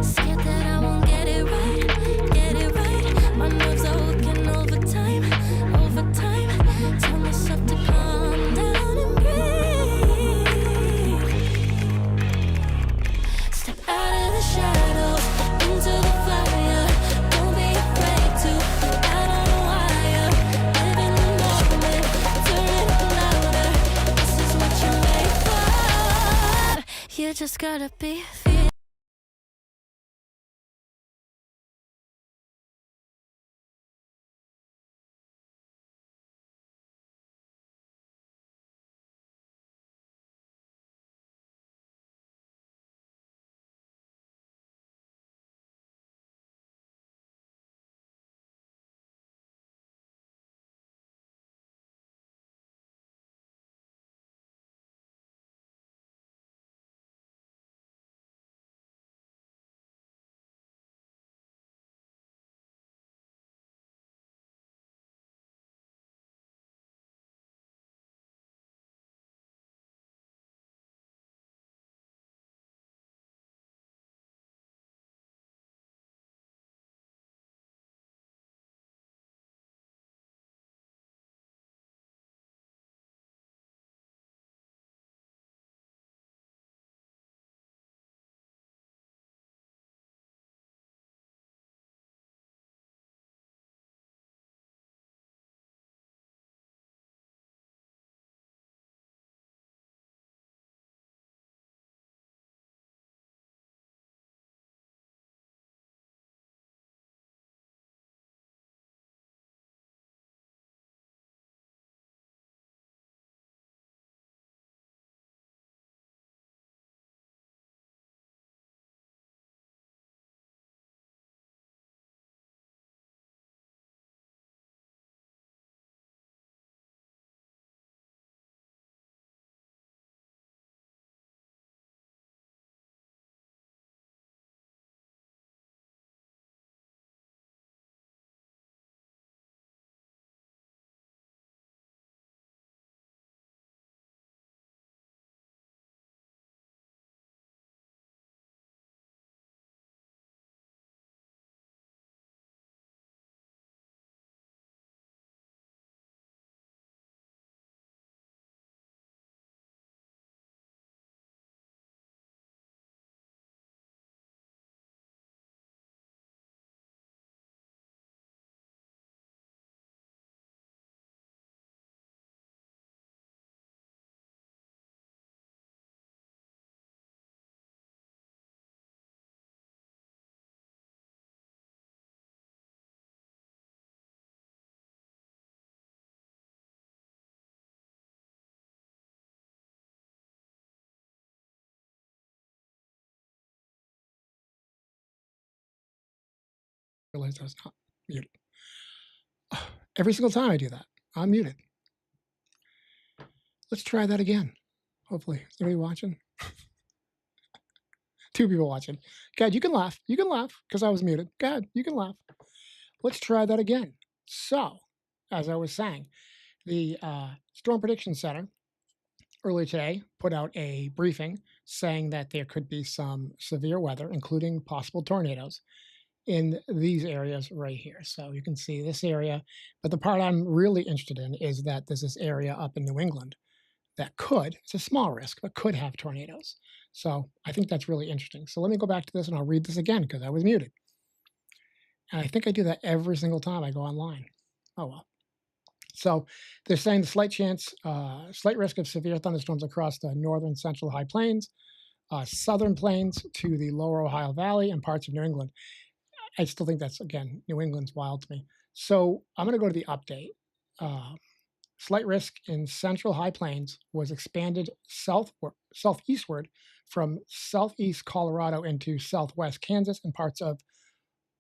Scared that I won't get it right, get it right. My nerves are working overtime, overtime. Tell myself to calm down and breathe. Step out of the shadows, into the fire. Don't be afraid to go out on a wire. Live in the moment, turn it louder. This is what you're made for. You just gotta be fearless. Realize I was not muted. Every single time I do that, I'm muted. Let's try that again. Hopefully, is anybody watching? 2 people watching. God, you can laugh. You can laugh because I was muted. God, you can laugh. Let's try that again. So, as I was saying, the Storm Prediction Center earlier today put out a briefing saying that there could be some severe weather, including possible tornadoes, in these areas right here. So you can see this area, but the part I'm really interested in is that there's this area up in New England that could, it's a small risk, but could have tornadoes. So I think that's really interesting. So let me go back to this and I'll read this again because I was muted. And I think I do that every single time I go online. Oh well. So they're saying the slight risk of severe thunderstorms across the northern central high plains, southern plains to the lower Ohio Valley and parts of New England. I still think that's, again, New England's wild to me. So I'm going to go to the update. Slight risk in central high plains was expanded southeastward from southeast Colorado into southwest Kansas and parts of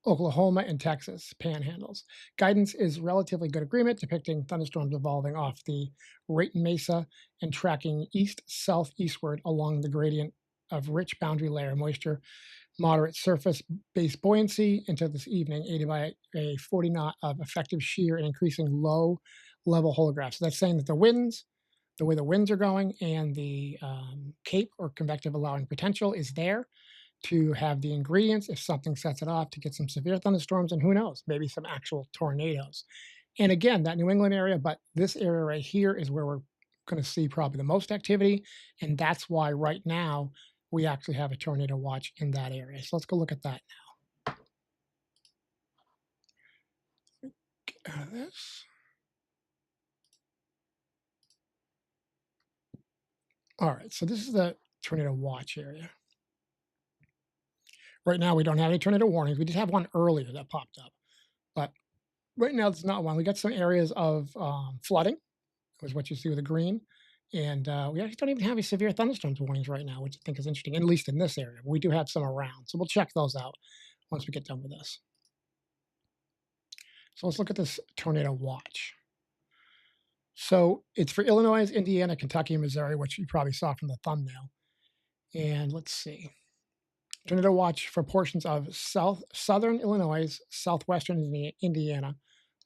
Oklahoma and Texas panhandles. Guidance is relatively good agreement, depicting thunderstorms evolving off the Rayton Mesa and tracking east-southeastward along the gradient of rich boundary layer moisture, moderate surface-based buoyancy into this evening, aided by a 40 knot of effective shear and increasing low-level holographs. So that's saying that the winds, the way the winds are going, and the CAPE, or convective allowing potential, is there to have the ingredients if something sets it off to get some severe thunderstorms and who knows, maybe some actual tornadoes. And again, that New England area, but this area right here is where we're going to see probably the most activity. And that's why right now we actually have a tornado watch in that area. So let's go look at that now. Get out of this. All right, so this is the tornado watch area. Right now, we don't have any tornado warnings. We did have one earlier that popped up, but right now there's not one. We got some areas of flooding, was what you see with the green, and we actually don't even have any severe thunderstorms warnings right now, which I think is interesting, at least in this area. We do have some around, so we'll check those out once we get done with this. So let's look at this tornado watch. So it's for Illinois, Indiana, Kentucky, and Missouri, which you probably saw from the thumbnail. And let's see. Tornado watch for portions of southern Illinois, southwestern Indiana,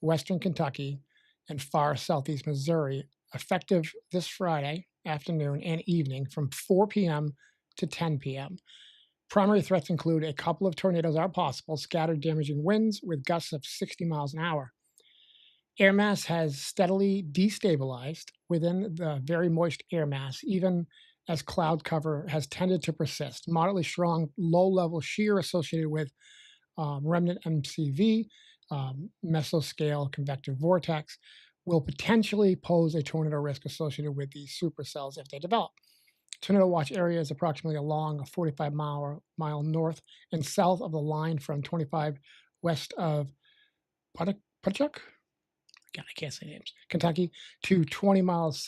western Kentucky, and far southeast Missouri, effective this Friday afternoon and evening from 4 p.m. to 10 p.m. Primary threats include a couple of tornadoes are possible, scattered damaging winds with gusts of 60 miles an hour. Air mass has steadily destabilized within the very moist air mass, even as cloud cover has tended to persist. Moderately strong low-level shear associated with remnant MCV, Mesoscale Convective Vortex, will potentially pose a tornado risk associated with these supercells if they develop. Tornado watch area is approximately along a 45-mile north and south of the line from 25 west of Paducah, God, I can't say names, Kentucky, to 20 miles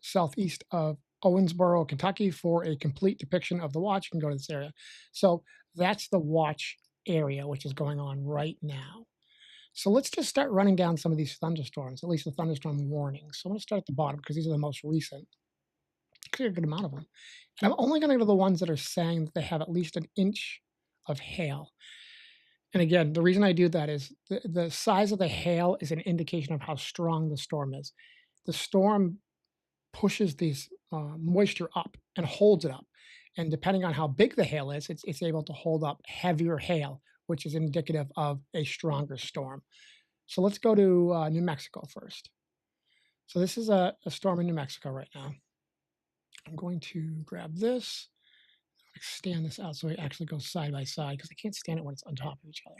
southeast of Owensboro, Kentucky. For a complete depiction of the watch, you can go to this area. So that's the watch area, which is going on right now. So let's just start running down some of these thunderstorms, at least the thunderstorm warnings. So I'm going to start at the bottom because these are the most recent. Actually, a good amount of them. And I'm only going to go to the ones that are saying that they have at least an inch of hail. And again, the reason I do that is the size of the hail is an indication of how strong the storm is. The storm pushes these moisture up and holds it up. And depending on how big the hail is, it's able to hold up heavier hail, which is indicative of a stronger storm. So let's go to New Mexico first. So this is a storm in New Mexico right now. I'm going to grab this, extend this out so it actually goes side by side because I can't stand it when it's on top of each other.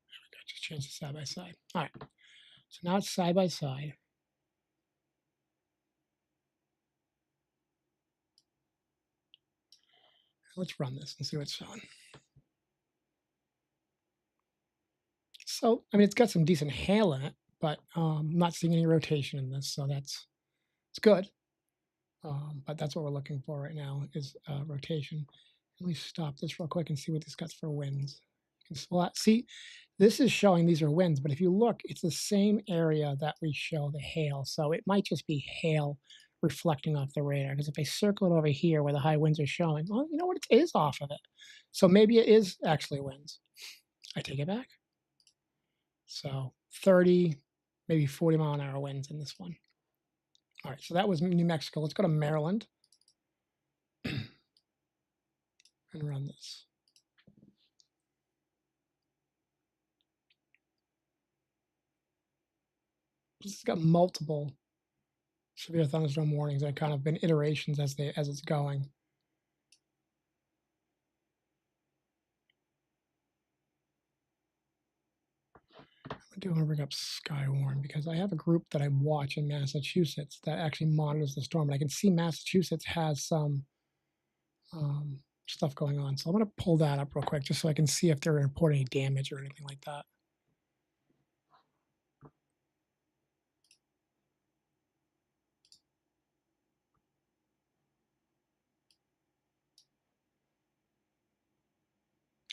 There we go, just change it side by side. All right, so now it's side by side. Let's run this and see what's showing. So, I mean, it's got some decent hail in it, but I'm not seeing any rotation in this, so it's good. But that's what we're looking for right now is rotation. Let me stop this real quick and see what this got for winds. See, this is showing these are winds, but if you look, it's the same area that we show the hail. So it might just be hail reflecting off the radar. Because if I circle it over here where the high winds are showing, well, you know what? It is off of it. So maybe it is actually winds. I take it back. So 30, maybe 40 mile an hour winds in this one. All right, so that was New Mexico. Let's go to Maryland and run this. This has got multiple severe thunderstorm warnings that have kind of been iterations as it's going. I want to bring up Skywarn because I have a group that I watch in Massachusetts that actually monitors the storm. And I can see Massachusetts has some stuff going on. So I'm going to pull that up real quick just so I can see if they're reporting any damage or anything like that.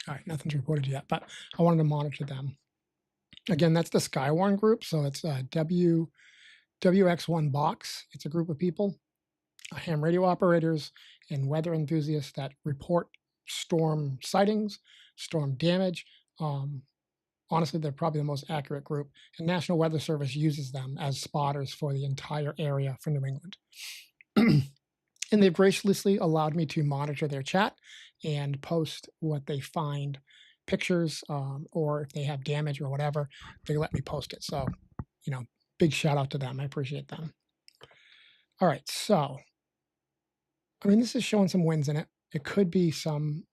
All right, nothing's reported yet, but I wanted to monitor them. Again, that's the Skywarn group. So it's WX1 Box. It's a group of people, ham radio operators, and weather enthusiasts that report storm sightings, storm damage. Honestly, they're probably the most accurate group, and National Weather Service uses them as spotters for the entire area for New England. And they've graciously allowed me to monitor their chat and post what they find, pictures, or if they have damage or whatever, they let me post it. So, big shout out to them. I appreciate them. All right, so this is showing some winds in it. It could be some.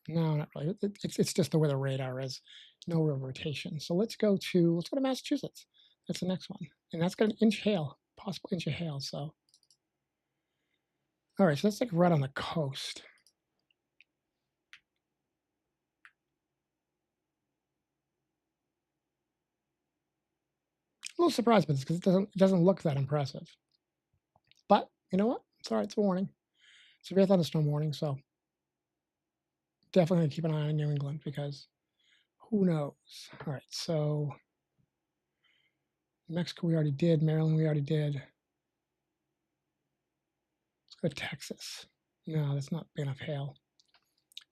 No, not really. It's just the way the radar is. No real rotation. So let's go to Massachusetts. That's the next one, and that's got an inch hail, possible inch of hail. So, all right, so that's like right on the coast. A little surprised by this because it doesn't look that impressive. But you know what? It's all right. It's a warning. Severe thunderstorm warning. So definitely keep an eye on New England because who knows? All right. So Mexico we already did. Maryland we already did. Let's go to Texas. No, that's not big enough hail.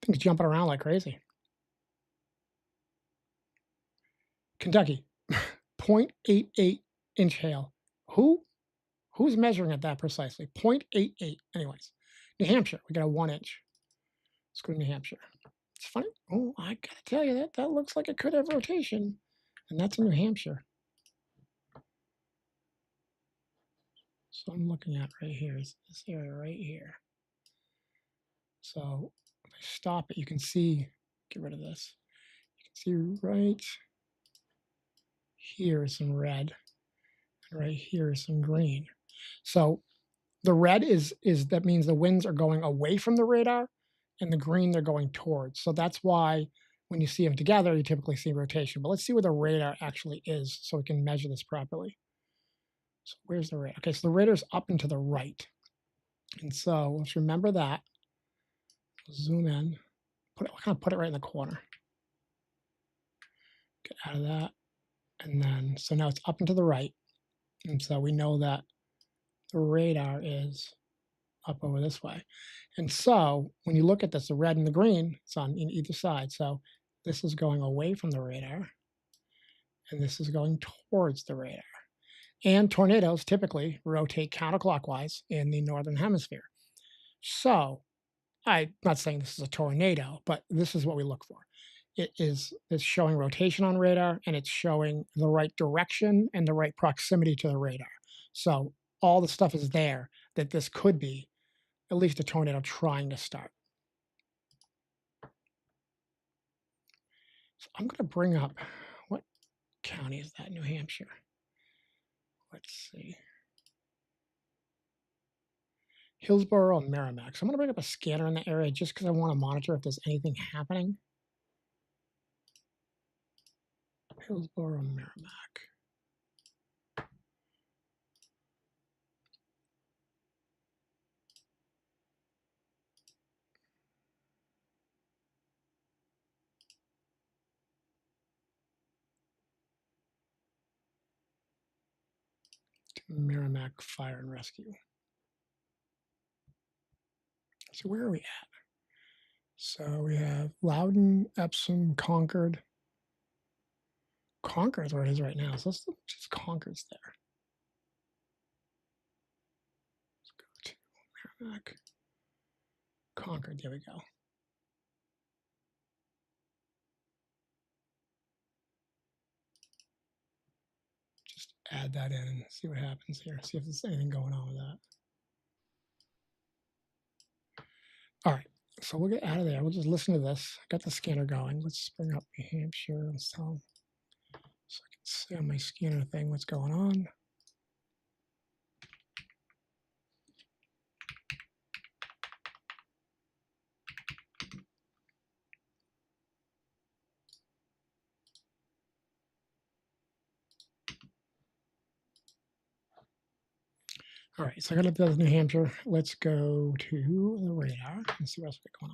Things jumping around like crazy. Kentucky, 0.88 inch hail. Who's measuring it that precisely? 0.88. Anyways, New Hampshire, we got a 1 inch. Let's go to New Hampshire. It's funny. Oh, I gotta tell you that looks like it could have rotation, and that's in New Hampshire. So I'm looking at right here is this area right here. So if I stop it, you can see. Get rid of this. You can see right here is some red, and right here is some green. So the red is that means the winds are going away from the radar, and the green they're going towards. So that's why when you see them together, you typically see rotation. But let's see where the radar actually is so we can measure this properly. So where's the radar? Okay, so the radar's up and to the right. And so let's remember that. Zoom in. Put it right in the corner. Get out of that. And then, so now it's up and to the right. And so we know that the radar is up over this way. And so when you look at this, the red and the green, it's on in either side. So this is going away from the radar, and this is going towards the radar. And tornadoes typically rotate counterclockwise in the northern hemisphere. So I'm not saying this is a tornado, but this is what we look for. It's showing rotation on radar, and it's showing the right direction and the right proximity to the radar. So all the stuff is there that this could be at least a tornado trying to start. So I'm going to bring up, what county is that? New Hampshire. Let's see. Hillsborough and Merrimack. So I'm going to bring up a scanner in the area just because I want to monitor if there's anything happening. Hillsborough and Merrimack. Merrimack Fire and Rescue. So where are we at? So we have Loudon, Epsom, Concord. Concord is where it is right now. So let's look, just Concord's there. Let's go to Merrimack. Concord, there we go. Just add that in and see what happens here. See if there's anything going on with that. All right, so we'll get out of there. We'll just listen to this. I got the scanner going. Let's bring up New Hampshire and so I can see on my scanner thing what's going on. All right, so I got up there with New Hampshire. Let's go to the radar and see what else we got going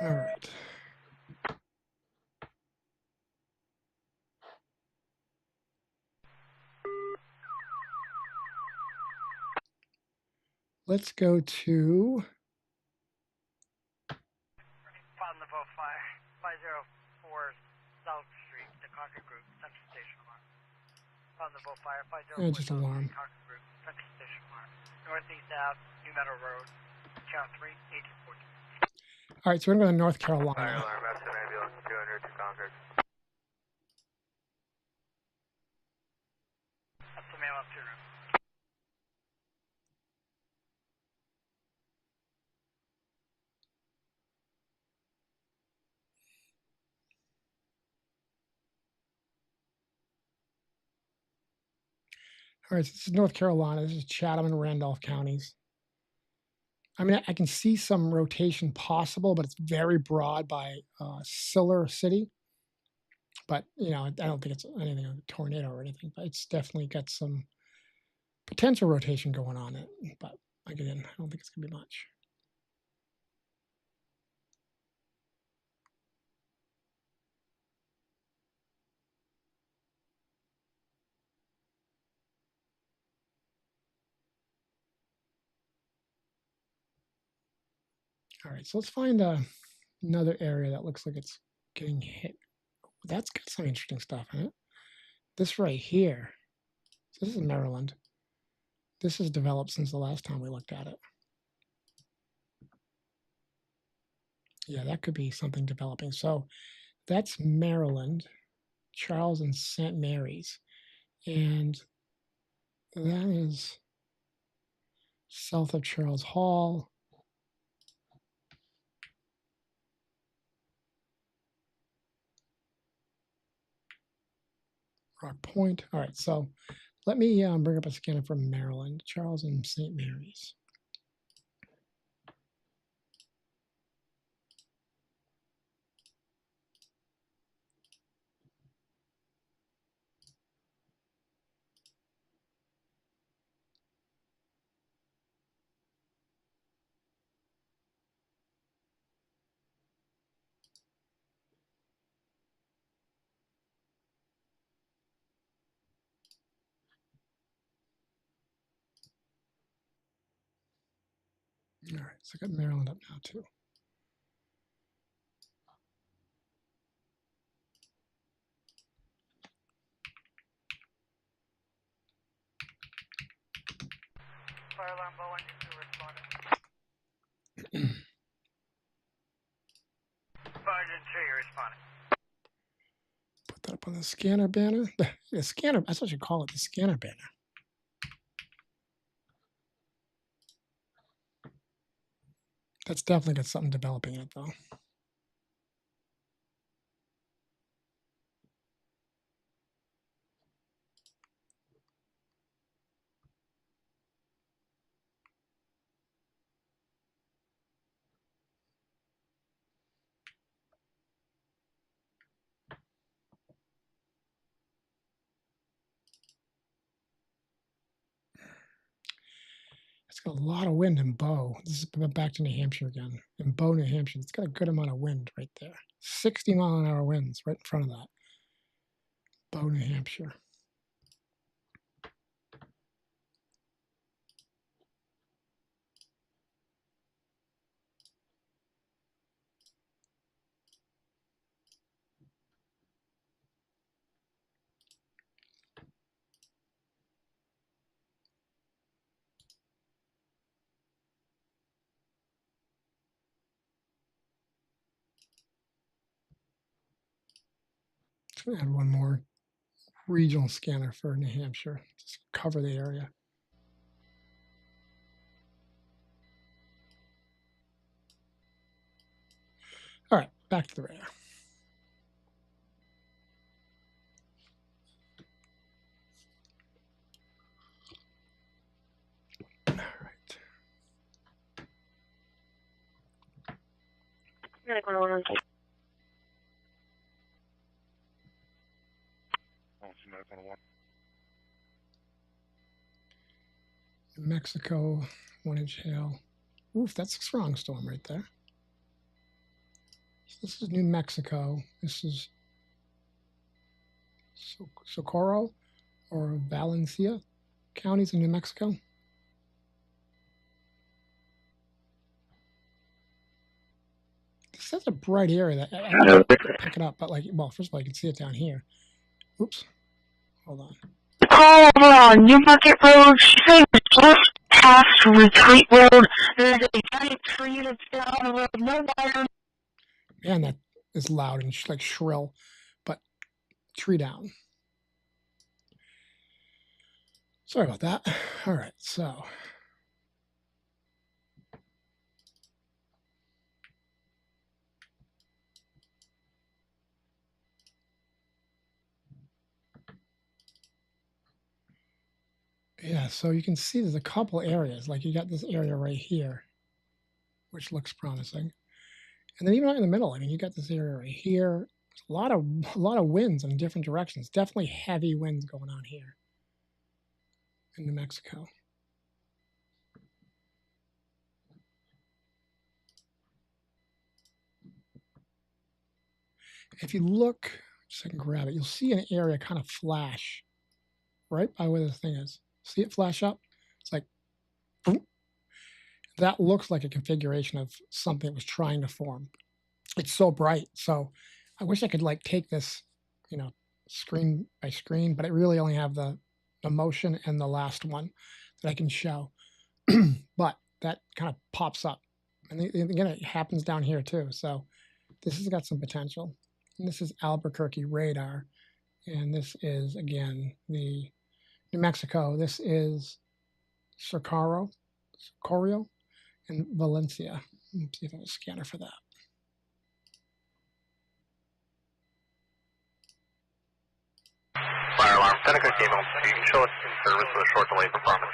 on. All right. let's go to Found the boat fire. 504 South Street, the Concord Group, Central Station Alarm. Found the boat fire. 504 just South alarm. Street, Concord Group, Central Station Alarm. Northeast Ave, New Meadow Road, Channel 3, 1814. All right, so we're going to go to North Fire Carolina. alarm, that's an ambulance 200 to Concord. That's the mail up to room. All right, so this is North Carolina. This is Chatham and Randolph counties. I mean, I can see some rotation possible, but it's very broad by Siller City. But, you know, I don't think it's anything like a tornado or anything, but it's definitely got some potential rotation going on it. But again, I don't think it's going to be much. All right, so let's find another area that looks like it's getting hit. That's got some interesting stuff in it. This right here, so this is Maryland. This has developed since the last time we looked at it. Yeah, that could be something developing. So that's Maryland, Charles and St. Mary's. And that is south of Charles Hall. Rock Point. All right, so let me bring up a scanner from Maryland, Charles and St. Mary's. All right, so I got Maryland up now too. Fire alarm, Bow engine 2 responding. Bow engine 2, you're responding. Put that up on the scanner banner. The scanner, that's what you call it, the scanner banner. That's definitely got something developing in it though. It's got a lot of wind in Bow. This is back to New Hampshire again. In Bow, New Hampshire, it's got a good amount of wind right there. 60-mile-an-hour winds right in front of that. Bow, New Hampshire. Just gonna add one more regional scanner for New Hampshire. Just cover the area. All right, back to the radar. All right. New Mexico, 1-inch hail. Oof, that's a strong storm right there. So this is New Mexico. This is Socorro or Valencia counties in New Mexico. such a bright area that I don't know if you can pick it up, but like, well, first of all, you can see it down here. Oops. Hold on. Hold on, New Market Road, she's just past Retreat Road. There's a giant tree that's down the road, no wire. Man, that is loud and like shrill, but tree down. Sorry about that. All right, so. Yeah, so you can see there's a couple areas, like you got this area right here, which looks promising. And then even right in the middle, I mean, you got this area right here. There's a lot of winds in different directions. Definitely heavy winds going on here in New Mexico. If you look, just so I can grab it, you'll see an area kind of flash right by where this thing is. See it flash up? It's like, boom. That looks like a configuration of something that was trying to form. It's so bright. So I wish I could like take this, you know, screen by screen, but I really only have the motion and the last one that I can show. But that kind of pops up. And again, it happens down here too. So this has got some potential. And this is Albuquerque radar. And this is, again, the New Mexico. This is Socorro, and Valencia. Let me see if I have a scanner for that. Fire alarm, Paducah cable. You can show us in service with a short delay performance.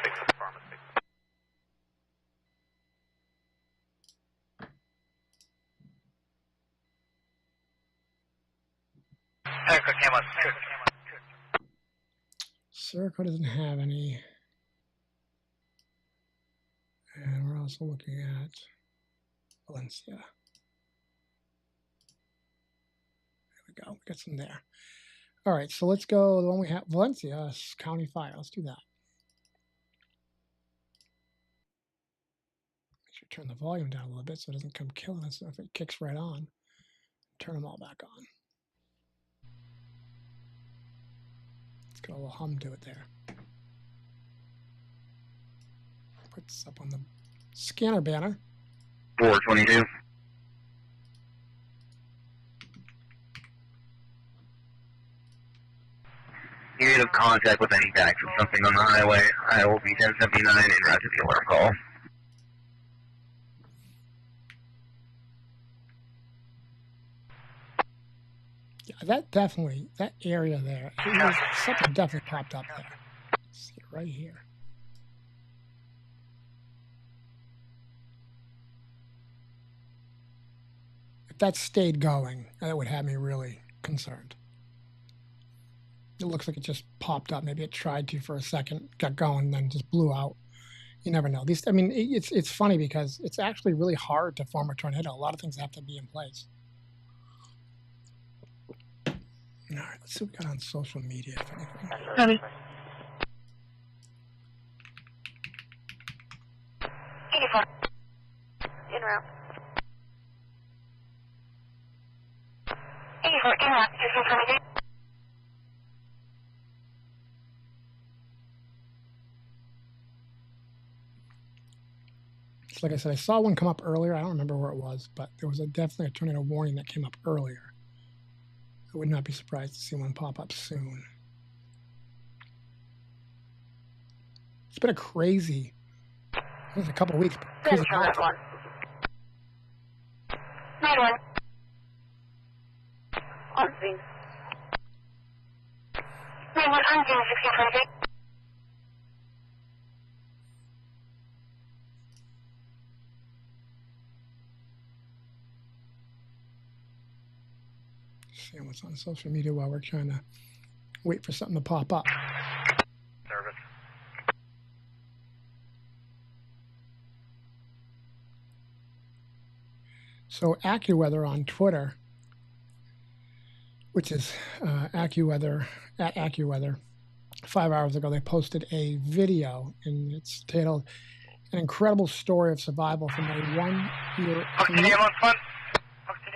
Paducah came up. Circo doesn't have any. And we're also looking at Valencia. There we go. We got some there. All right, so let's go. The one we have, Valencia County Fire. Let's do that. Make sure to turn the volume down a little bit so it doesn't come killing us if it kicks right on. Turn them all back on. Let's get a little hum to it there. Put this up on the scanner banner. 422. You need contact with any backs of something on the highway. I will be 1079 and route to the alarm call. Yeah, that definitely, that area there, something definitely popped up there. See it right here. If that stayed going, that would have me really concerned. It looks like it just popped up. Maybe it tried to for a second, got going, and then just blew out. You never know. These, I mean, it's funny because it's actually really hard to form a tornado. A lot of things have to be in place. All right, let's see what we got on social media, if anything. Honey. En route. 84 en route, just information. So like I said, I saw one come up earlier. I don't remember where it was, but there was definitely a tornado warning that came up earlier. I would not be surprised to see one pop up soon. It's been a crazy, it's a couple of weeks. Crazy Central, that one. 91. On scene. 91, I'm doing 1628. Seeing what's on social media while we're trying to wait for something to pop up. Service. So AccuWeather on Twitter, which is AccuWeather, at AccuWeather, 5 hours ago, they posted a video, and it's titled "An Incredible Story of Survival from a 1 Year." Hook to the ambulance one. Hook to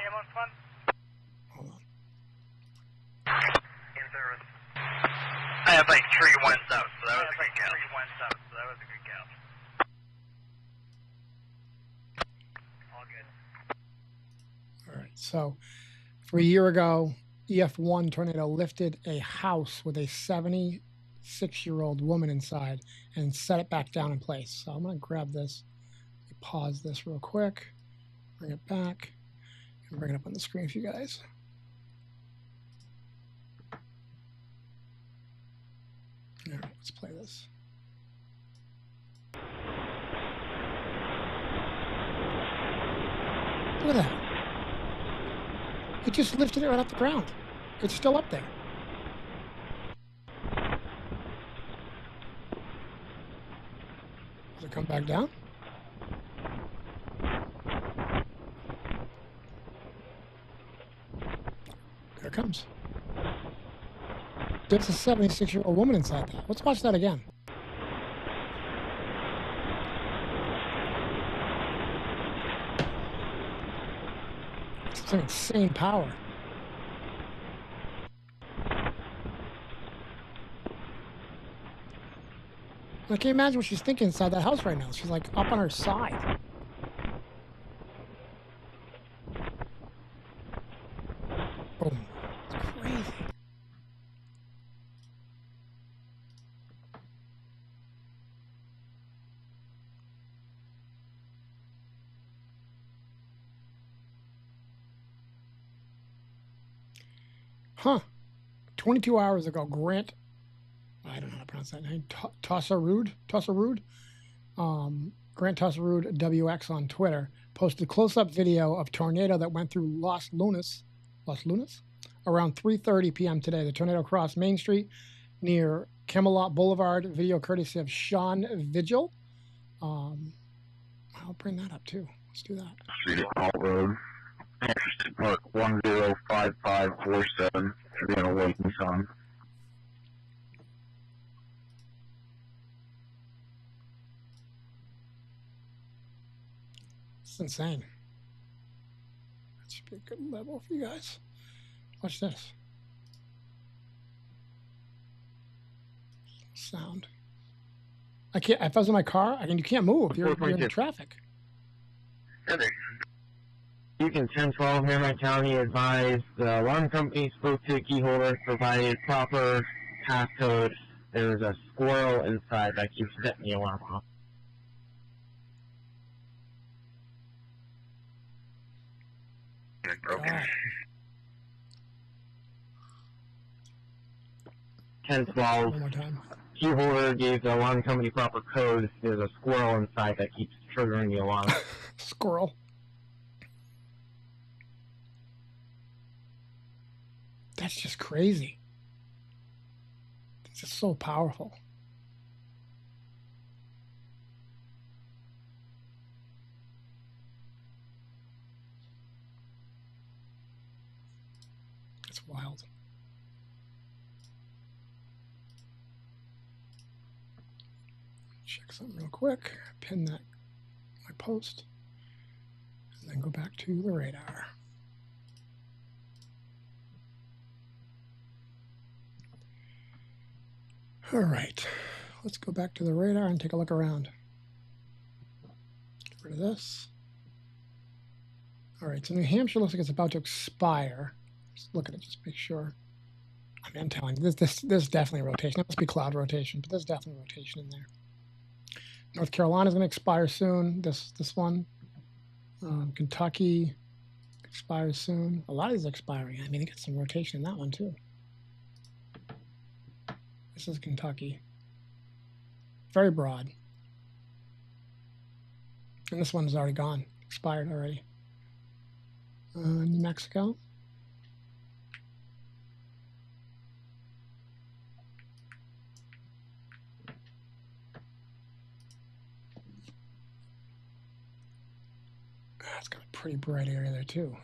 tree went south, so that was a like good count. 3 went south, so that was a good count. All good. All right. So for a year ago, EF1 tornado lifted a house with a 76-year-old woman inside and set it back down in place. So I'm going to grab this, pause this real quick, bring it back, and bring it up on the screen for you guys. All right, let's play this. Look at that. It just lifted it right off the ground. It's still up there. Does it come back down? There it comes. There's a 76-year-old woman inside that. Let's watch that again. It's an insane power. I can't imagine what she's thinking inside that house right now. She's like up on her side. Boom. It's crazy. Huh. 22 hours ago, Grant, I don't know how to pronounce that name, Tossarud, Grant Tossarud WX on Twitter, posted a close-up video of tornado that went through Los Lunas, around 3:30 p.m. today. The tornado crossed Main Street near Camelot Boulevard. Video courtesy of Sean Vigil. I'll bring that up too. Let's do that. Street at Hall Road. Interested Park 105547. Should be on a waiting song. It's insane. That should be a good level for you guys. Watch this. Sound. I can't. If I was in my car, you can't move. You're in traffic. Beacon 1012 here, my county advised the alarm company spoke to the key holder, provided proper passcode. There was a squirrel inside that keeps setting the alarm off. Broken. God. 1012. One more time. Key holder gave the alarm company proper code. There's a squirrel inside that keeps triggering the alarm. Squirrel. That's just crazy. This is so powerful. It's wild. Check something real quick. Pin that my post, and then go back to the radar. All right, let's go back to the radar and take a look around. Get rid of this. All right, so New Hampshire looks like it's about to expire. Just look at it, just make sure. I mean, I'm telling you, there's definitely a rotation. That must be cloud rotation, but there's definitely rotation in there. North Carolina is going to expire soon. This one. Kentucky expires soon. A lot of these are expiring. I mean, they get some rotation in that one too. This is Kentucky. Very broad. And this one's already gone, expired already. New Mexico. It's got a pretty bright area there too.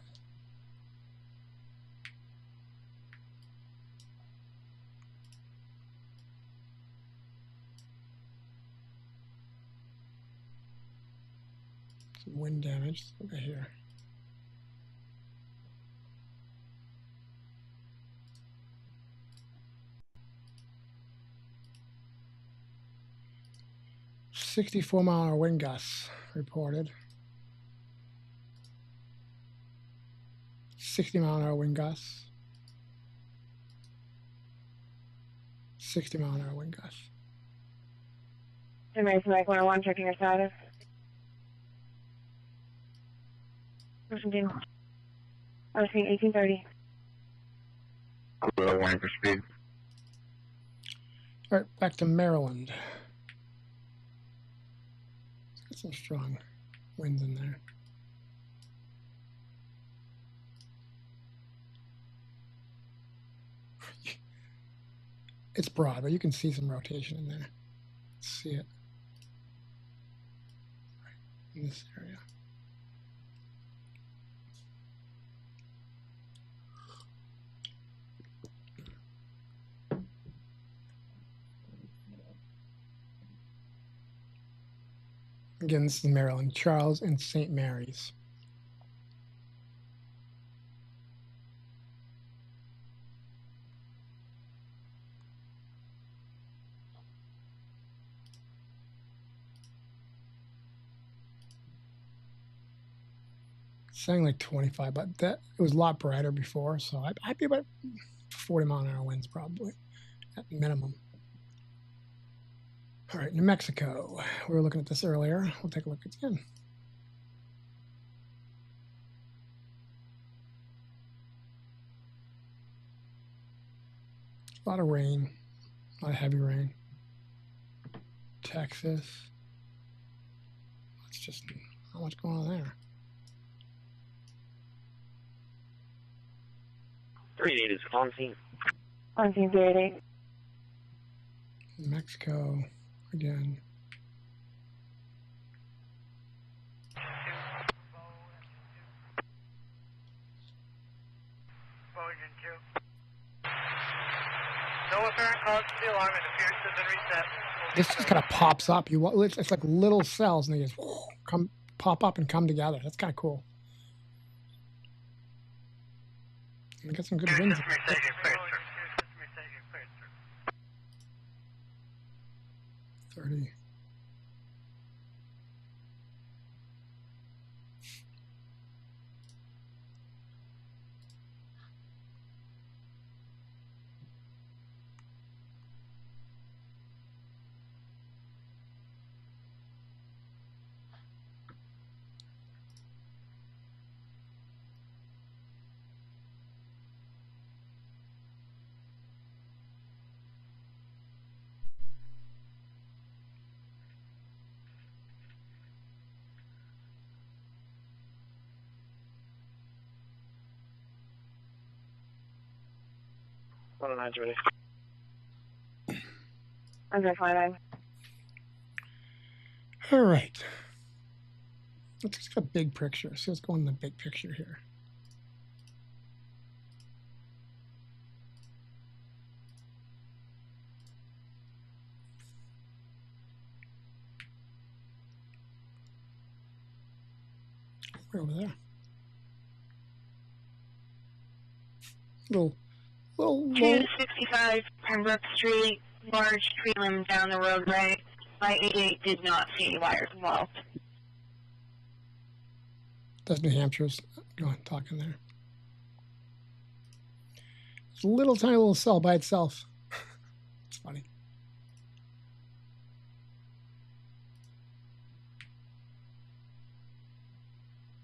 Some wind damage. Look at here. 64-mile-an-hour wind gusts reported. 60-mile-an-hour wind gusts. 60-mile-an-hour wind gusts. American Mike 101, checking your status. Listen to. I was seeing 1830. Clear warning for speed. All right, back to Maryland. Got some strong winds in there. It's broad, but you can see some rotation in there. See it right in this area. Again, this is Maryland, Charles and St. Mary's. Saying like 25, but that it was a lot brighter before, so I'd be about 40-mile-an-hour winds probably at minimum. All right, New Mexico. We were looking at this earlier. We'll take a look again. A lot of rain, a lot of heavy rain. Texas. It's just not much going on there. 38 is on scene. On scene 38. New Mexico again. Engine 2. No apparent cause for the alarm. It appears to have been reset. This just kind of pops up. It's like little cells, and they just pop up and come together. That's kind of cool. We got some good winds. 30. What am I doing? Under 29. All right. Let's just get a big picture. So let's go in the big picture here. Right over there. Little 265 Pembroke Street, large tree limb down the roadway. My 88 did not see any wires involved. That's New Hampshire's. Go on, talking there. It's a little tiny little cell by itself. It's funny.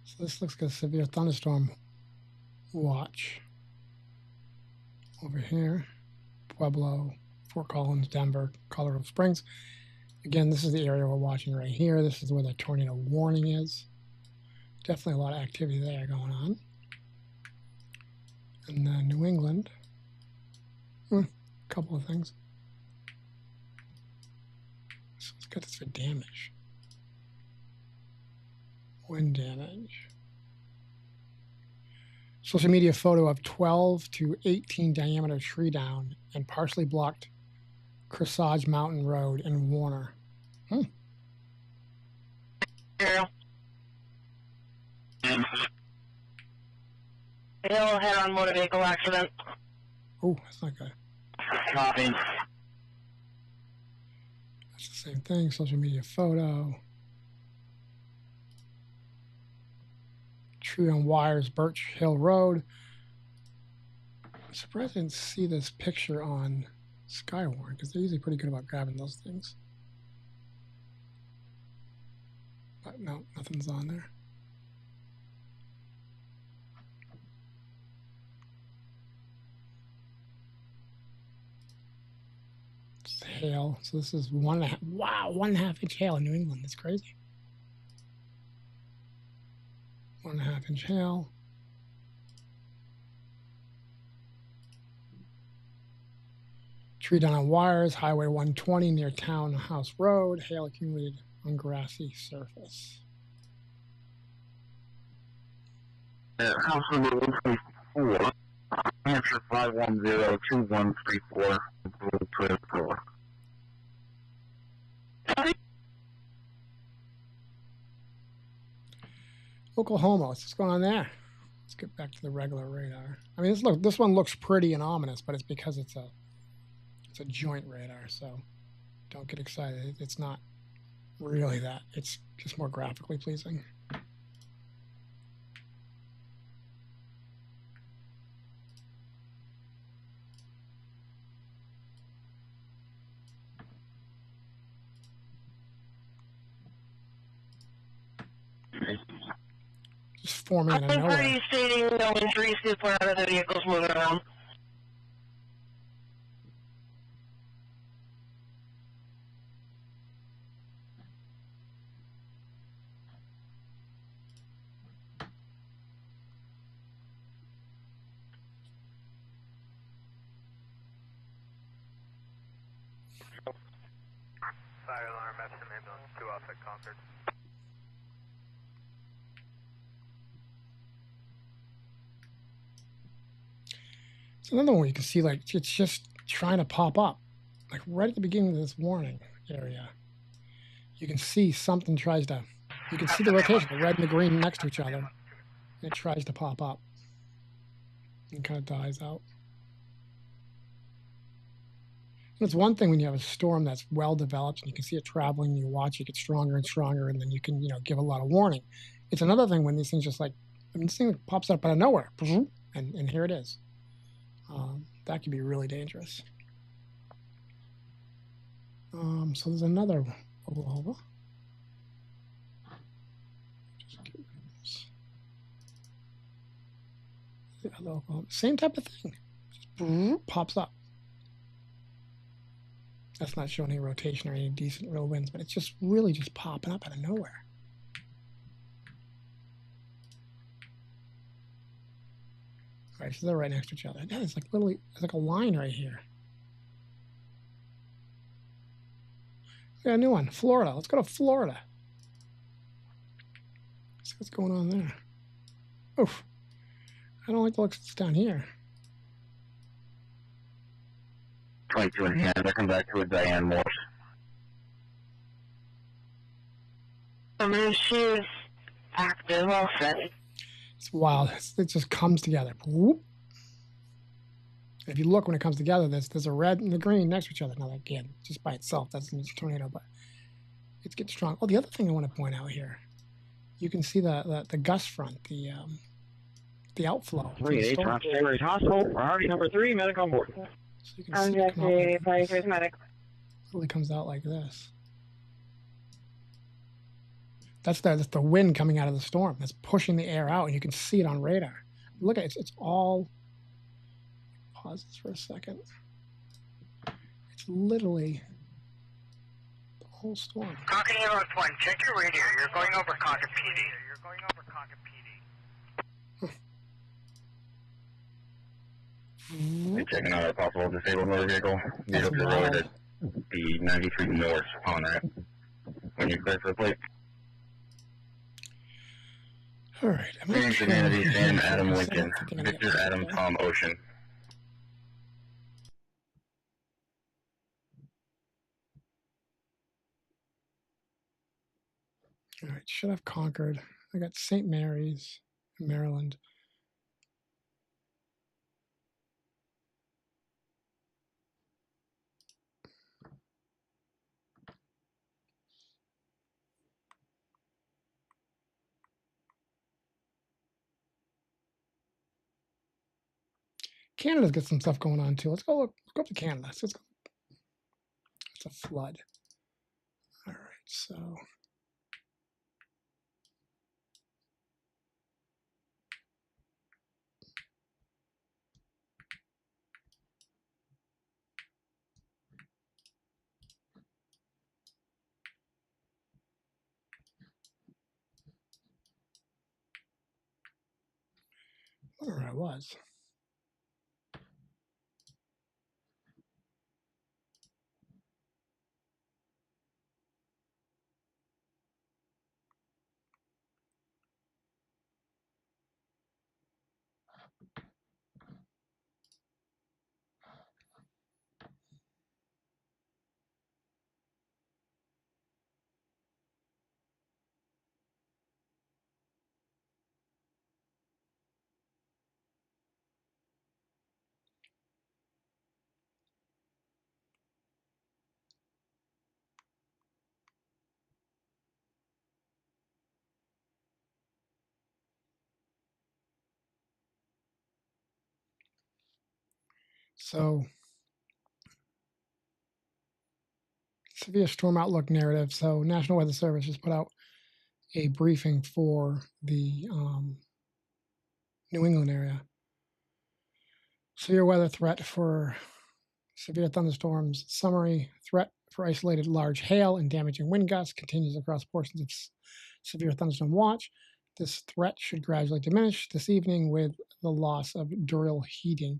So this looks like a severe thunderstorm watch. Over here, Pueblo, Fort Collins, Denver, Colorado Springs. Again, this is the area we're watching right here. This is where the tornado warning is. Definitely a lot of activity there going on. And then New England, a couple of things. So let's get this for damage. Wind damage. Social media photo of 12 to 18 diameter tree down and partially blocked Kearsarge Mountain Road in Warner. Zero. Hill head-on motor vehicle accident. Oh, that's not good. Copy. That's the Same thing, social media photo. Tree on wires, Birch Hill Road. I'm surprised I didn't see this picture on Skywarn because they're usually pretty good about grabbing those things. But no, nothing's on there. It's hail. So this is 1.5. Wow, 1.5 inch hail in New England. That's crazy. 1.5 inch hail. Tree down on wires, Highway 120 near Townhouse Road. Hail accumulated on grassy surface. House number 124, Hampshire 5102134, Toyota Corolla. Oklahoma, what's going on there? Let's get back to the regular radar. I mean, this one looks pretty and ominous, but it's because it's a joint radar, so don't get excited. It's not really that. It's just more graphically pleasing. Just forming out of I'm nowhere. pretty stating no injuries to put out of the vehicles moving around. Fire alarm, Epsom ambulance 2 off at Concord. It's another one you can see, like, it's just trying to pop up. Like, right at the beginning of this warning area, you can see something tries to, you can see the rotation, the red and the green next to each other. And it tries to pop up and kind of dies out. And it's one thing when you have a storm that's well developed and you can see it traveling, and you watch it get stronger and stronger, and then you can, give a lot of warning. It's another thing when these things just like, I mean, this thing pops up out of nowhere, and here it is. That could be really dangerous. So there's another Oklahoma. Just get rid of this. The other Oklahoma. Same type of thing. Just pops up. That's not showing any rotation or any decent real winds, but it's just really just popping up out of nowhere. All right, so they're right next to each other. Yeah, it's like literally, it's like a line right here. We got a new one, Florida. Let's go to Florida. See what's going on there. Oof. I don't like the looks it's down here. 22 and a half, I come back to a Diane Morse. I mean, she's active, all set. It's wild. It just comes together. Whoop. If you look when it comes together, there's a red and a green next to each other. Now, again, just by itself, that's a tornado, but it's getting strong. Oh, the other thing I want to point out here, you can see the gust front, the outflow. 3-8, Roxbury Hospital, priority number 3, medic on board. So you can see it come out like this. medic. It really comes out like this. That's the wind coming out of the storm. That's pushing the air out, and you can see it on radar. Look at it. It's all. Pause this for a second. It's literally the whole storm. Concord Ambulance 1, check your radio. You're going over Concord PD. You're going over Concord PD. We're checking out our possible disabled motor vehicle. Lead up your road at the 93 North on that. When you clear for the plate. All right. James Humanities and Adam Lincoln. Victor Adam Tom Ocean. All right. Should have Concord. I got St. Mary's, Maryland. Canada's got some stuff going on too. Let's go go up to Canada. So it's a flood. All right, so I wonder where I was. So severe storm outlook narrative. So National Weather Service just put out a briefing for the New England area. Severe weather threat for severe thunderstorms. Summary: threat for isolated large hail and damaging wind gusts continues across portions of severe thunderstorm watch. This threat should gradually diminish this evening with the loss of diurnal heating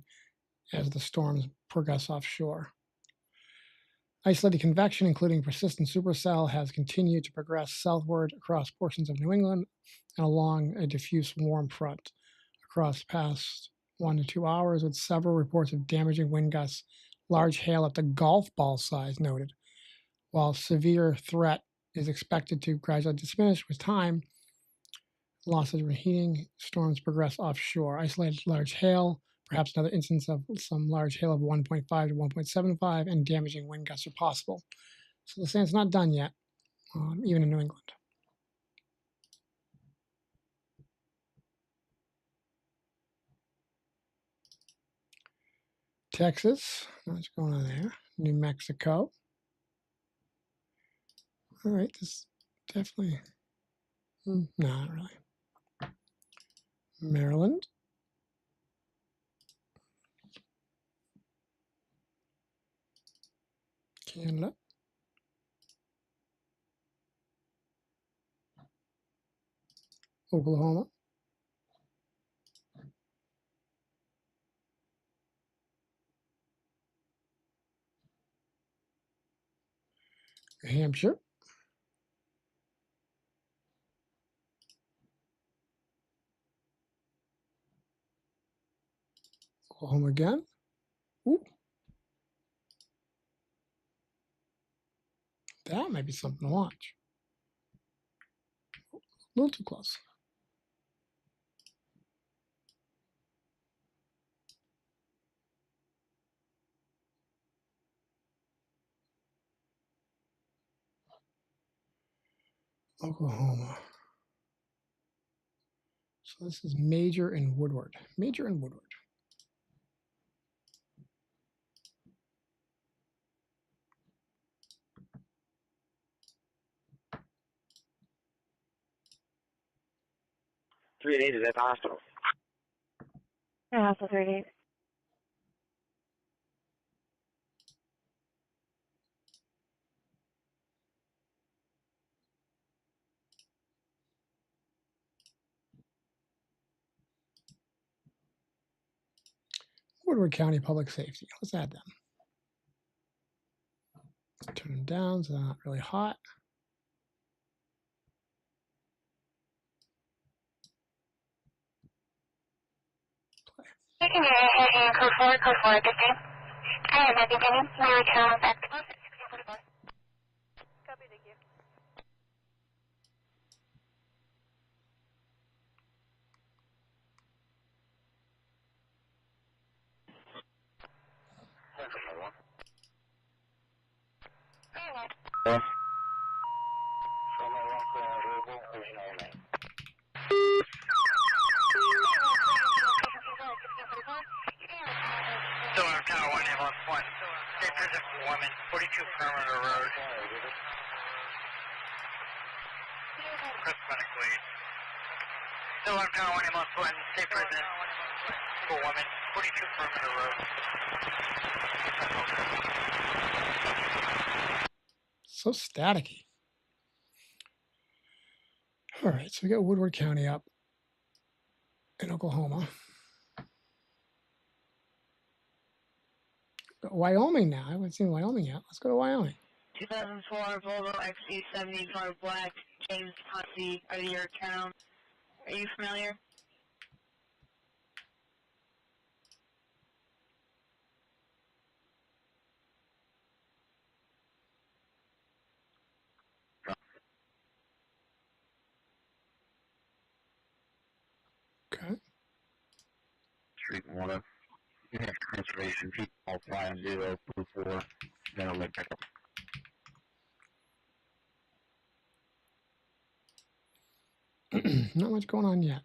as the storms progress offshore. Isolated convection, including persistent supercell, has continued to progress southward across portions of New England and along a diffuse warm front across past 1 to 2 hours, with several reports of damaging wind gusts, large hail up to golf ball size noted. While severe threat is expected to gradually diminish with time, losses from heating, storms progress offshore. Isolated large hail, perhaps another instance of some large hail of 1.5 to 1.75, and damaging wind gusts are possible. So they're saying it's not done yet, even in New England. Texas, what's going on there? New Mexico. All right, this definitely, no, not really. Maryland. Canada. Oklahoma. New Hampshire. Oklahoma again. Ooh. That might be something to watch. A little too close. Oklahoma. So this is Major and Woodward. Major and Woodward. Three days at the hospital. Yeah, also 3 days. Woodward County Public Safety. Let's add them. Turn them down so they're not really hot. You can code 4, 15. I am happy to my return back to 1644. Copy, thank you. Tower 1, ambulance 1. State prison for woman, 42 Perimeter Road. Request medical aid. Still on Tower 1, ambulance 1. State prison for woman, 42 Perimeter Road. So staticky. All right, so we got Woodward County up in Oklahoma. Got Wyoming now. I haven't seen Wyoming yet. Let's go to Wyoming. 2004 Volvo XC75 Black, James Posse, out of your town. Are you familiar? Okay. Street and water. You have conservation people, all 5024, then I'll make pickup. Not much going on yet.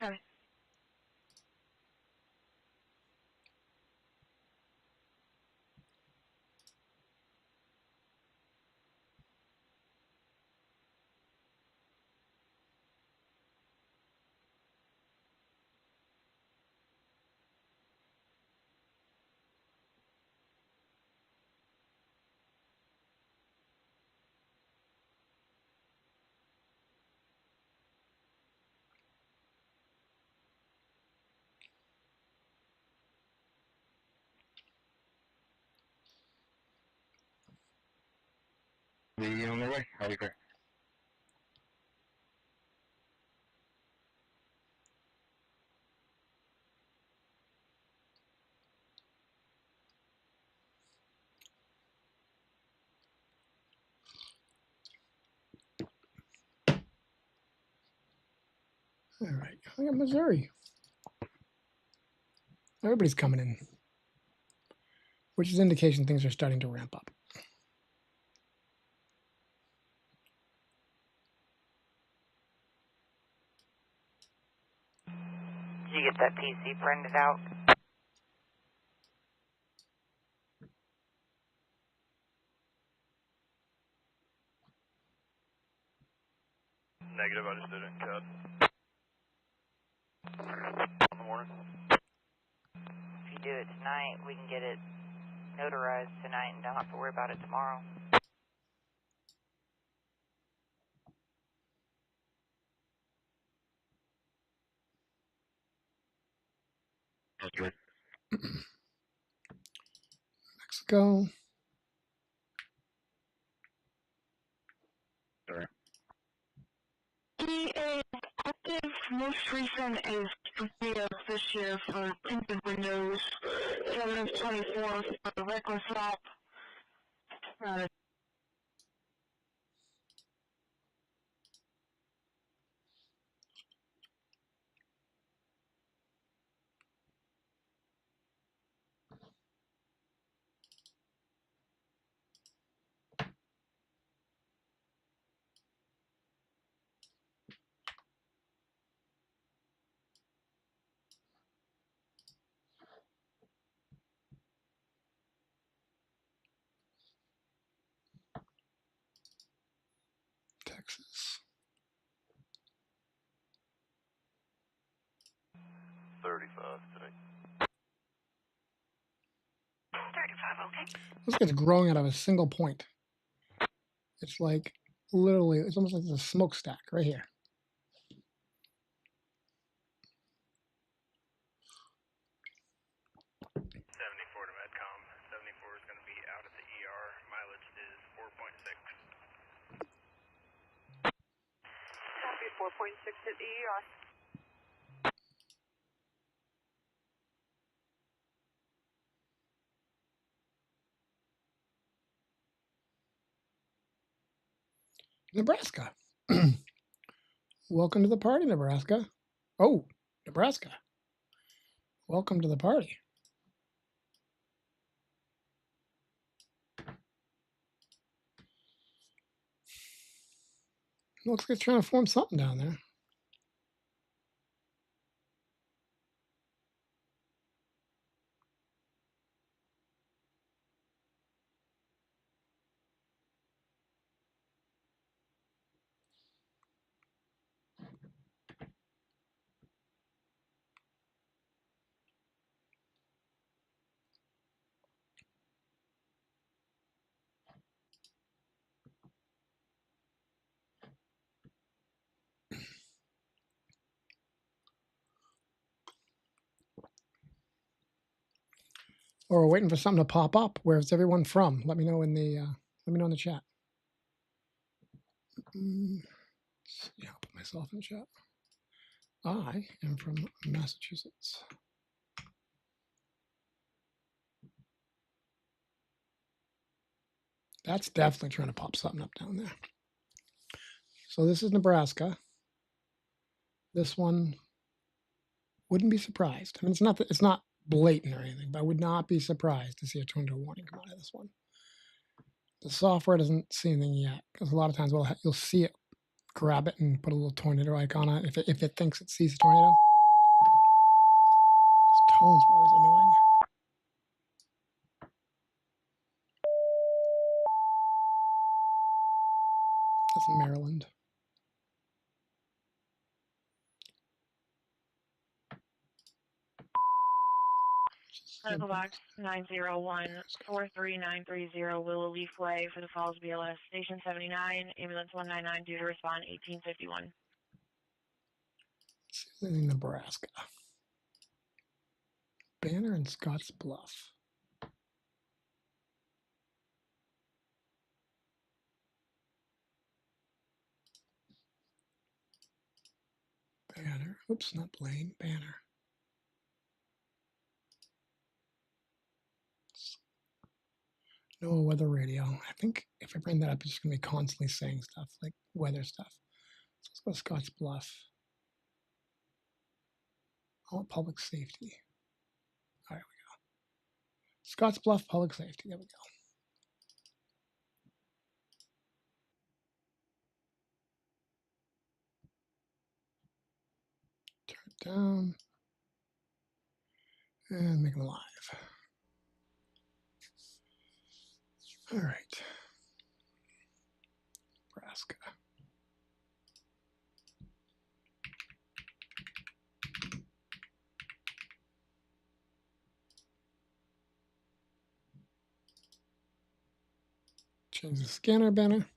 Okay. Be on their way. I'll be there. All right, I got Missouri. Everybody's coming in, which is indication things are starting to ramp up. Did you get that PC printed out? Negative, I just did it in CAD. In the morning. If you do it tonight, we can get it notarized tonight and don't have to worry about it tomorrow. Okay. Mexico. Sorry. He is active. Most recent is 3 of this year for tinted windows. 7 of 24 for reckless stop. Texas. 35 today. 35, okay. This guy's growing out of a single point. It's like literally, it's almost like a smokestack right here. To Medcom. 74 is going to be out at the ER. Mileage is 4.6. Copy 4.6 at the ER. Nebraska. Welcome to the party, Nebraska. Oh, Nebraska. Welcome to the party. Looks like it's trying to form something down there. Or we're waiting for something to pop up. Where's everyone from? Let me know in the chat. Yeah, I'll put myself in the chat. I am from Massachusetts. That's definitely trying to pop something up down there. So this is Nebraska. This one wouldn't be surprised. I mean, it's not blatant or anything, but I would not be surprised to see a tornado warning come out of this one. The software doesn't see anything yet, because a lot of times you'll see it, grab it, and put a little tornado icon on it if it thinks it sees a tornado. Those tones are always annoying. That's Maryland. Medical box 901-43930 Willow Leaf Way for the Falls BLS. Station 79, ambulance 199 due to respond 1851. In Nebraska. Banner and Scotts Bluff. Banner. Oops, not Blaine. Banner. No weather radio. I think if I bring that up, it's just going to be constantly saying stuff like weather stuff. So let's go to Scotts Bluff. I want public safety. All right, we go. Scotts Bluff Public Safety. There we go. Turn it down. And make them live. All right. Nebraska. Change the scanner banner.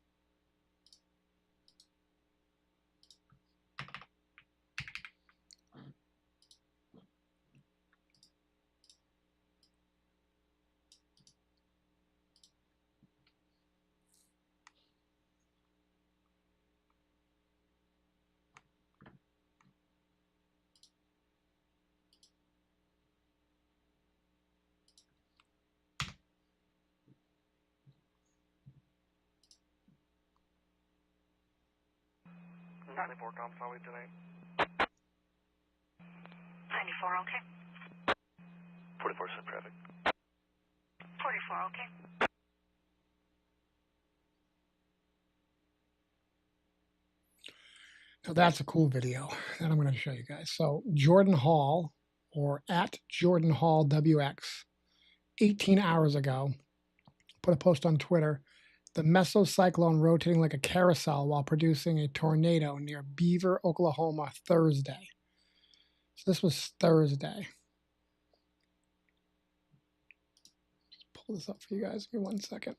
.94 comms, how are we tonight? 94, okay. 44 sub traffic. 44, okay. Now that's a cool video that I'm going to show you guys. So Jordan Hall, or at Jordan Hall WX, 18 hours ago, put a post on Twitter. The mesocyclone rotating like a carousel while producing a tornado near Beaver, Oklahoma, Thursday. So this was Thursday. Just pull this up for you guys. Give me 1 second.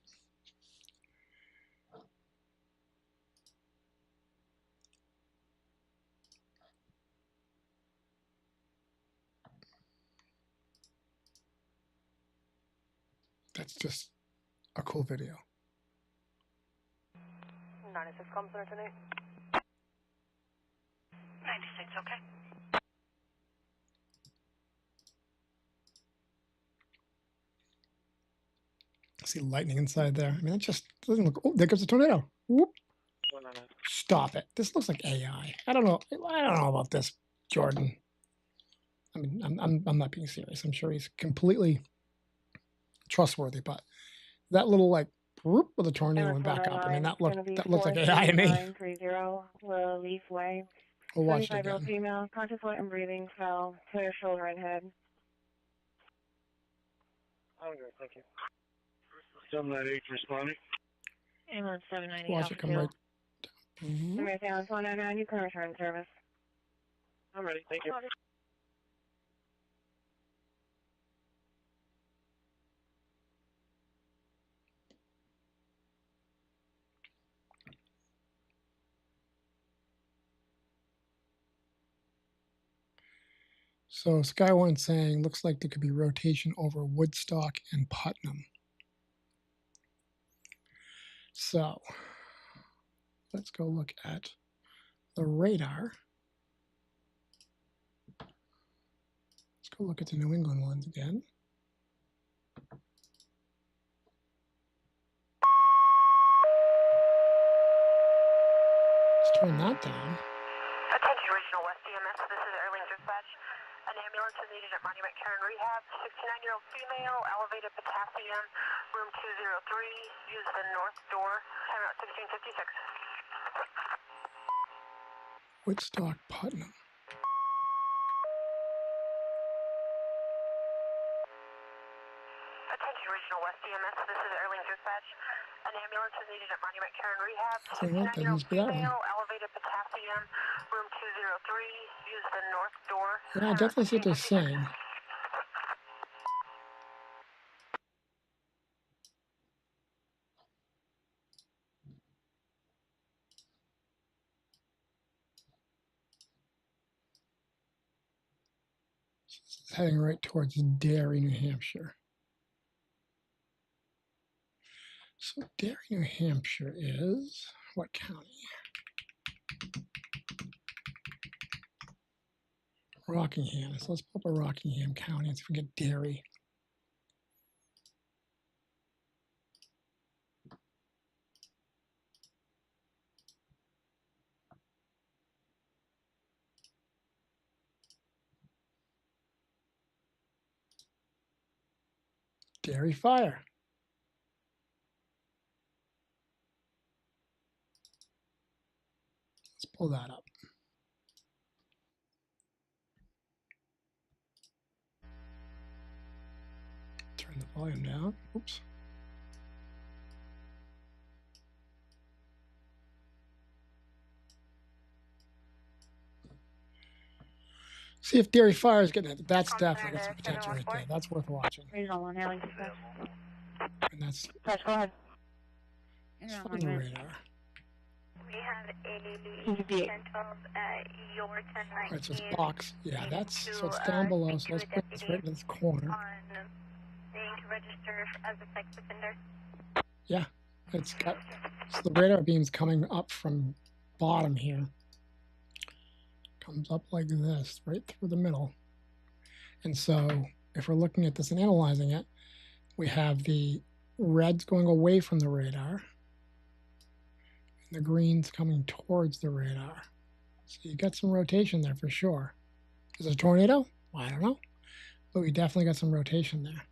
That's just a cool video. 96 comms center tonight. 96, okay. See lightning inside there. I mean, it just doesn't look. Oh, there goes a tornado. Whoop. Stop it. This looks like AI. I don't know. I don't know about this, Jordan. I mean, I'm not being serious. I'm sure he's completely trustworthy, but that little like whoop, well, the tornado went back up. I mean, that looked like AI to me. 930, Leaf Way. We'll watch it 75-year-old again. female, conscious, light and breathing, fell to her shoulder and head. Okay, thank you. 798 responding. Ambulance 790. Watch it come right. American Ambulance 199, you can return service. I'm ready, thank you. So Sky One saying looks like there could be rotation over Woodstock and Putnam. So let's go look at the radar. Let's go look at the New England ones again. Let's turn that down. Attention Regional West EMS, this is Airlink Dispatch. An ambulance is needed at Monument Care and Rehab. 69-year-old female, elevated potassium, room 203. Use the north door. Time out 1656. Woodstock, Putnam. Attention Regional West EMS, this is Airlink Dispatch. An ambulance is needed at Monument Care and Rehab. So that doesn't be that one. Female, elevated potassium, room 203. Use the north door. Yeah, I definitely see what they're saying. It's heading right towards Derry, New Hampshire. So Derry, New Hampshire is what county? Rockingham. So let's pull up a Rockingham County and see if we get Derry. Derry Fire. Let's pull that up. Turn the volume down. Oops. See if Derry Fire is getting it. That's definitely got some potential right there. That's worth watching. Regional 1, Airlink Dispatch. And that's Dispatch, go ahead. on the radar. We have a 1012 at your 1019. Right, so it's box. Yeah, that's so it's down below. So let's put this right in this corner. Being to register as a sex offender. Yeah, it's got so the radar beam's coming up from bottom here. Comes up like this, right through the middle. And so if we're looking at this and analyzing it, we have the reds going away from the radar and the greens coming towards the radar. So you got some rotation there for sure. Is it a tornado? Well, I don't know, but we definitely got some rotation there.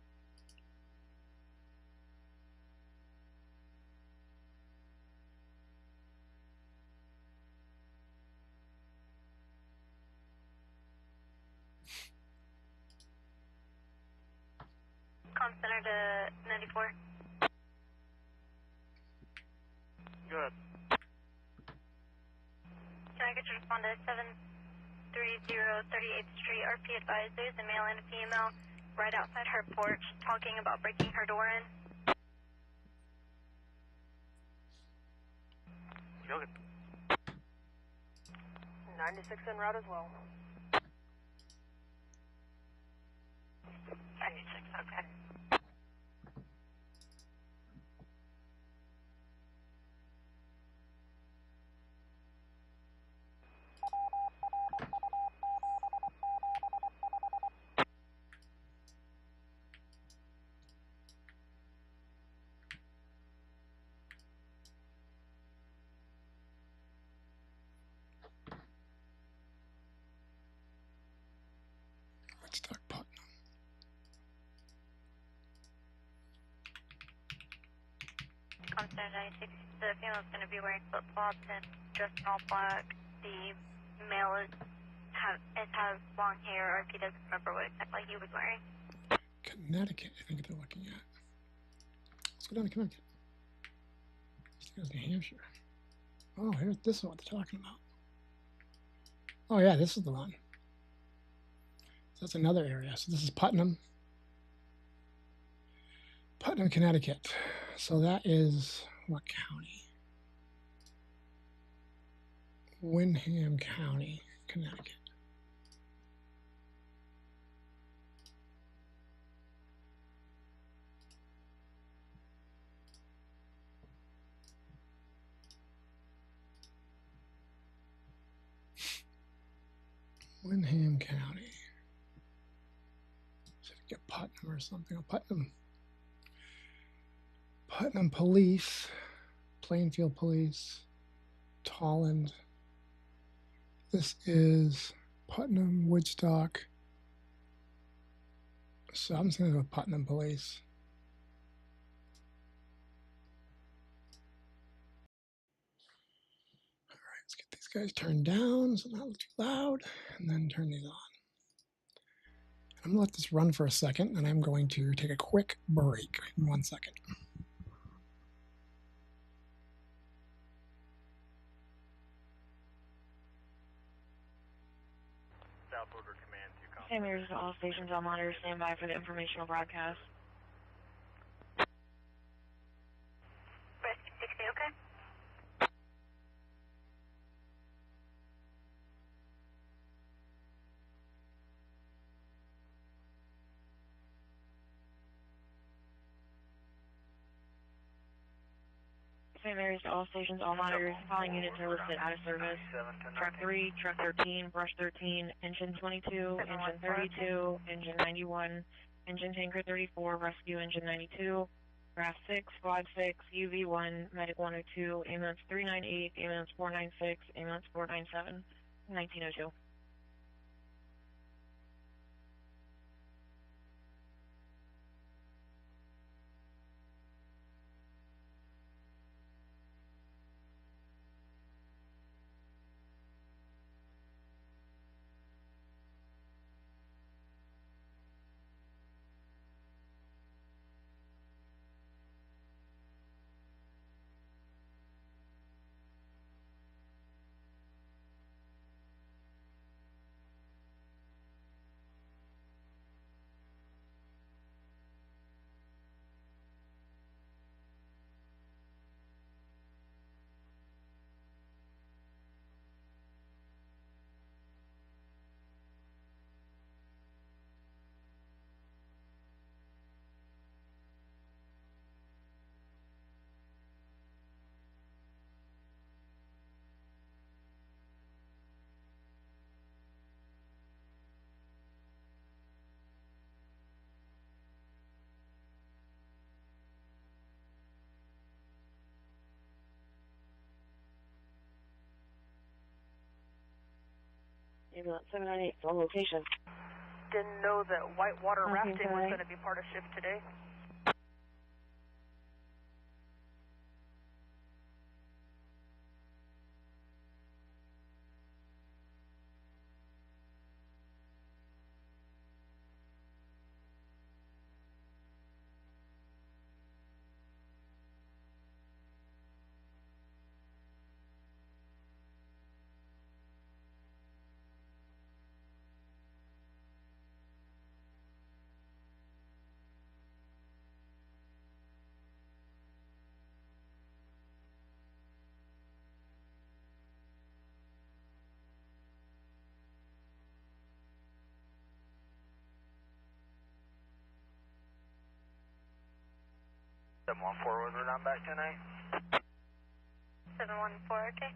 Com Center to 94. Good. Can I get you to respond to 730 38th Street? RP advised there's a male and a female right outside her porch talking about breaking her door in. Good. 96 en route as well. 96, okay. Woodstock, Putnam. Constant 96. The female is going to be wearing flip-flops and dressed in all black. The male has long hair, or if he doesn't remember what exactly he was wearing. Connecticut, I think they're looking at. Let's go down to Connecticut. This goes to New Hampshire. Oh, here's this is what they're talking about. Oh yeah, this is the one. So that's another area. So this is Putnam, Connecticut. So that is what county? Windham County, Connecticut. Windham County. Should get Putnam or something. Putnam Police, Plainfield Police, Tolland. This is Putnam, Woodstock. So I'm just going to go with Putnam Police. All right, let's get these guys turned down so they're not too loud, and then turn these on. I'm going to let this run for a second, and I'm going to take a quick break in 1 second. South Order Command to Same areas to all stations. All monitors stand by for the informational broadcast. Rescue 60, okay? Same areas to all stations. All monitors. Following units are listed out of service. Truck 3, Truck 13, Brush 13, Engine 22, Engine 32, Engine 91, Engine Tanker 34, Rescue Engine 92, RAF 6, Squad 6, UV 1, Medic 102, Ambulance 398, Ambulance 496, Ambulance 497, 1902. Ambulance 798 on location. Didn't know that whitewater Okay, rafting was sorry. going to be part of shift today. Seven 1-4 was not back tonight. 714, okay?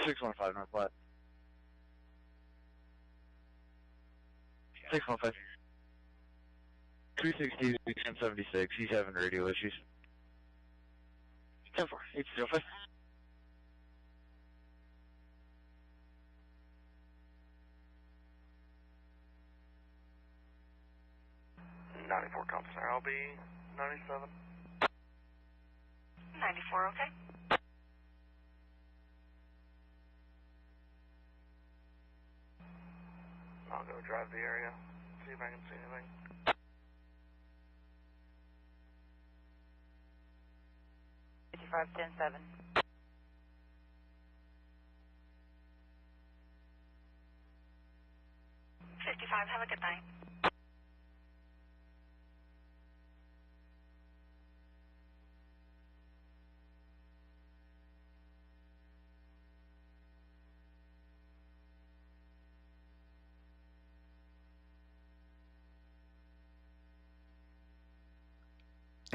615 North Flat. 615. 360 1076. He's having radio issues. 10-4. 805. Center. I'll be 97. 94, okay? I'll go drive the area, see if I can see anything. Fifty-five 10-7. 55, have a good night.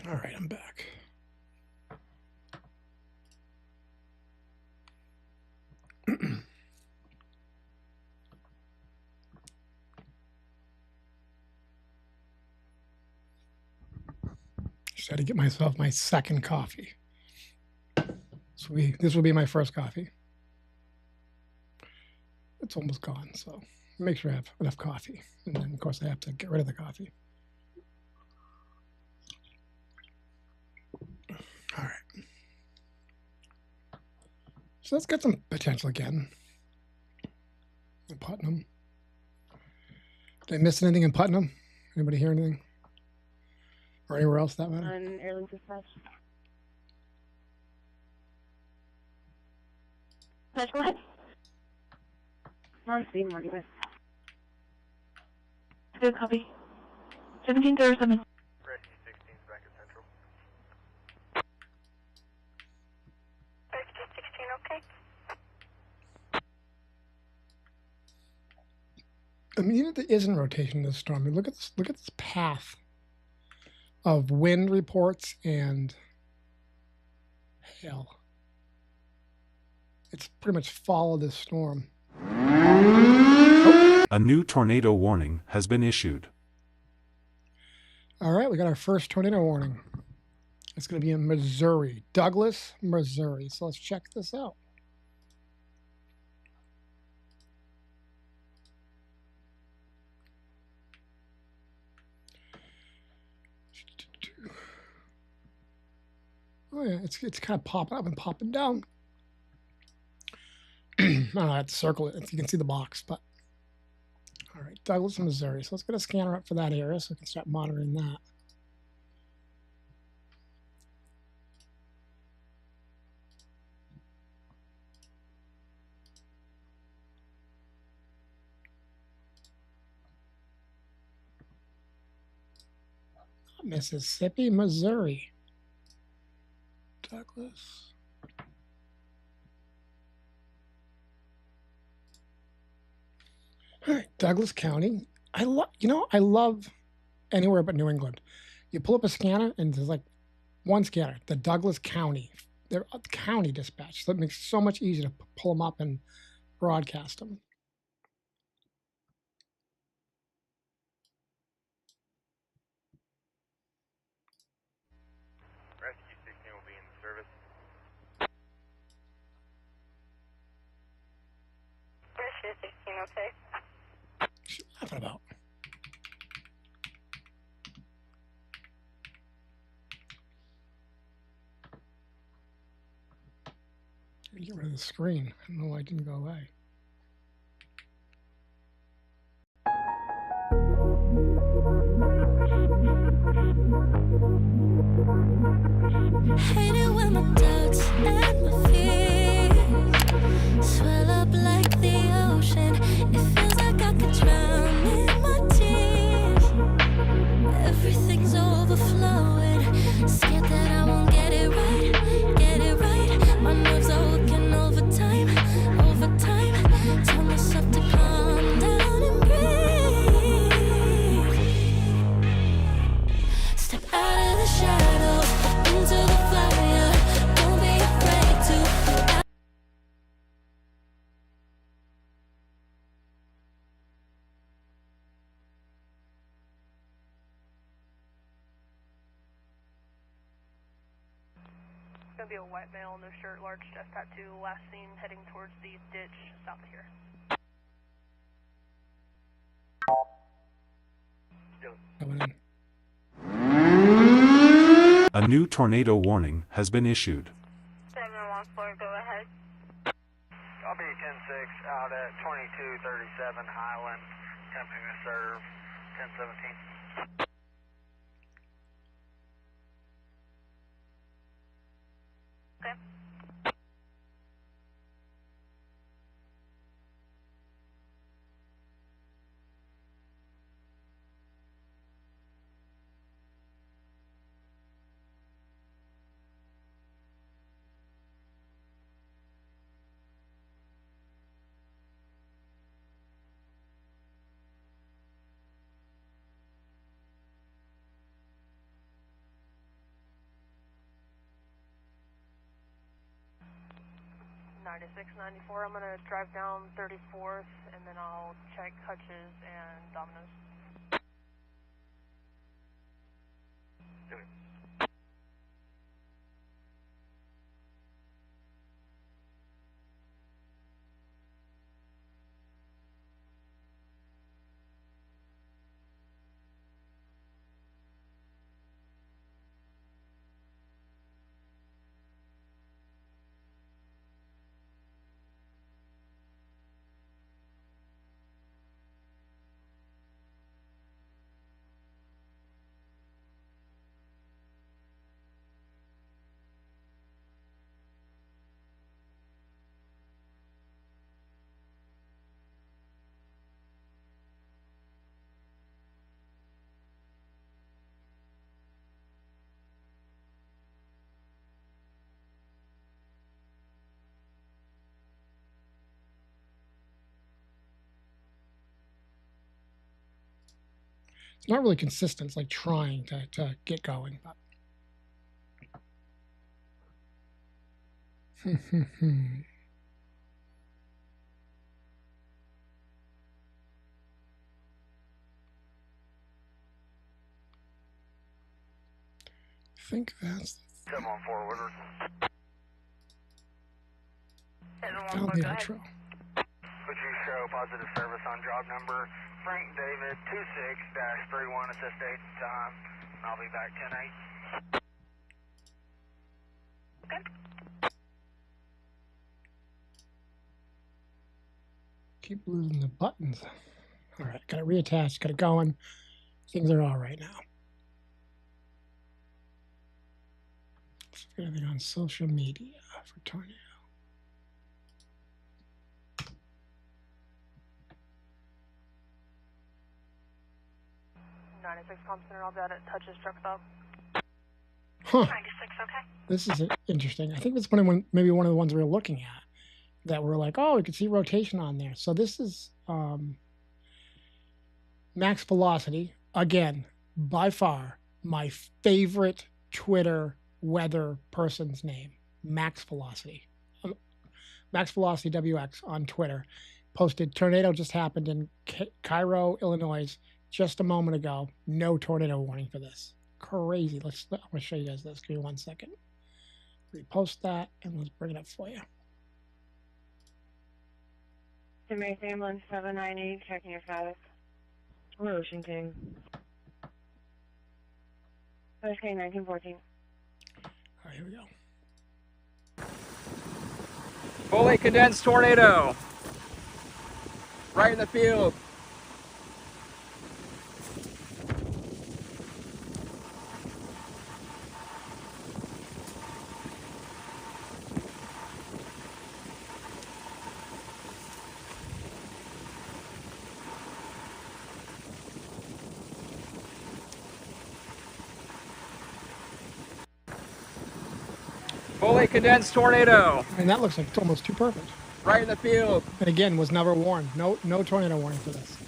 All right, I'm back. Just had to get myself my second coffee. This will be my first coffee. It's almost gone, so make sure I have enough coffee. And then, of course, I have to get rid of the coffee. All right. So let's get some potential again. In Putnam. Did I miss anything in Putnam? Anybody hear anything? Or anywhere else that matter? On airline dispatch. Dispatch, go ahead. Mark C, Mark, you good copy. 1737. Rescue 16 back at Central. Rescue 16, okay? I mean, even if there isn't rotation in this storm, I mean, look at this path of wind reports and hail. It's pretty much followed this storm. Oh. A new tornado warning has been issued. All right, we got our first tornado warning. It's going to be in Missouri, Douglas, Missouri. So let's check this out. Oh yeah, it's kind of popping up and popping down. I don't know, I have to circle it. You can see the box, but all right, Douglas, Missouri. So let's get a scanner up for that area so we can start monitoring that. Mississippi, Missouri. Douglas. All right, Douglas County. I love anywhere but New England. You pull up a scanner and there's like one scanner, the Douglas County. They're county dispatch. So it makes it so much easier to pull them up and broadcast them. Rescue 16 will be in service. Rescue 16, okay? What you laughing about? Get rid of the screen. I don't know why it didn't go away. Hate it when my doubts and my fears swell up like the ocean. It feels like I could drown in my tears. Everything's overflowing. Scared that I won't get it right, get it right. My nerves are working overtime, overtime. Tell myself to calm down and breathe. Step out of the shadows into the fire. Don't be afraid to. going to be a white male, no shirt, large chest tattoo, last seen heading towards the ditch south of here. A new tornado warning has been issued. 714, go ahead. I'll be 10-6 out at 2237 Highland, attempting to serve 1017. Okay. I'm going to drive down 34th, and then I'll check Hutches and Domino's. Do it. It's not really consistent. It's like trying to get going. But. I think that's 714 Woodward. found the outro. Would you show positive service on job number Frank David 26-31 assist date and time? I'll be back 10-8. Okay. Keep losing the buttons. All right, got it reattached, got it going. Things are all right now. Let's get everything on social media for tornado. Center, I'll be out at Touches truck stop. Huh. 96, okay. This is interesting. I think it's maybe one of the ones we were looking at that were like, oh, we could see rotation on there. So this is max velocity. Again, by far, my favorite Twitter weather person's name, Max Velocity. Max Velocity WX on Twitter posted, tornado just happened in Cairo, Illinois, just a moment ago. No tornado warning for this. Crazy. I'm going to show you guys this. Give me 1 second. Repost that, and let's bring it up for you. Mace Ambulance 798, checking your status. We're Ocean King. Okay, 1914. All right, here we go. Fully condensed tornado. Right in the field. Fully condensed tornado. And that looks like it's almost too perfect. Right in the field. And again, was never warned. No tornado warning for this.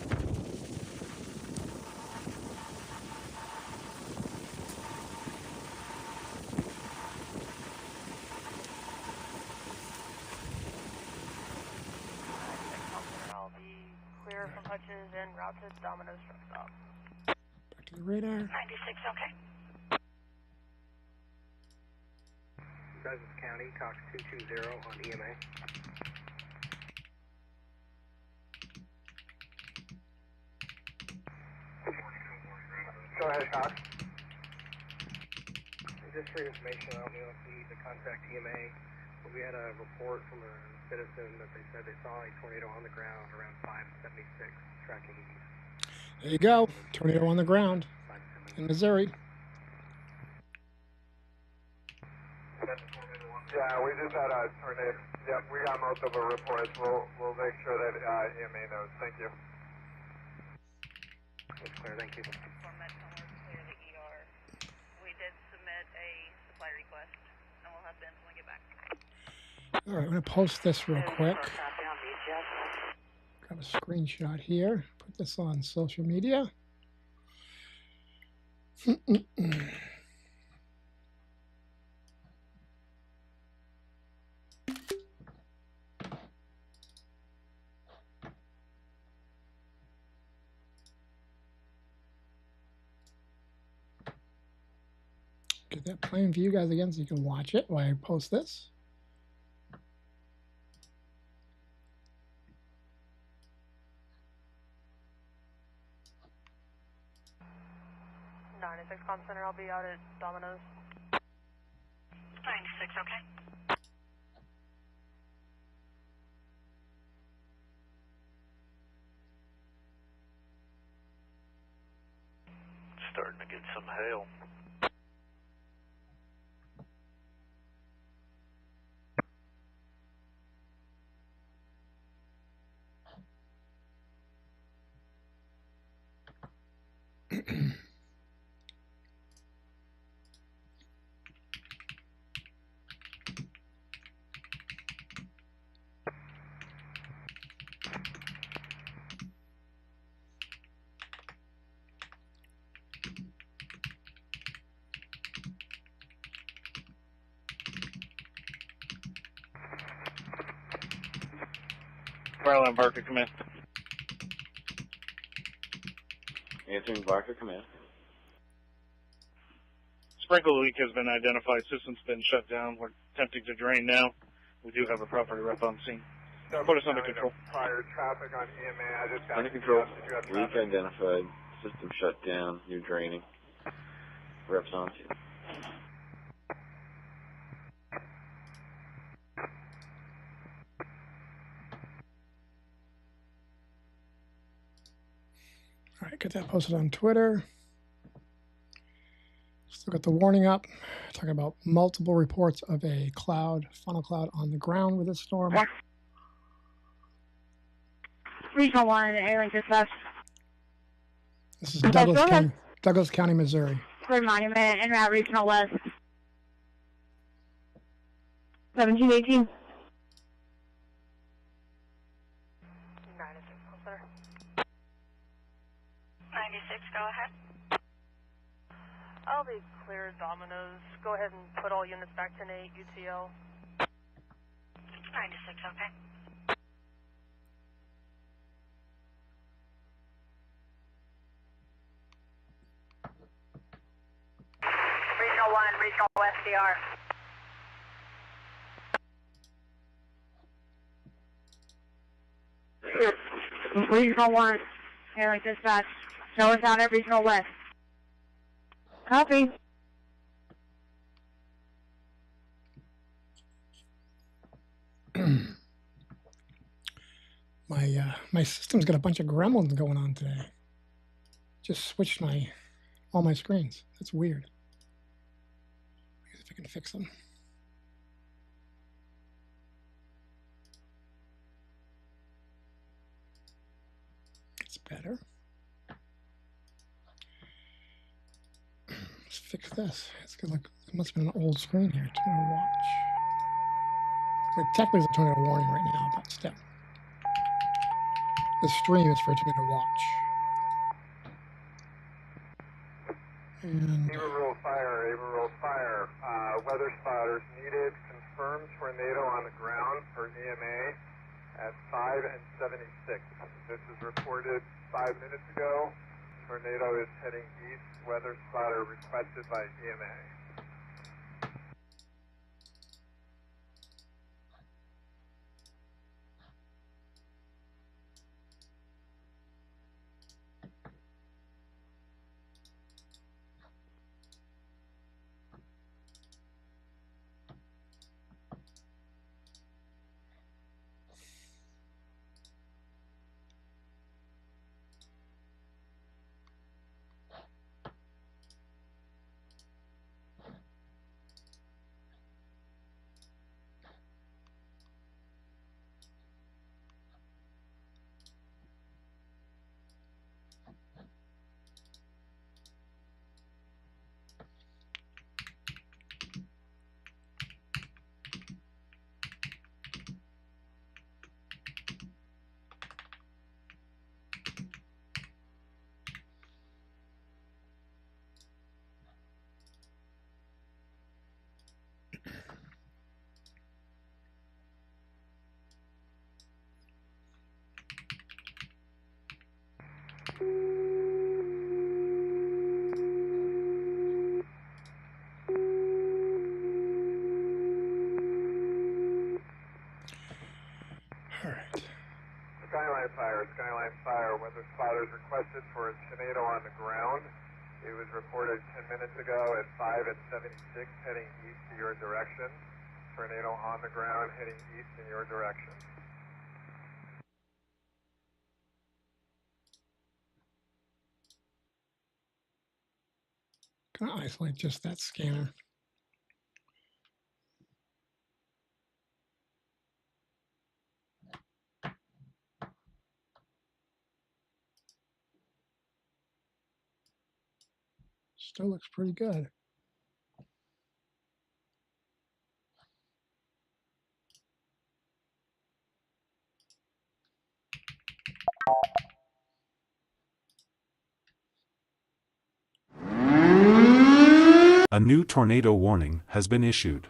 I'll be clear from Hutches and route to Domino's truck stop. Back to the radar. 96, okay. Brazos County, Cox 220 on EMA. Go ahead, Cox. Just for information, I don't know if we need to contact EMA, but we had a report from a citizen that they said they saw a tornado on the ground around 576 tracking east. There you go. Tornado on the ground in Missouri. Yeah, we just had a tornado. Yep, we got multiple reports. We'll make sure that EMA knows. Thank you. That's clear. Thank you. All right, I'm going to post this real quick. Got a screenshot here. Put this on social media. Get that playing for you guys again so you can watch it while I post this. Comm Center, I'll be out at Domino's. 96, okay. Starting to get some hail. Maryland Barker, come in. Answering Barker, come in. Sprinkle leak has been identified. System's been shut down. We're attempting to drain now. We do have a property rep on scene. Put us under control. Prior traffic on EMA. I just got Under control. Did you have Leak traffic? identified. System shut down. You're draining. Reps on to you. All right, get that posted on Twitter. Still got the warning up, talking about multiple reports of a cloud, funnel cloud on the ground with a storm. Regional 1, Airlink Dispatch. This is Douglas County, Missouri. Third Monument, en route Regional West. 1718. 96, go ahead. I'll be clear, Domino's. Go ahead and put all units back to 8 UTL. 96, okay. Regional 1, Regional SDR. Regional 1, Airlink Dispatch. Show us out at Regional West. Copy. My system's got a bunch of gremlins going on today. Just switched all my screens. That's weird. If I can fix them. It's better. Let's fix this. It's good. Look, it must have been an old screen here. Tornado watch. Like, technically, it's a tornado warning right now, but still. The stream is for a tornado watch. And Averill fire. Weather spotters needed. Confirmed tornado on the ground for EMA at 5 and 76. This is reported 5 minutes ago. Tornado is heading east. Weather spotter requested by EMA. fire, skyline fire. Weather spotters requested for a tornado on the ground. It was reported 10 minutes ago at 5:76, heading east to your direction. Tornado on the ground, heading east in your direction. Can I isolate just that scanner? Still looks pretty good. A new tornado warning has been issued.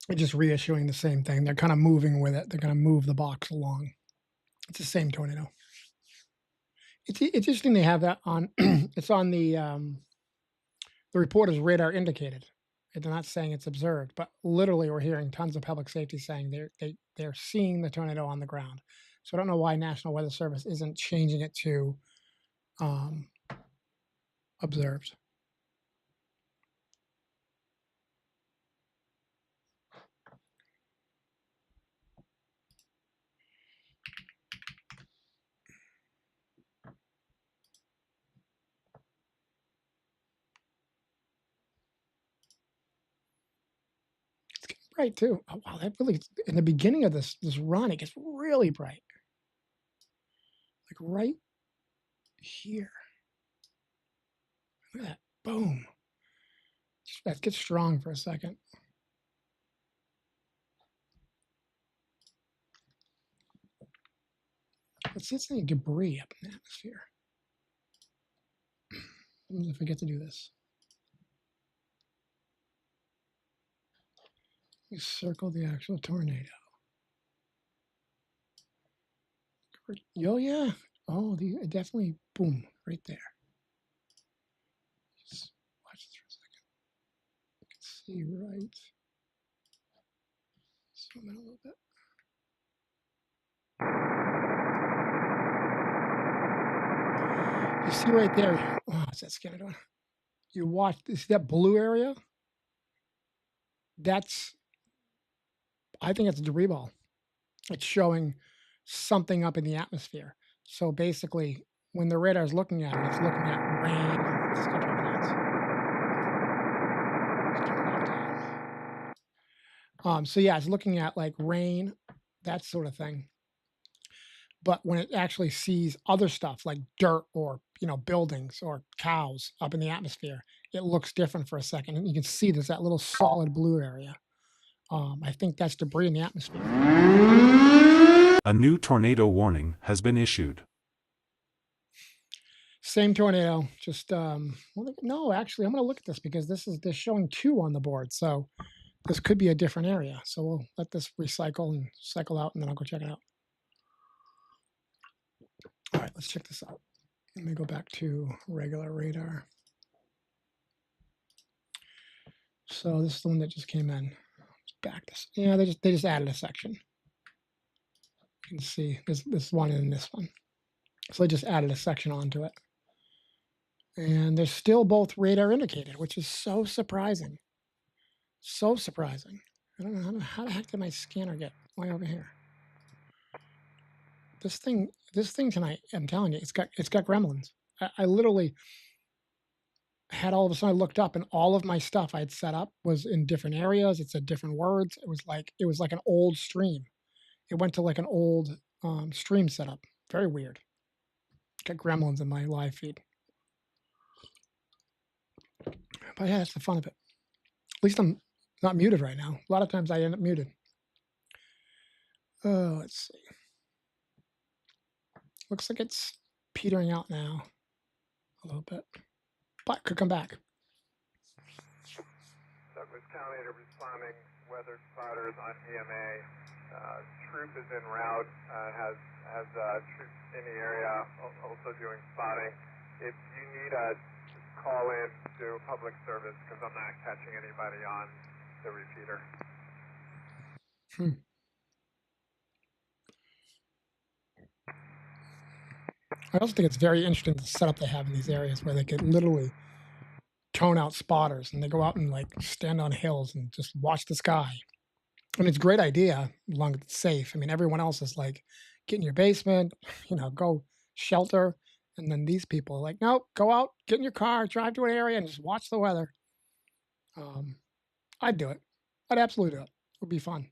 They're just reissuing the same thing. They're kind of moving with it. They're going to move the box along. It's the same tornado. It's interesting they have that on. It's on the report is radar indicated. They're not saying it's observed, but literally we're hearing tons of public safety saying they're seeing the tornado on the ground. So I don't know why National Weather Service isn't changing it to observed. Bright too. Oh, wow, that really in the beginning of this run, it gets really bright. Like right here. Look at that. Boom. That gets strong for a second. Let's see if there's any debris up in the atmosphere. I'm gonna forget to do this. We circle the actual tornado. Oh yeah. Oh, definitely boom right there. Just watch this for a second. You can see right. Zoom in a little bit. You see right there. Oh, what's that scanner doing? You watch. See that blue area? I think it's a debris ball. It's showing something up in the atmosphere. So basically, when the radar is looking at it, it's looking at rain. Let's go drop it down. So yeah, it's looking at like rain, that sort of thing. But when it actually sees other stuff like dirt or buildings or cows up in the atmosphere, it looks different for a second. And you can see there's that little solid blue area. I think that's debris in the atmosphere. A new tornado warning has been issued. Same tornado, just no, actually, I'm going to look at this because they're showing 2 on the board, so this could be a different area. So we'll let this recycle and cycle out, and then I'll go check it out. All right, let's check this out. Let me go back to regular radar. So this is the one that just came in. Let's back this. Yeah, they just added a section. You can see this one and this one. So they just added a section onto it. And they're still both radar indicated, which is so surprising. So surprising. I don't know how the heck did my scanner get way over here? This thing tonight, I'm telling you, it's got gremlins. I literally had all of a sudden I looked up and all of my stuff I had set up was in different areas. It said different words. It was like an old stream. It went to like an old stream setup. Very weird. Got gremlins in my live feed. But yeah, that's the fun of it. At least I'm not muted right now. A lot of times I end up muted. Oh, let's see. Looks like it's petering out now a little bit, but could come back. Douglas County to responding weather spotters on EMA. Troop is en route, has troops in the area also doing spotting. If you need us, call in to public service because I'm not catching anybody on the repeater. I also think it's very interesting the setup they have in these areas where they could literally tone out spotters and they go out and like stand on hills and just watch the sky. I mean, it's a great idea, as long as it's safe. I mean, everyone else is like, get in your basement, go shelter. And then these people are like, nope, go out, get in your car, drive to an area and just watch the weather. I'd do it. I'd absolutely do it. It would be fun.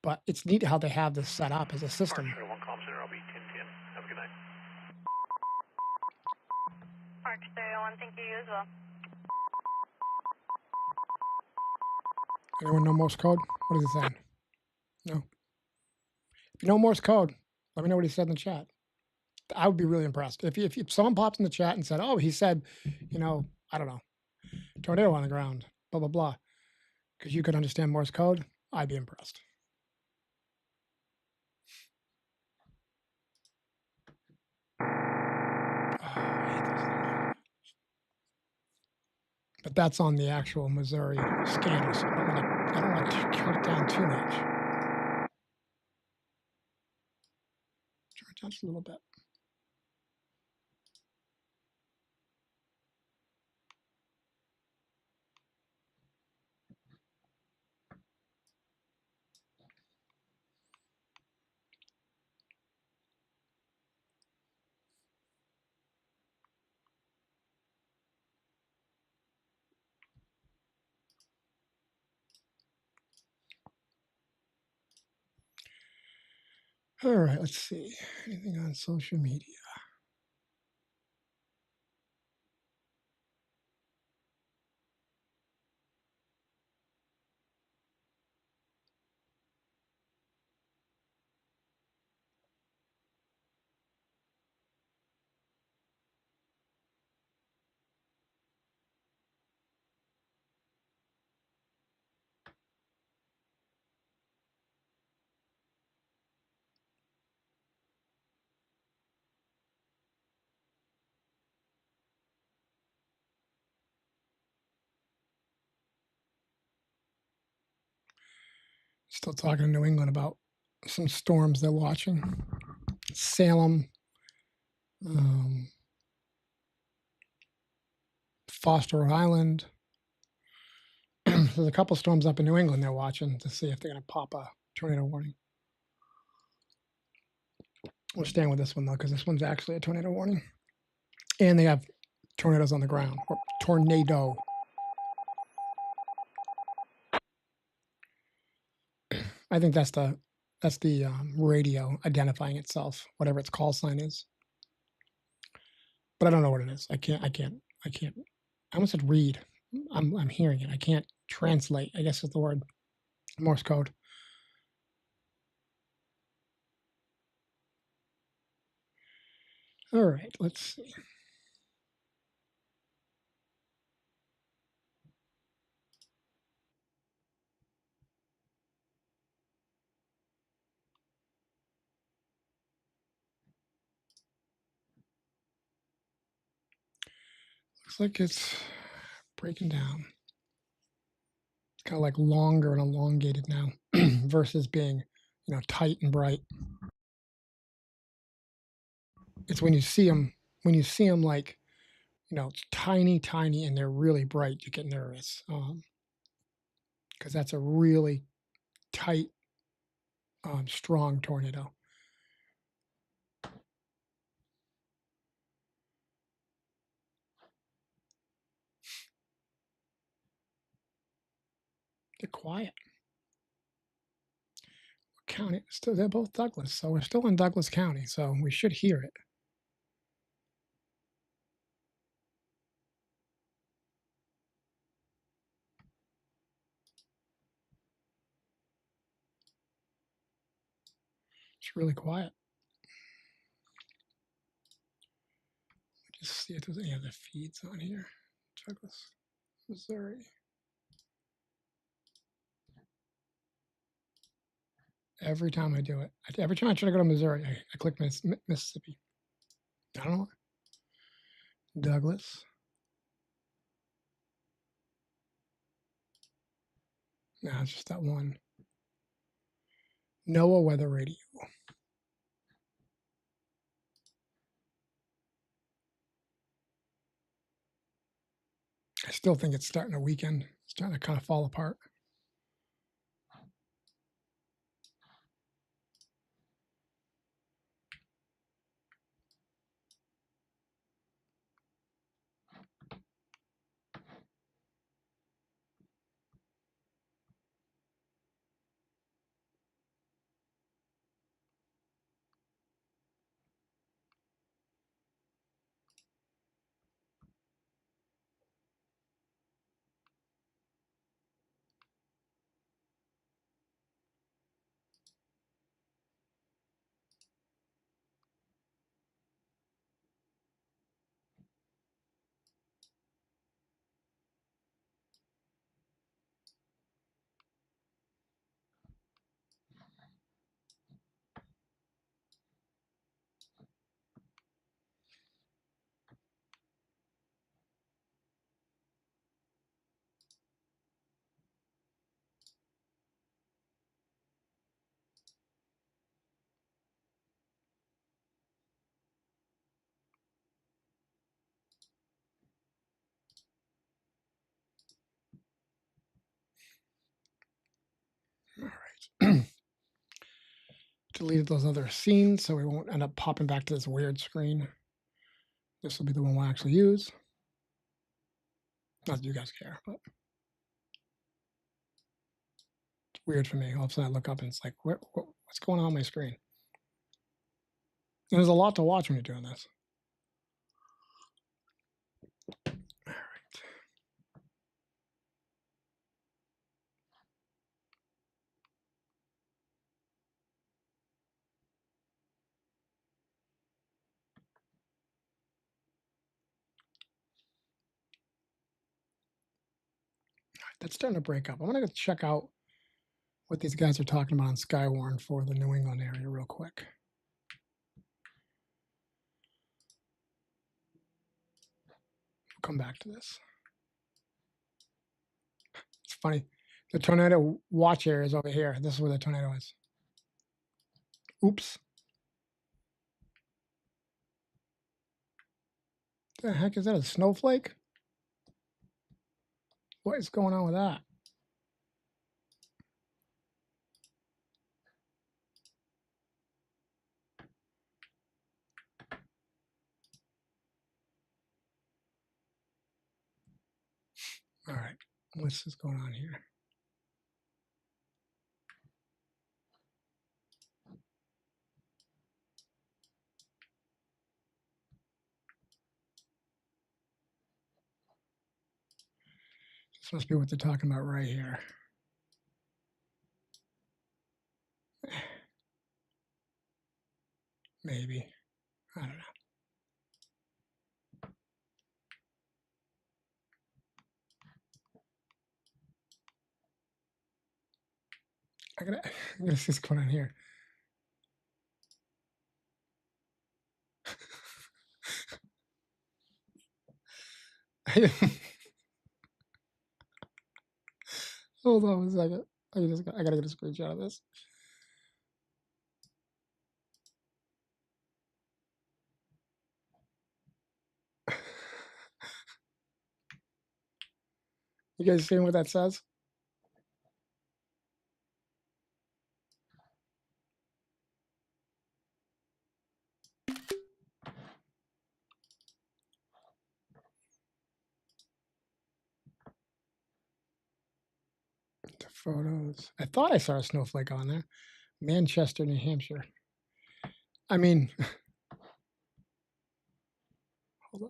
But it's neat how they have this set up as a system. Mark 1 Calm Center, I'll be 1010. Have a good night. Mark 1, thank you as well. Anyone know Morse code? What is it saying? No. If you know Morse code, let me know what he said in the chat. I would be really impressed. If someone pops in the chat and said, oh, he said, I don't know, tornado on the ground, blah, blah, blah, because you could understand Morse code, I'd be impressed. But that's on the actual Missouri scanner, so I don't want to turn it down too much. Turn it down just a little bit. All right, let's see. Anything on social media? Still talking to New England about some storms they're watching. Salem, Foster, Rhode Island. There's a couple storms up in New England they're watching to see if they're going to pop a tornado warning. We're staying with this one, though, because this one's actually a tornado warning. And they have tornadoes on the ground, or tornado. I think that's the radio identifying itself, whatever its call sign is. But I don't know what it is. I can't. I almost said read. I'm hearing it. I can't translate, I guess is the word. Morse code. All right, let's see. Looks like it's breaking down. It's kind of like longer and elongated now versus being, tight and bright. It's when you see them like, it's tiny, tiny, and they're really bright, you get nervous. Because that's a really tight, strong tornado. They're quiet. County, still, they're both Douglas, so we're still in Douglas County, so we should hear it. It's really quiet. Just see if there's any other feeds on here. Douglas, Missouri. Every time I do it, every time I try to go to Missouri, I click Mississippi. I don't know. Douglas. No, it's just that one. NOAA Weather Radio. I still think it's starting to weaken. It's starting to kind of fall apart. Deleted those other scenes so we won't end up popping back to this weird screen. This will be the one we'll actually use. Not that you guys care, but it's weird for me. All of a sudden I look up and it's like, what's going on my screen? And there's a lot to watch when you're doing this. That's starting to break up. I'm going to go check out what these guys are talking about on Skywarn for the New England area real quick. We'll come back to this. It's funny. The tornado watch area is over here. This is where the tornado is. Oops. The heck is that? A snowflake? What is going on with that? All right, what's going on here? This must be what they're talking about right here. Maybe. I don't know. I'm gonna see what's going on here. Hold on a second. I gotta get a screenshot of this. You guys seeing what that says? The photos. I thought I saw a snowflake on there. Manchester, New Hampshire. I mean, hold on.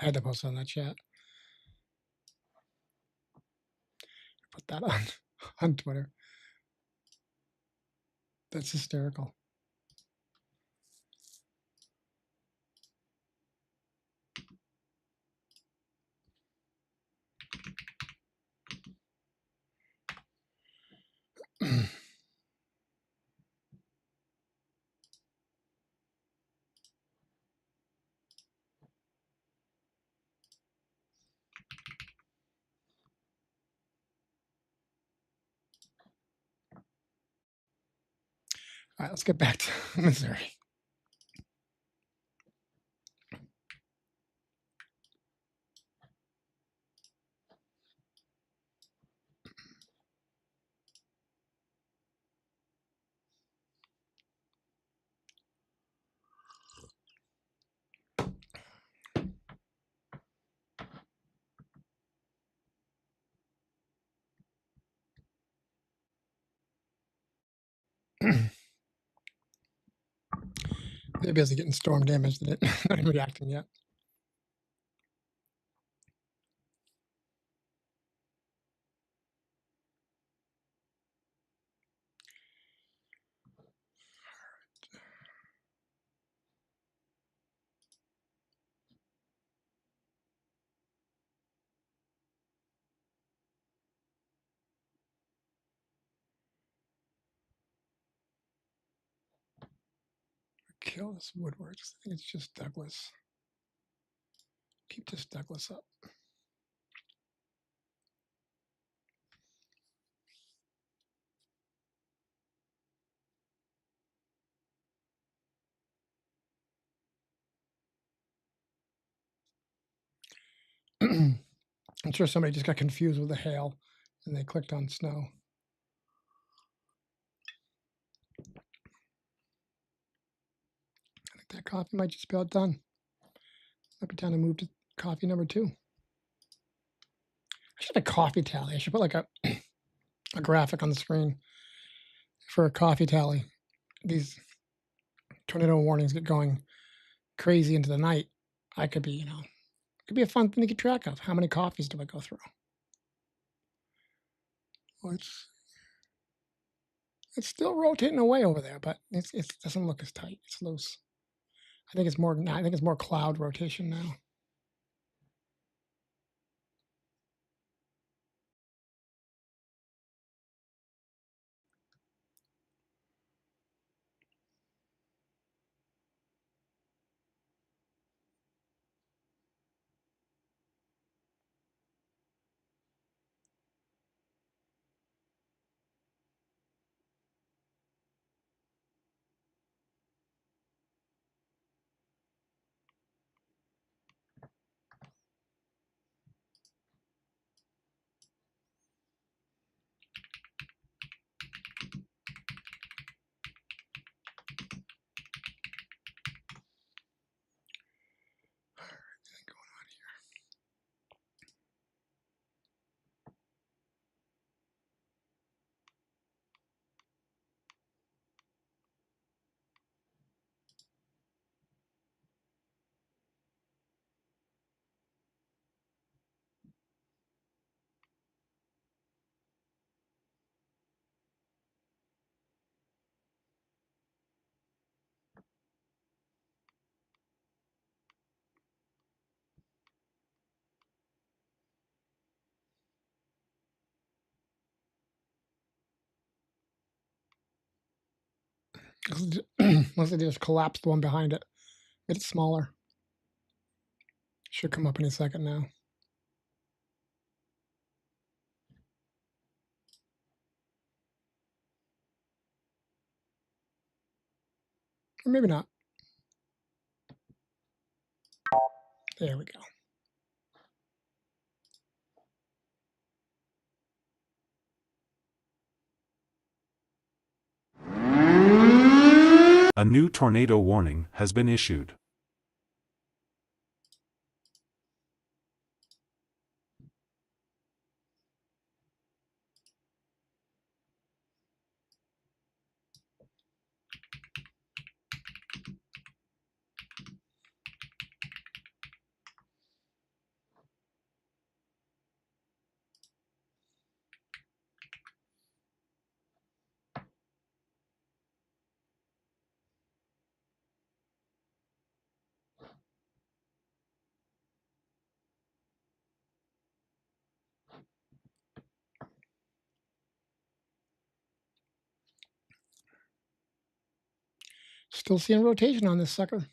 I had to post on that chat. Put that on Twitter. That's hysterical. All right, let's get back to Missouri. They're busy getting storm damage. They're not even reacting yet. Kill this Woodwards. I think it's just Douglas. Keep this Douglas up. I'm sure somebody just got confused with the hail and they clicked on snow. I think that coffee might just be about done. Might be time to move to coffee number 2. I should have a coffee tally. I should put like a graphic on the screen for a coffee tally. These tornado warnings get going crazy into the night. I could be, it could be a fun thing to keep track of. How many coffees do I go through? Well, it's still rotating away over there, but it doesn't look as tight. It's loose. I think it's more cloud rotation now. Unless they just collapse the one behind it, made it smaller. Should come up any second now. Or maybe not. There we go. A new tornado warning has been issued. Still seeing rotation on this sucker.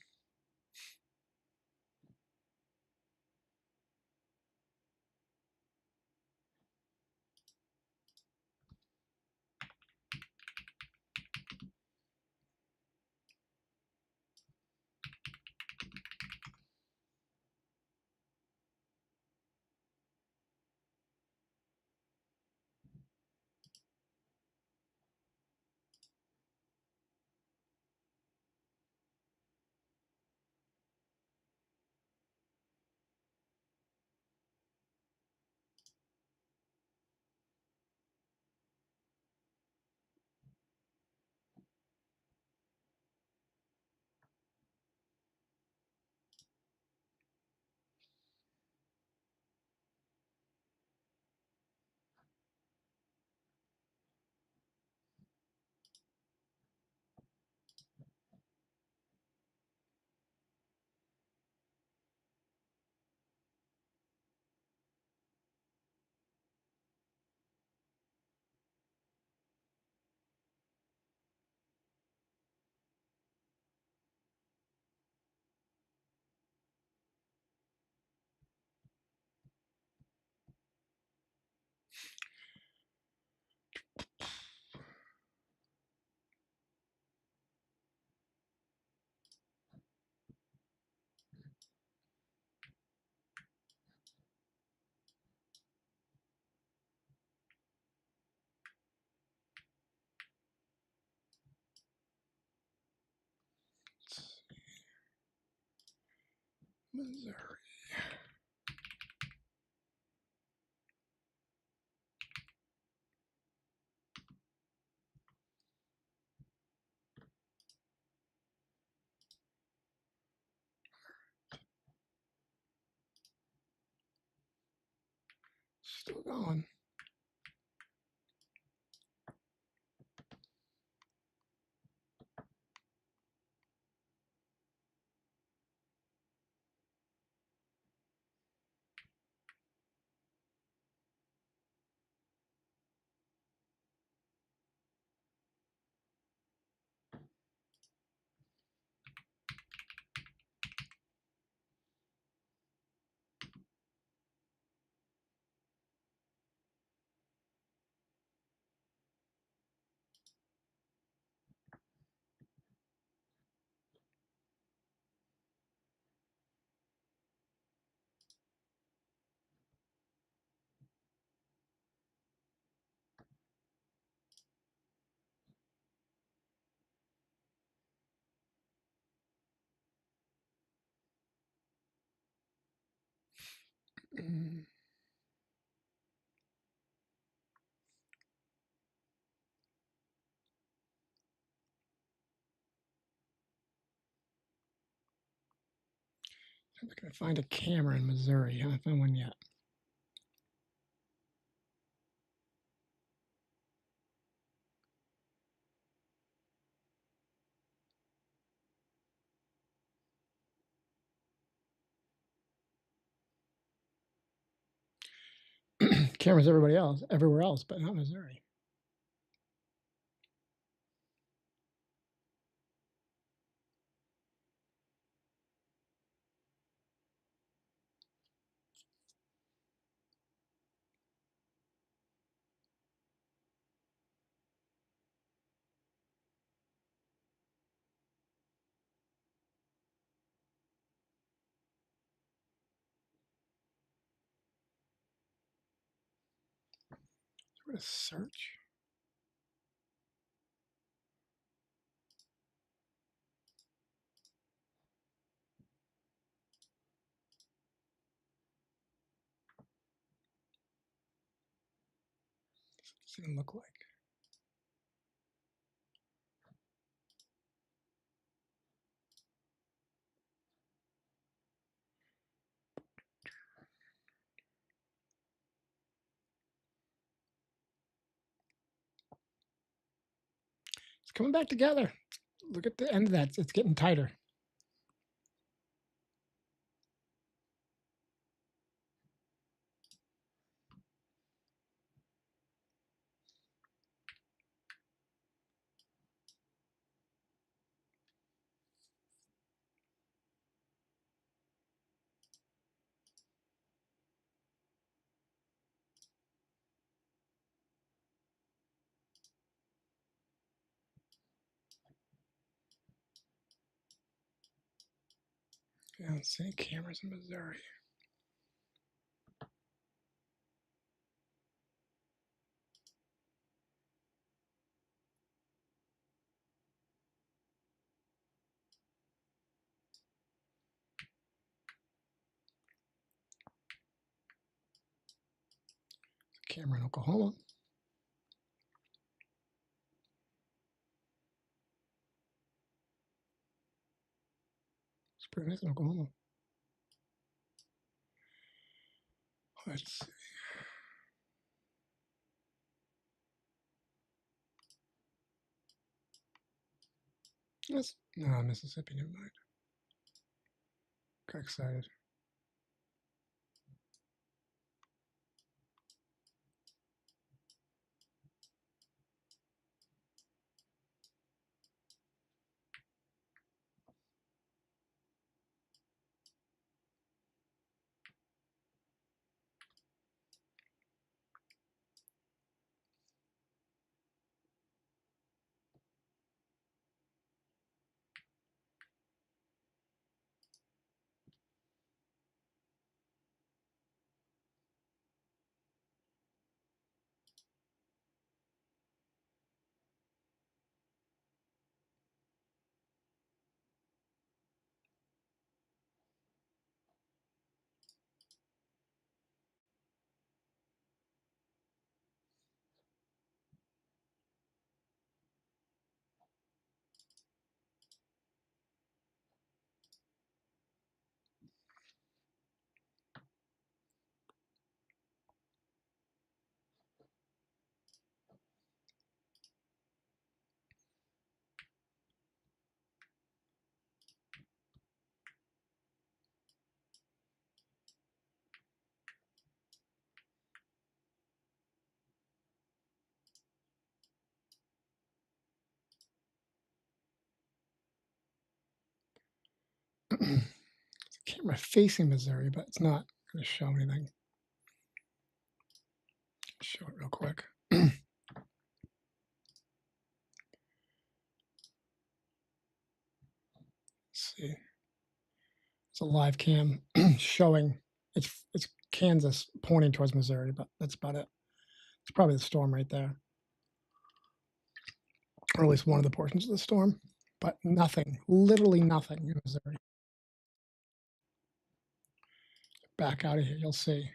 Missouri. Still going. I'm not going to find a camera in Missouri. I haven't found one yet. Cameras everywhere else, but not Missouri. What a search. What's it even look like? It's coming back together. Look at the end of that. It's getting tighter. I don't see any cameras in Missouri. Camera in Oklahoma. It's pretty nice in Oklahoma. Let's see. No, Mississippi, never mind. Got excited. It's a camera facing Missouri, but it's not going to show anything. Show it real quick. Let's see. It's a live cam showing it's Kansas pointing towards Missouri, but that's about it. It's probably the storm right there, or at least one of the portions of the storm. But nothing, literally nothing in Missouri. Back out of here, you'll see.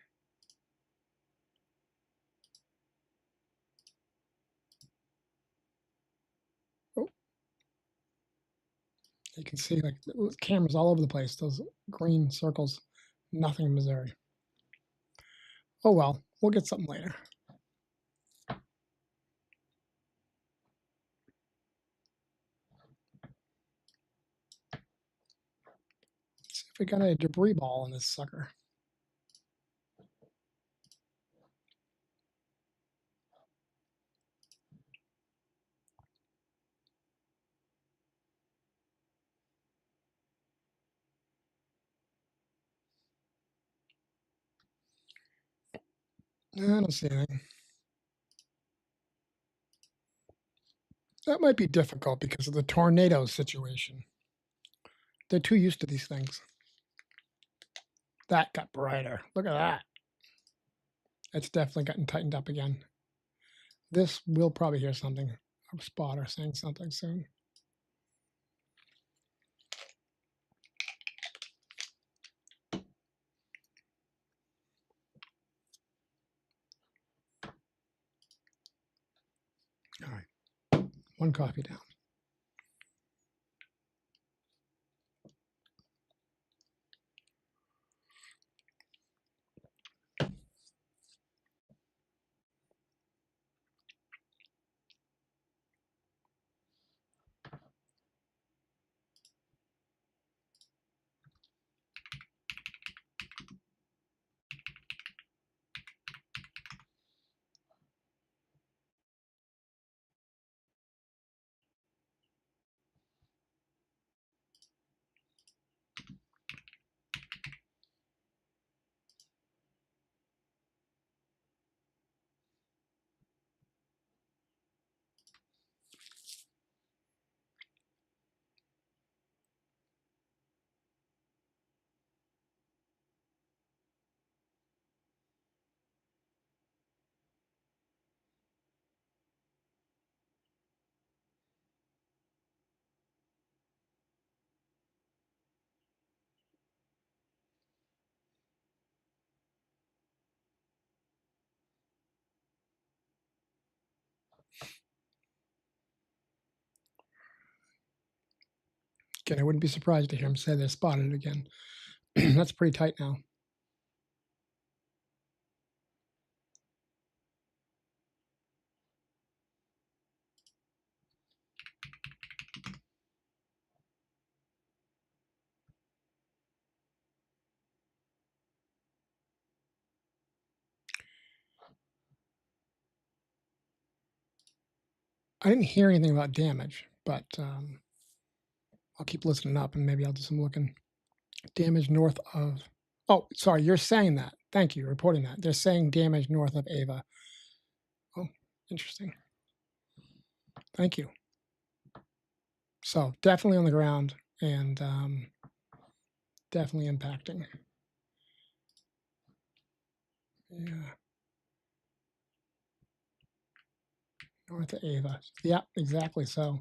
Oh. You can see like cameras all over the place. Those green circles, nothing in Missouri. Oh well, we'll get something later. Let's see if we got a debris ball in this sucker. I don't see anything. That might be difficult because of the tornado situation. They're too used to these things. That got brighter. Look at that. It's definitely gotten tightened up again. This will probably hear something. A spotter saying something soon. All right. One coffee down. Again, I wouldn't be surprised to hear him say they spotted it again. That's pretty tight now. I didn't hear anything about damage, but I'll keep listening up and maybe I'll do some looking. Damage north of, oh, sorry, you're saying that. Thank you, reporting that. They're saying damage north of Ava. Oh, interesting. Thank you. So definitely on the ground and definitely impacting. Yeah. North of Ava. Yeah, exactly. So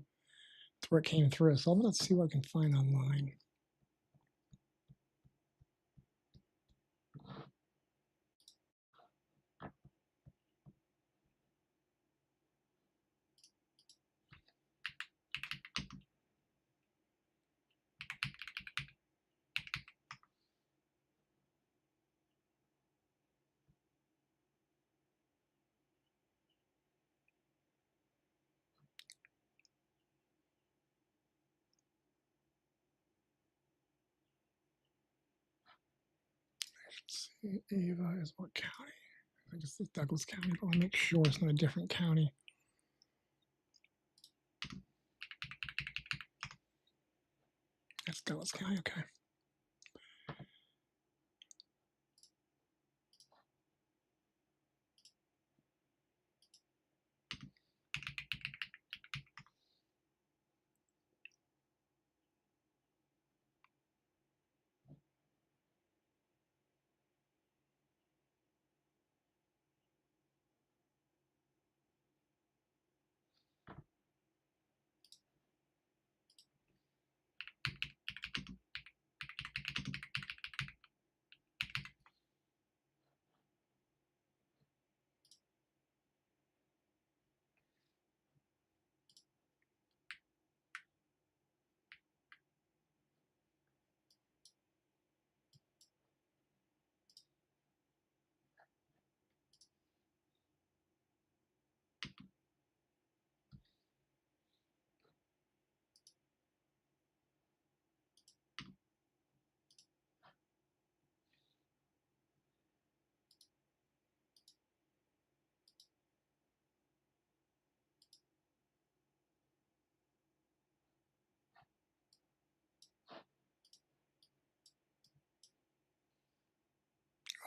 that's where it came through. So let's see what I can find online. Let's see, Ava is what county? I guess it's Douglas County, but I'll make sure it's not a different county. That's Douglas County, okay.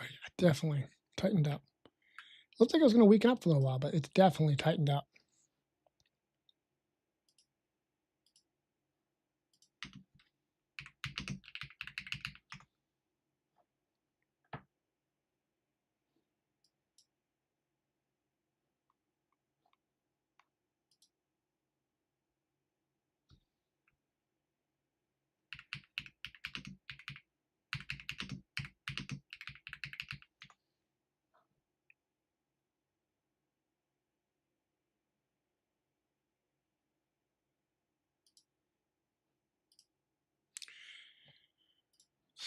Oh, yeah, definitely tightened up. Looks like it was going to weaken up for a little while, but it's definitely tightened up.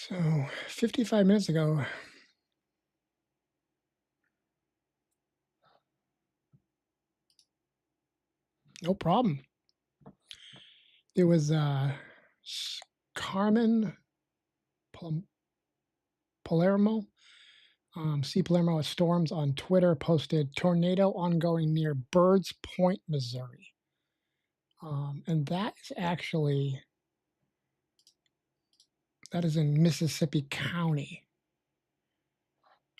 So 55 minutes ago, no problem. There was Carmen Palermo, C. Palermo at Storms on Twitter posted tornado ongoing near Birds Point, Missouri. And that is actually, that is in Mississippi County.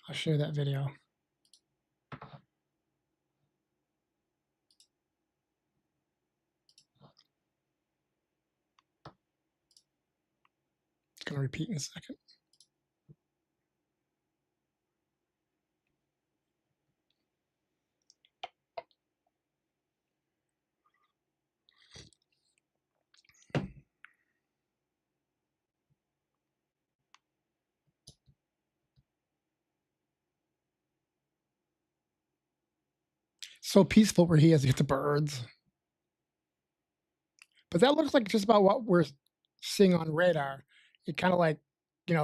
I'll show you that video. It's going to repeat in a second. So peaceful where he is to get the birds. But that looks like just about what we're seeing on radar, it kind of like,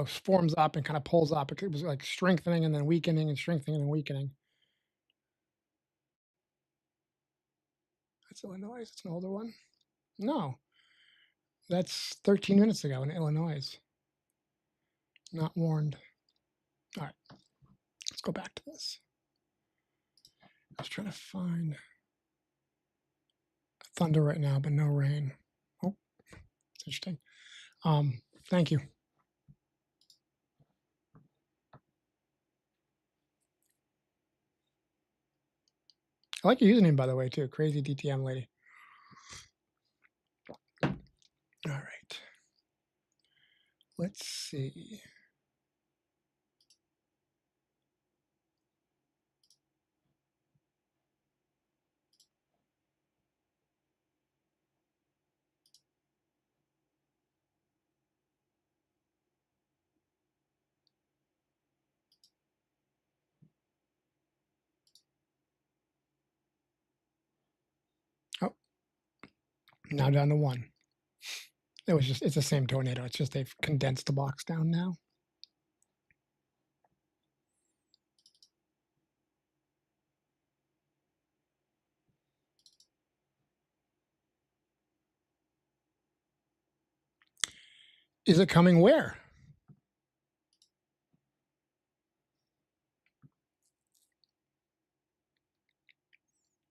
forms up and kind of pulls up. It was like strengthening and then weakening and strengthening and weakening. That's Illinois. It's an older one. No, that's 13 minutes ago in Illinois. Not warned. All right, let's go back to this. I was trying to find thunder right now, but no rain. Oh, it's interesting. Thank you. I like your username, by the way, too. Crazy DTM lady. All right. Let's see. Oh, now down to one. It's the same tornado. It's just they've condensed the box down now. Is it coming where?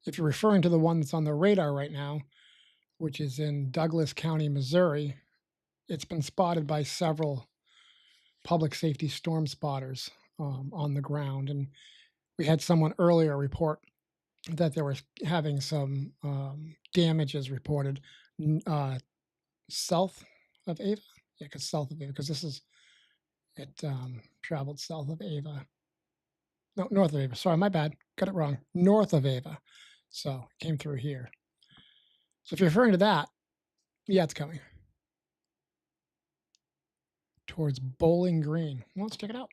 If you're referring to the one that's on the radar right now, which is in Douglas County, Missouri, it's been spotted by several public safety storm spotters on the ground. And we had someone earlier report that they were having some damages reported south of Ava. Yeah, because south of Ava, because it traveled south of Ava. No, north of Ava. Sorry, my bad. Got it wrong. North of Ava. So it came through here. So if you're referring to that, yeah, it's coming. Towards Bowling Green. Well, let's check it out.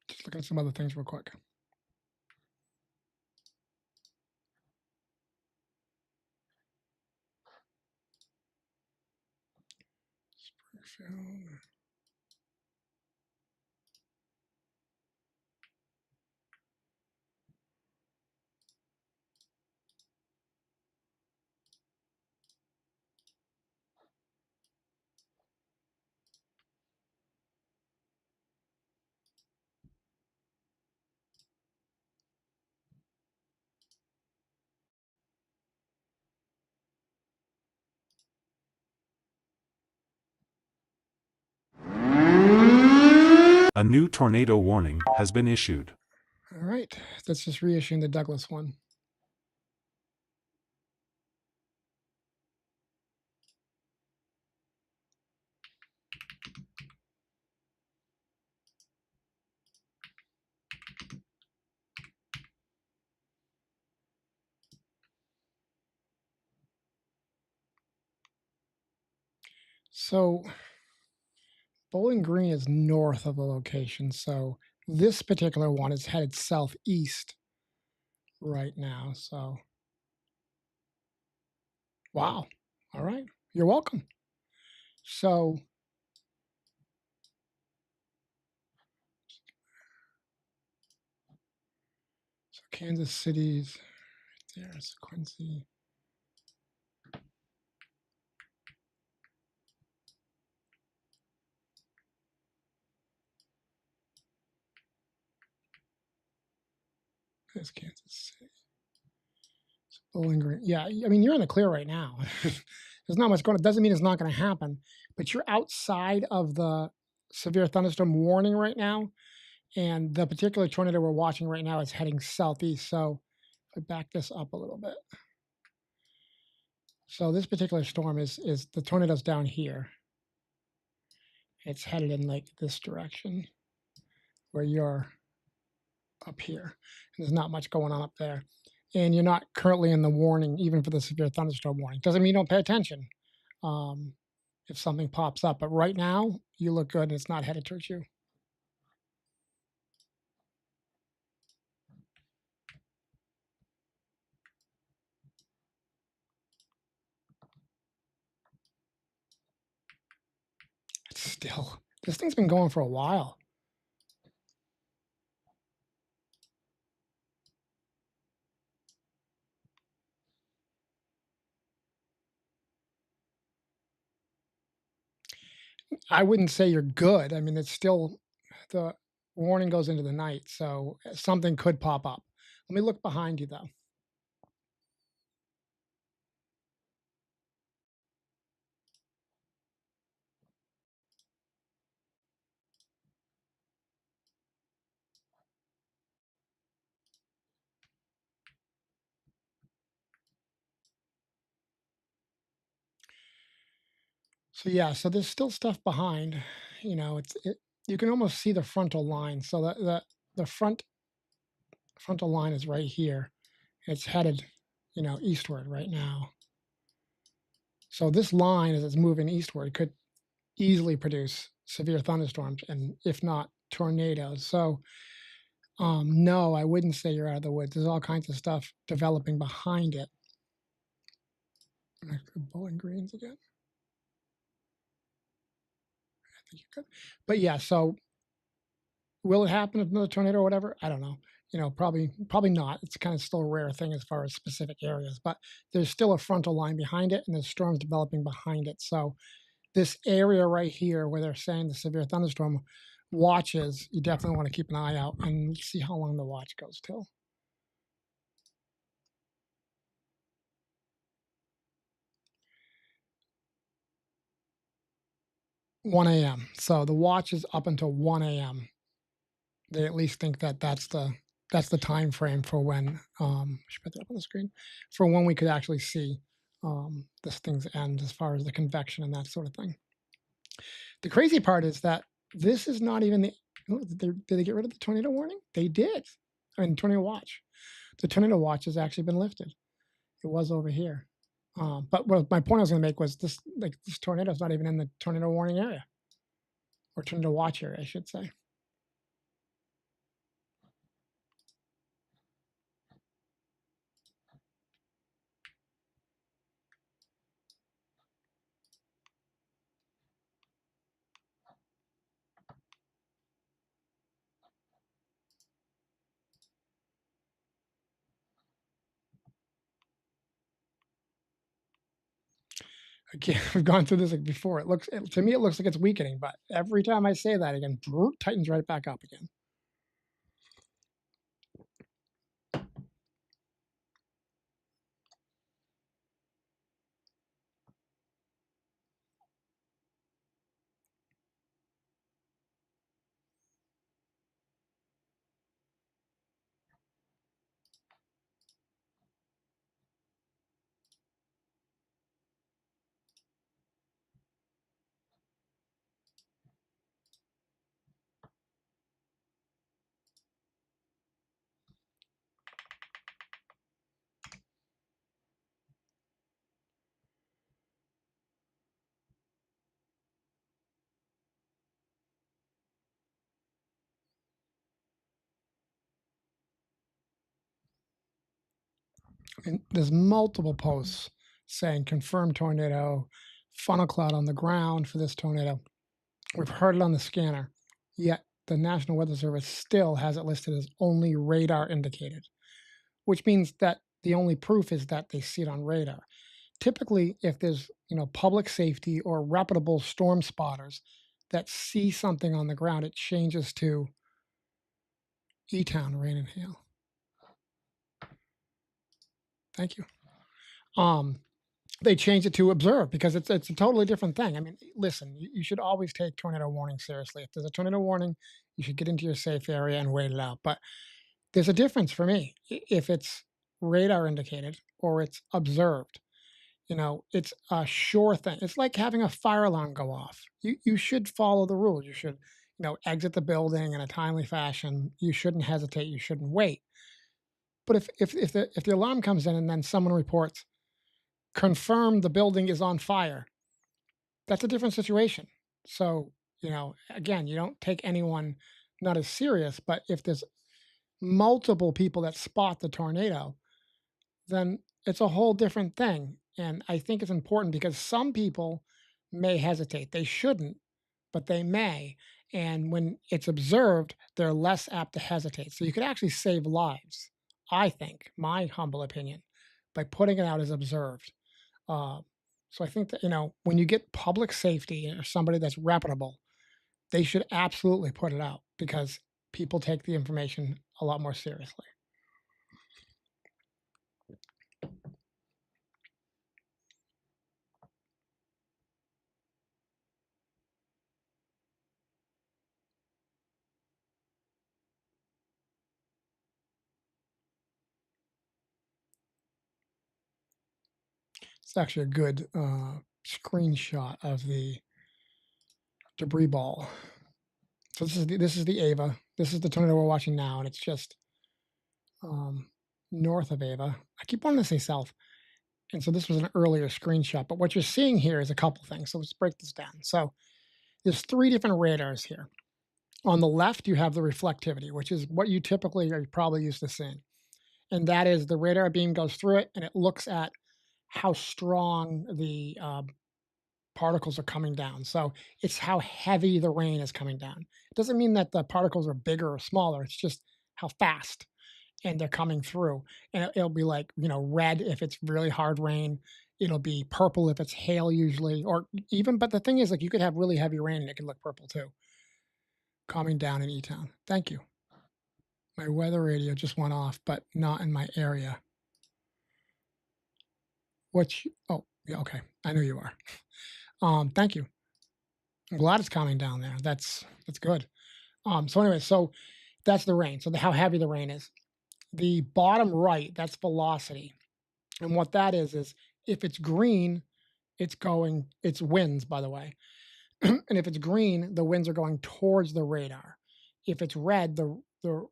Just look at some other things real quick. Springfield. A new tornado warning has been issued. All right, that's just reissuing the Douglas one. So Bowling Green is north of the location. So this particular one is headed southeast right now. So, wow. All right. You're welcome. So, Kansas City's right there. It's Quincy. There's Kansas City. Bowling Green. Yeah, I mean, you're in the clear right now. There's not much going on. It doesn't mean it's not going to happen, but you're outside of the severe thunderstorm warning right now. And the particular tornado we're watching right now is heading southeast. So if I back this up a little bit. So this particular storm is the tornado's down here. It's headed in like this direction where you're up here. And there's not much going on up there. And you're not currently in the warning, even for the severe thunderstorm warning. Doesn't mean you don't pay attention if something pops up. But right now, you look good and it's not headed towards you. Still, this thing's been going for a while. I wouldn't say you're good. I mean, it's still, the warning goes into the night, so something could pop up. Let me look behind you, though. So yeah, so there's still stuff behind. You know, you can almost see the frontal line. So the frontal line is right here. It's headed, you know, eastward right now. So this line, as it's moving eastward, could easily produce severe thunderstorms and, if not, tornadoes. So no, I wouldn't say you're out of the woods. There's all kinds of stuff developing behind it. Bowling Greens again. I think you're good. But yeah, so will it happen with another tornado or whatever? I don't know. You know, probably not. It's kind of still a rare thing as far as specific areas, but there's still a frontal line behind it and there's storms developing behind it. So this area right here where they're saying the severe thunderstorm watches, you definitely want to keep an eye out and see how long the watch goes till. $1 a.m. So the watch is up until 1 a.m. They at least think that that's the time frame for when I should put that up on the screen, for when we could actually see this thing's end as far as the convection and that sort of thing. The crazy part is that this is not even the did they get rid of the tornado warning? They did. I mean, tornado watch. The tornado watch has actually been lifted. It was over here. But what my point I was going to make was this tornado is not even in the tornado warning area, or tornado watch area, I should say. Again, we've gone through this before. To me, it looks like it's weakening, but every time I say that again, tightens right back up again. And there's multiple posts saying confirmed tornado, funnel cloud on the ground for this tornado. We've heard it on the scanner, yet the National Weather Service still has it listed as only radar indicated, which means that the only proof is that they see it on radar. Typically, if there's public safety or reputable storm spotters that see something on the ground, it changes to E-Town rain and hail. Thank you. They changed it to observe because it's a totally different thing. I mean, listen, you should always take tornado warning seriously. If there's a tornado warning, you should get into your safe area and wait it out. But there's a difference for me if it's radar indicated or it's observed. You know, it's a sure thing. It's like having a fire alarm go off. You should follow the rules. You should, exit the building in a timely fashion. You shouldn't hesitate. You shouldn't wait. But if the alarm comes in and then someone reports, confirm the building is on fire, that's a different situation. So, again, you don't take anyone not as serious, but if there's multiple people that spot the tornado, then it's a whole different thing. And I think it's important because some people may hesitate. They shouldn't, but they may. And when it's observed, they're less apt to hesitate. So you could actually save lives, I think, my humble opinion, by putting it out as observed. So I think that, when you get public safety or somebody that's reputable, they should absolutely put it out because people take the information a lot more seriously. It's actually a good screenshot of the debris ball. So this is the Ava. This is the tornado we're watching now, and it's just north of Ava. I keep wanting to say south. And so this was an earlier screenshot, but what you're seeing here is a couple things. So let's break this down. So there's 3 different radars here. On the left, you have the reflectivity, which is what you typically are probably used to seeing. And that is the radar beam goes through it and it looks at how strong the particles are coming down. So it's how heavy the rain is coming down. It doesn't mean that the particles are bigger or smaller. It's just how fast and they're coming through. And it'll be like, red if it's really hard rain. It'll be purple if it's hail usually, but the thing is, like, you could have really heavy rain and it can look purple too. Coming down in E-Town. Thank you. My weather radio just went off, but not in my area. Oh, yeah, okay. I know you are. Thank you. I'm glad it's coming down there. That's good. So anyway, so that's the rain. So how heavy the rain is. The bottom right, that's velocity. And what that is if it's green, it's winds, by the way. And if it's green, the winds are going towards the radar. If it's red, the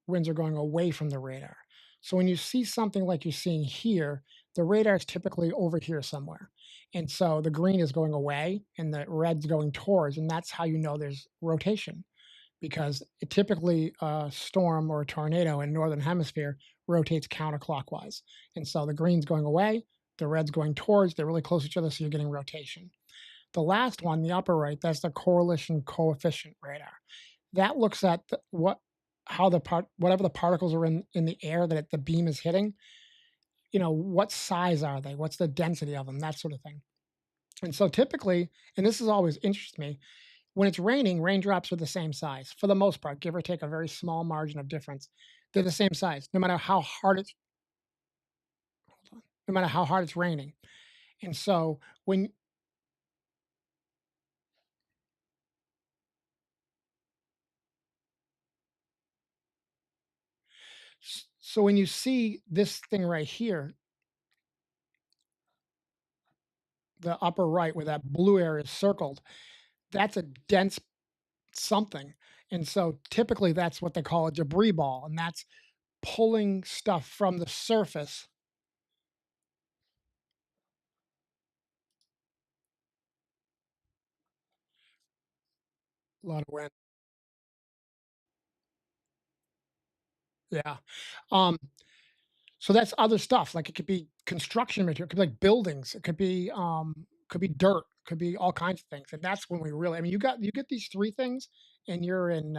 winds are going away from the radar. So when you see something like you're seeing here, the radar is typically over here somewhere. And so the green is going away and the red's going towards, and that's how you know there's rotation. Because typically a storm or a tornado in northern hemisphere rotates counterclockwise. And so the green's going away, the red's going towards, they're really close to each other, so you're getting rotation. The last one, the upper right, that's the correlation coefficient radar. That looks at whatever the particles are in the air that the beam is hitting, what size are they? What's the density of them? That sort of thing. And so typically, and this has always interested me, when it's raining, raindrops are the same size for the most part, give or take a very small margin of difference. They're the same size, no matter how hard it's raining. And so when you see this thing right here, the upper right where that blue area is circled, that's a dense something. And so typically that's what they call a debris ball, and that's pulling stuff from the surface. A lot of wind. Yeah. So that's other stuff. Like it could be construction material, it could be like buildings, it could be dirt, could be all kinds of things. And that's when we really, I mean, you get these 3 things and you're in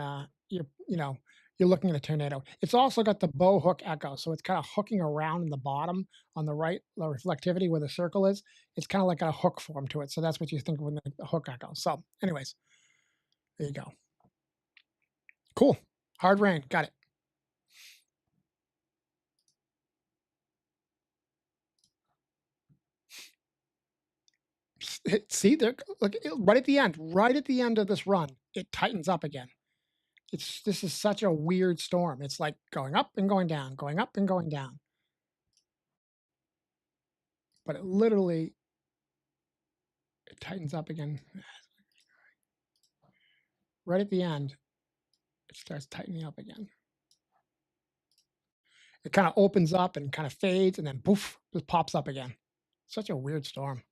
you're looking at a tornado. It's also got the bow hook echo. So it's kind of hooking around in the bottom on the right, the reflectivity where the circle is. It's kind of like a hook form to it. So that's what you think of when the hook echo. So anyways, there you go. Cool. Hard rain. Got it. See there, look right at the end of this run, it tightens up again. This is such a weird storm. It's like going up and going down, going up and going down. But it tightens up again. Right at the end, it starts tightening up again. It kind of opens up and kind of fades and then poof, just pops up again. Such a weird storm.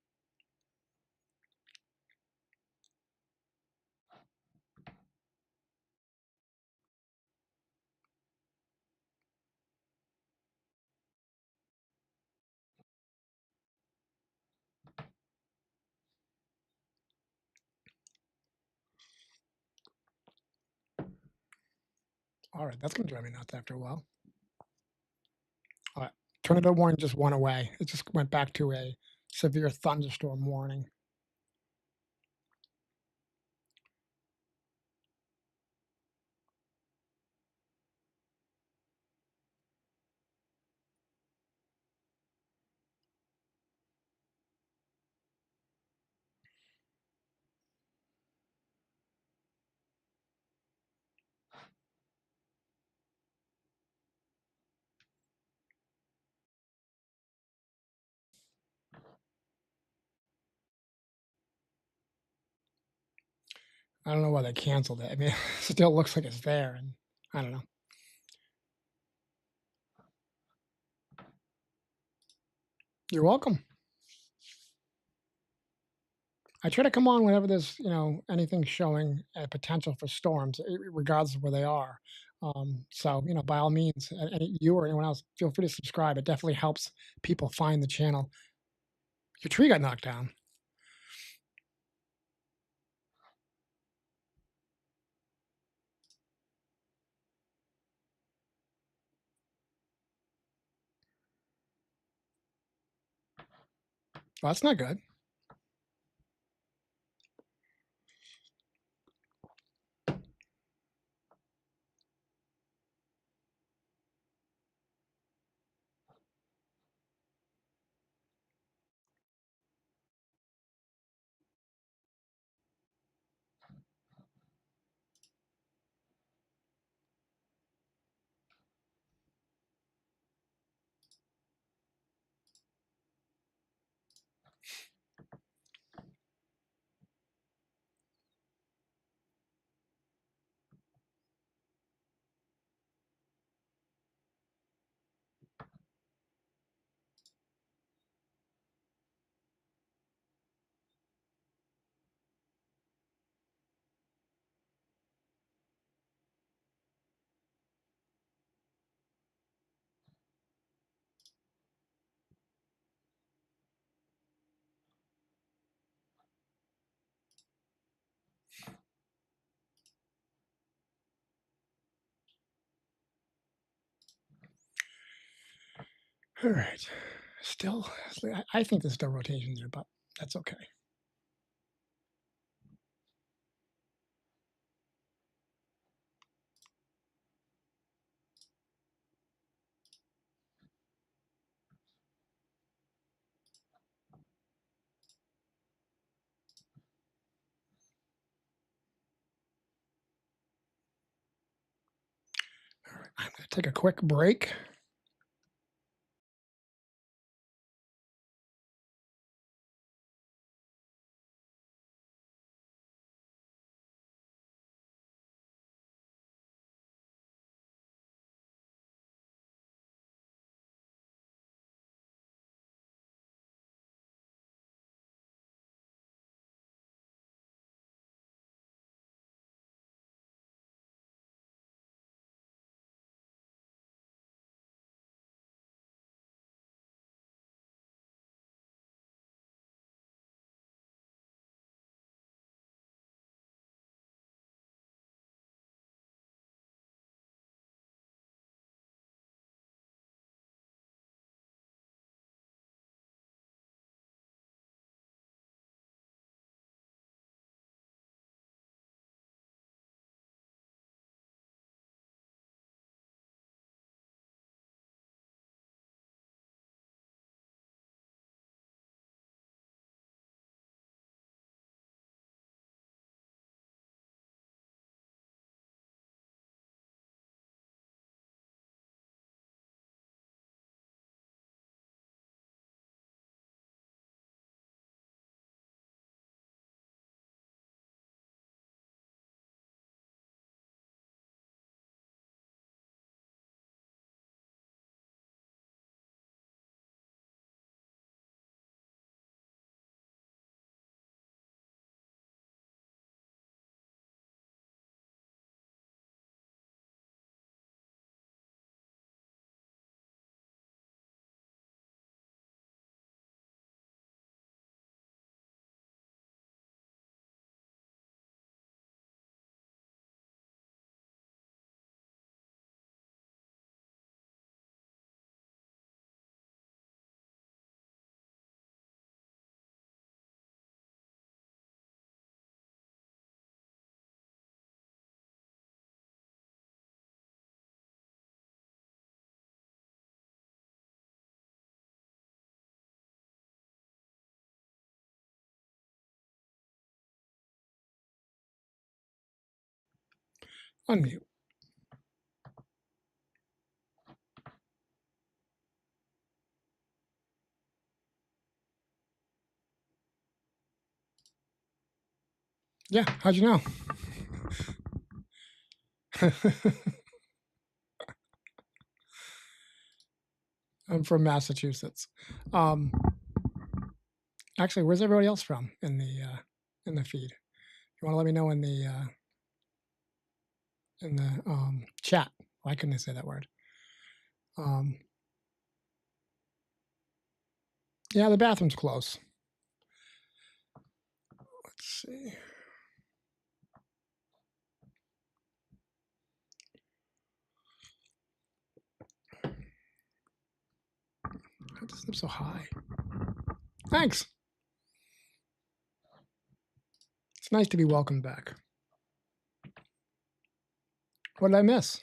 All right, that's going to drive me nuts after a while. All right, tornado warning just went away. It just went back to a severe thunderstorm warning. I don't know why they canceled it. I mean, it still looks like it's there, and I don't know. You're welcome. I try to come on whenever there's, anything showing a potential for storms, regardless of where they are. So, by all means, you or anyone else, feel free to subscribe. It definitely helps people find the channel. Your tree got knocked down. Well, that's not good. All right. Still, I think there's still rotation there, but that's okay. All right, I'm going to take a quick break. Unmute. Yeah, how'd you know? I'm from Massachusetts. Actually, where's everybody else from in the feed? You want to let me know in the chat? Why couldn't I say that word? Yeah, the bathroom's close. Let's see. How does it up so high? Thanks. It's nice to be welcomed back. What did I miss?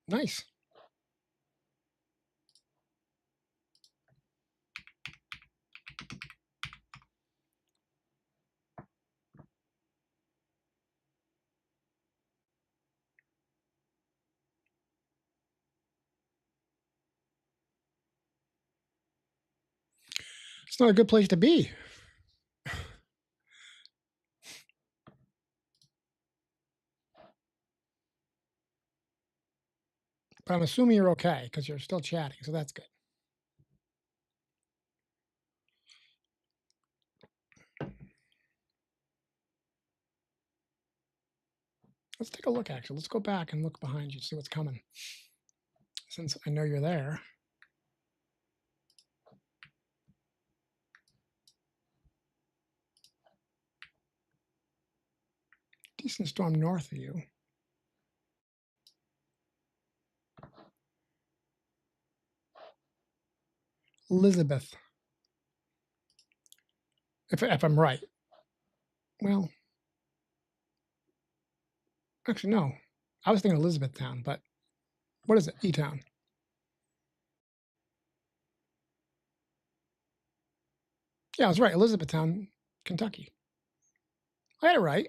Nice. It's not a good place to be. But I'm assuming you're okay because you're still chatting, so that's good. Let's take a look, actually. Let's go back and look behind you, see what's coming. Since I know you're there. Decent storm north of you. Elizabeth. If I'm right. Well, actually, no. I was thinking Elizabethtown, but what is it? E-Town. Yeah, I was right. Elizabethtown, Kentucky. I had it right.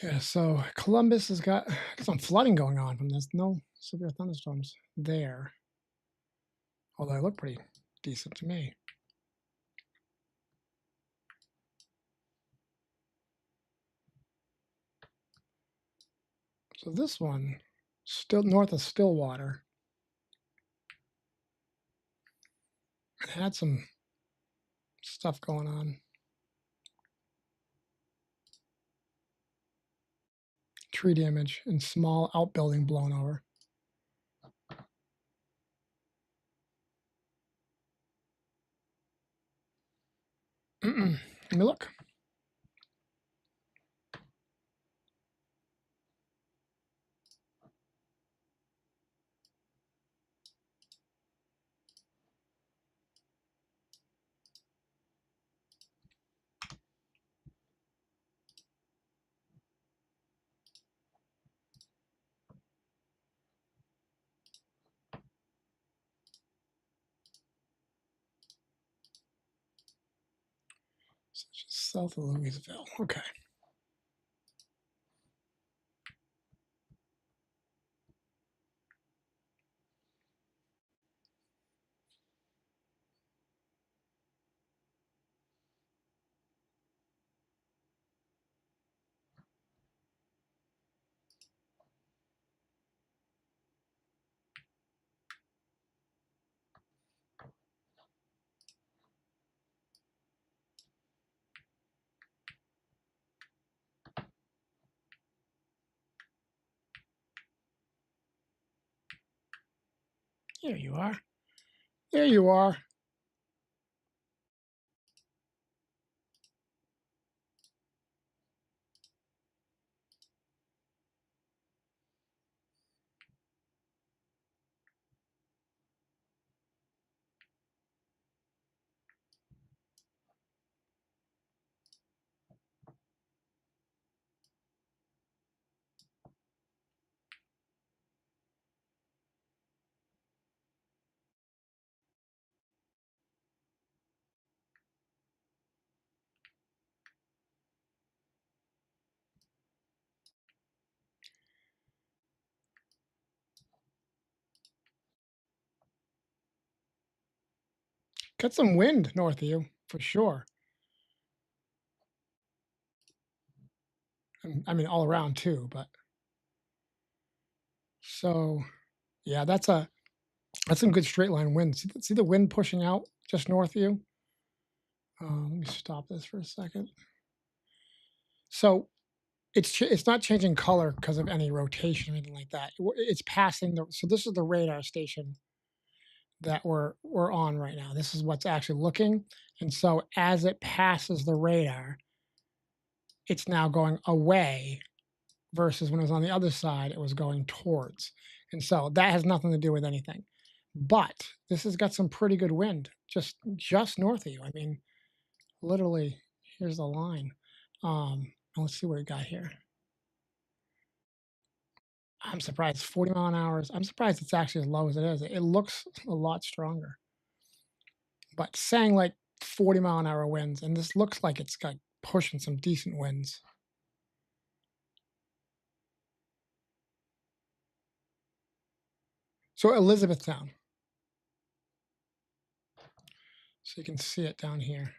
Yeah, so Columbus has got some flooding going on from this. No severe thunderstorms there. Although they look pretty decent to me. So this one, still north of Stillwater, it had some stuff going on. Tree damage and small outbuilding blown over. Let me look. So just south of Louisville. Okay. Here you are. There you are. Got some wind north of you, for sure. I mean, all around too, but so yeah, that's some good straight line wind. See the wind pushing out just north of you? Let me stop this for a second. So it's not changing color because of any rotation or anything like that. It's passing the. So this is the radar station that we're on right now. This is what's actually looking, and so as it passes the radar, it's now going away versus when it was on the other side, it was going towards. And so that has nothing to do with anything. But this has got some pretty good wind just north of you. I mean, literally, here's the line. Let's see what we got here. I'm surprised 40 mile an hour. I'm surprised it's actually as low as it is. It looks a lot stronger. But saying like 40 mile an hour winds, and this looks like it's got pushing some decent winds. So Elizabethtown. So you can see it down here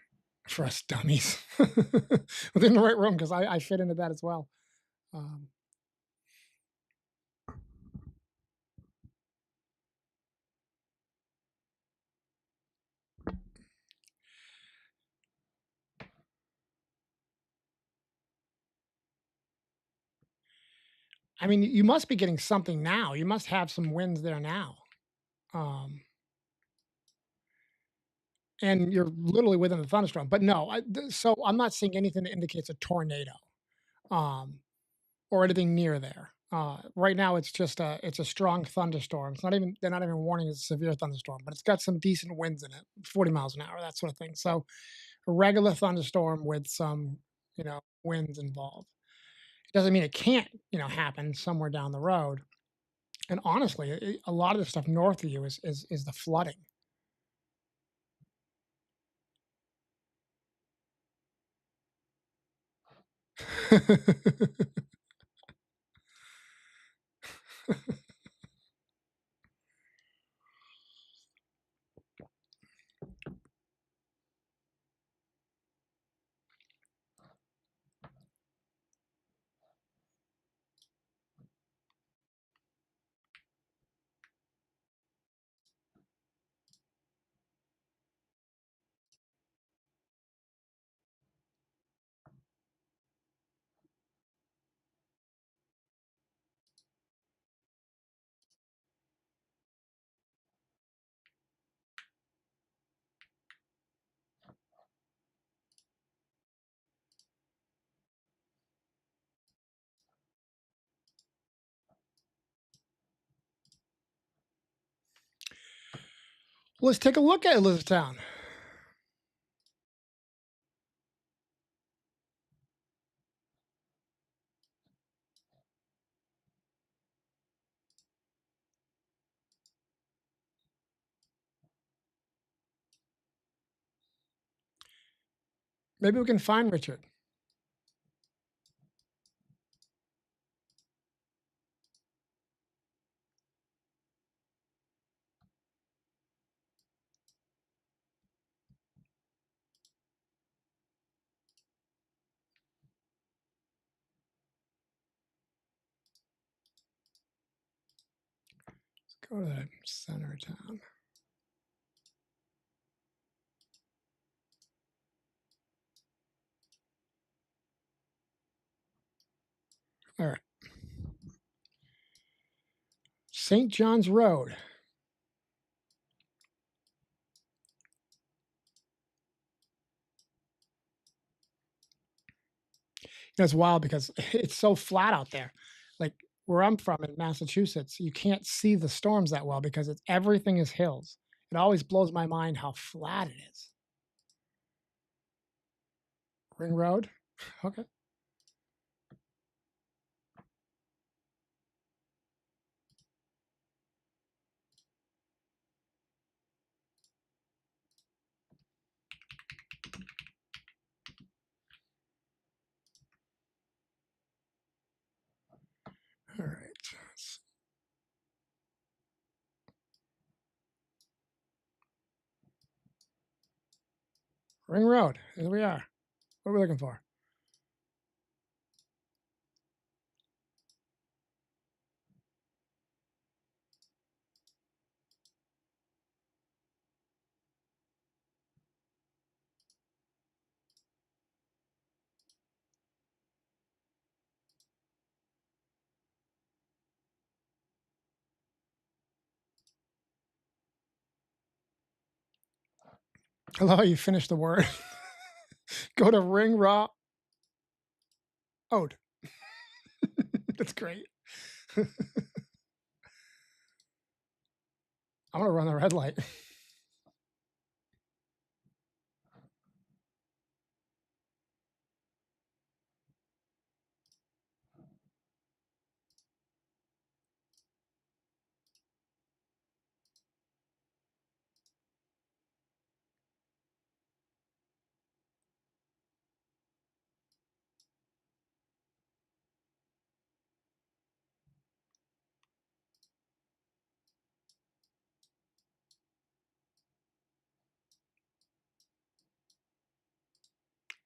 for us dummies within the right room because I fit into that as well. I mean, you must be getting something now. You must have some winds there now. And you're literally within the thunderstorm. But no, so I'm not seeing anything that indicates a tornado or anything near there. Right now, it's just it's a strong thunderstorm. It's not even they're not even warning it's a severe thunderstorm, but it's got some decent winds in it, 40 miles an hour, that sort of thing. So a regular thunderstorm with some winds involved. It doesn't mean it can't happen somewhere down the road. And honestly, a lot of the stuff north of you is the flooding. Let's take a look at Elizabethtown. Maybe we can find Richard. Let's go to the center of town. All right. St. John's Road. It's wild because it's so flat out there. Like where I'm from in Massachusetts, you can't see the storms that well because everything is hills. It always blows my mind how flat it is. Ring Road? Okay. All right. Ring Road. Here we are. What are we looking for? I love how you finish the word. Go to Ring Road. Ode. That's great. I'm going to run the red light.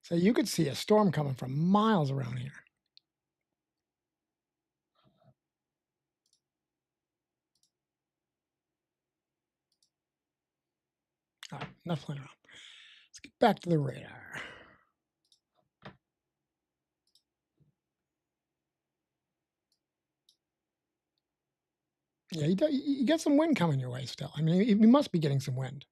So you could see a storm coming from miles around here. All right, enough playing around. Let's get back to the radar. Yeah, you get some wind coming your way still. I mean, you must be getting some wind.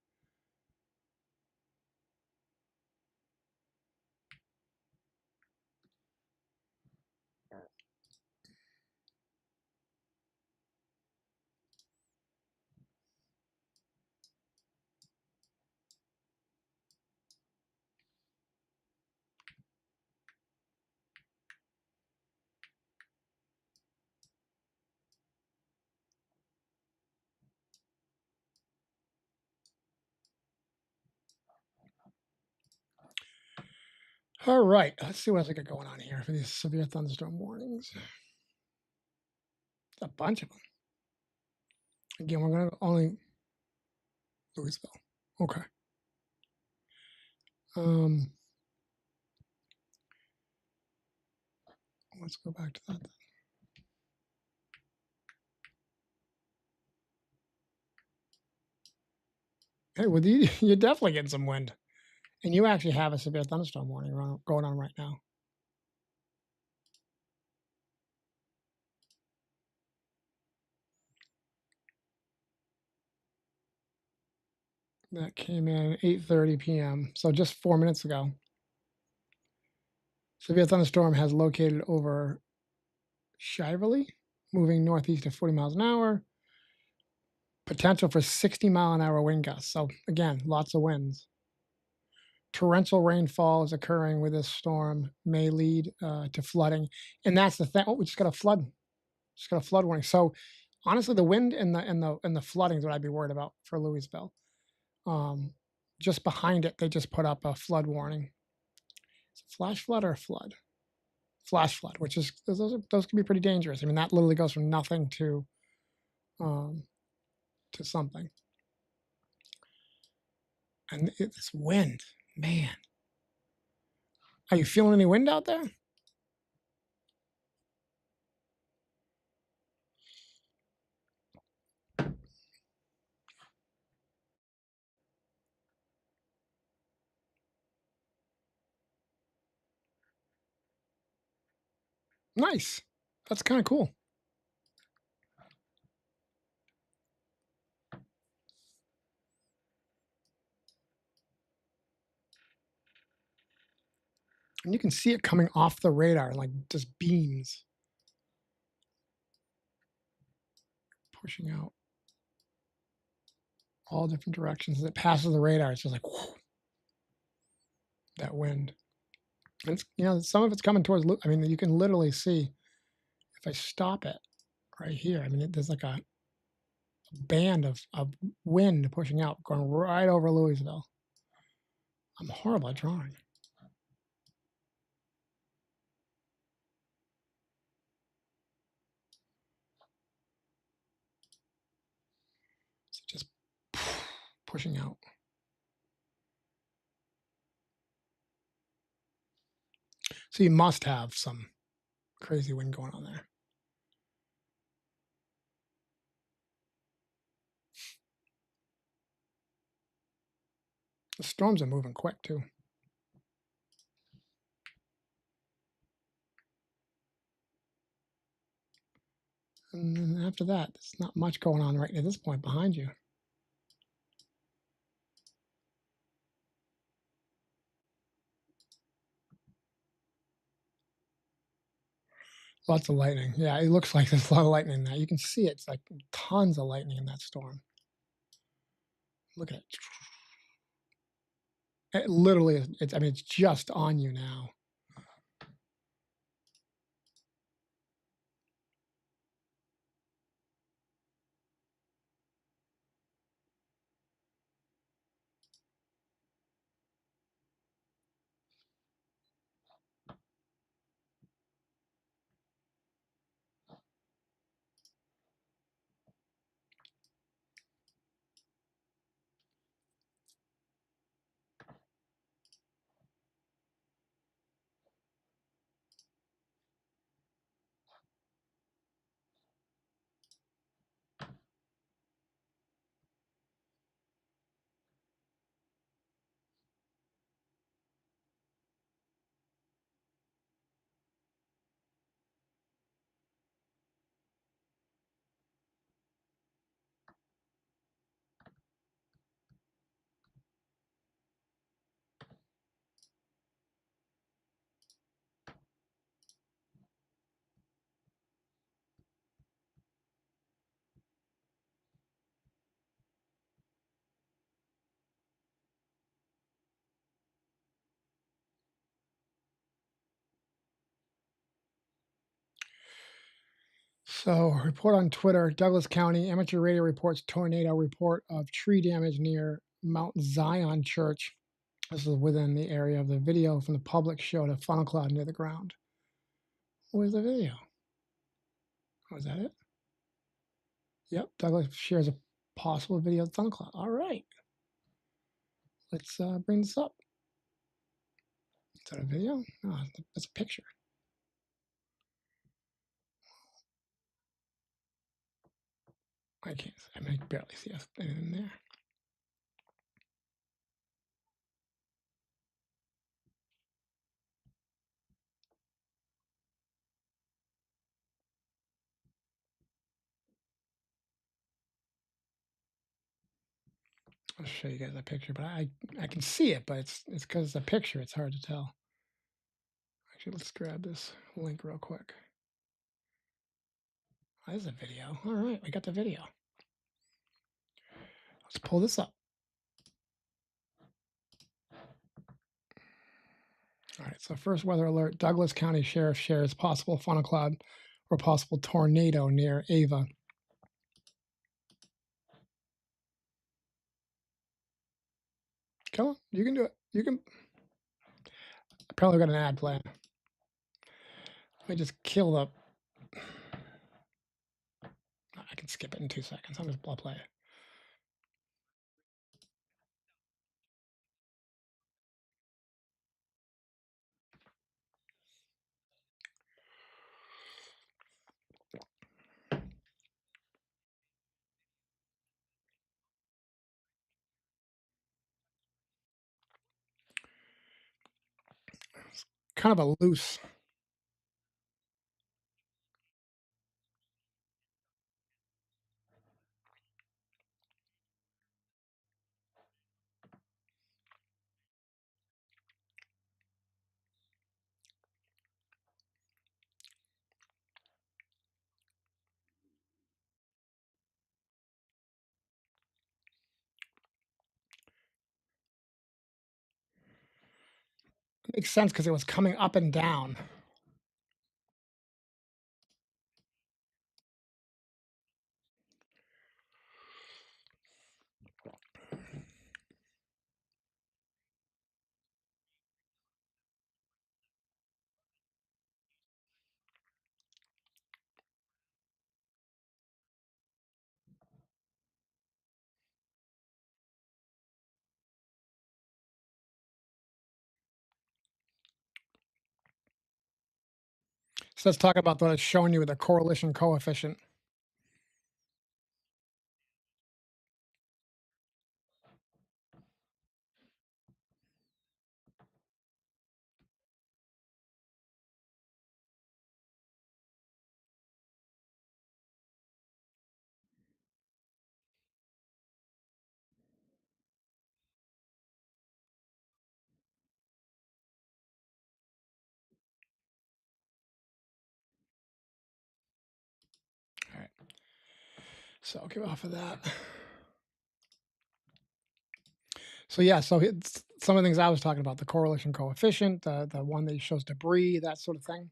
All right, let's see what else I got going on here for these severe thunderstorm warnings. A bunch of them. Again, we're going to only Louisville. Okay. Let's go back to that. Hey, with you, you're definitely getting some wind, and you actually have a severe thunderstorm warning going on right now. That came in 8:30 p.m. So just 4 minutes ago. Severe thunderstorm has located over Shively, moving northeast at 40 miles an hour. Potential for 60-mile-an-hour wind gusts. So again, lots of winds. Torrential rainfall is occurring with this storm, may lead to flooding, and that's the thing. Oh, we just got a flood. Just got a flood warning. So honestly, the wind and the flooding is what I'd be worried about for Louisville. Just behind it, they just put up a flood warning. Is it flash flood or a flood? Flash flood, which is those can be pretty dangerous. I mean, that literally goes from nothing to something. And it's wind, man. Are you feeling any wind out there? Nice. That's kind of cool. And you can see it coming off the radar, like just beams pushing out all different directions. As it passes the radar, it's just like whoo, that wind. And it's, you know, some of it's coming towards. I mean, you can literally see if I stop it right here. I mean, there's like a band of wind pushing out, going right over Louisville. I'm horrible at drawing. So just pushing out. So you must have some crazy wind going on there. The storms are moving quick too. And then after that, there's not much going on right at this point behind you. Lots of lightning. Yeah, it looks like there's a lot of lightning in that. You can see it. It's like tons of lightning in that storm. Look at it. It literally, I mean, it's just on you now. So, report on Twitter, Douglas County Amateur Radio reports tornado report of tree damage near Mount Zion Church. This is within the area of the video from the public showed a funnel cloud near the ground. Where's the video? Was that it? Yep, Douglas shares a possible video of the funnel cloud. All right. Let's bring this up. Is that a video? No, that's a picture. I can't, I mean, I barely see anything there. I'll show you guys that picture, but I can see it, but it's because it's a picture. It's hard to tell. Actually, let's grab this link real quick. Oh, there's a video. All right, we got the video. Let's pull this up. All right, so first weather alert, Douglas County Sheriff shares possible funnel cloud or possible tornado near Ava. Come on, you can do it. You can. I probably got an ad plan. Let me just kill the. I can skip it in 2 seconds. I'll play it. It's kind of a loose. Makes sense because it was coming up and down. So let's talk about what it's showing you with the correlation coefficient. All right. So I'll get off of that. So yeah, so it's some of the things I was talking about, the correlation coefficient, the one that shows debris, that sort of thing.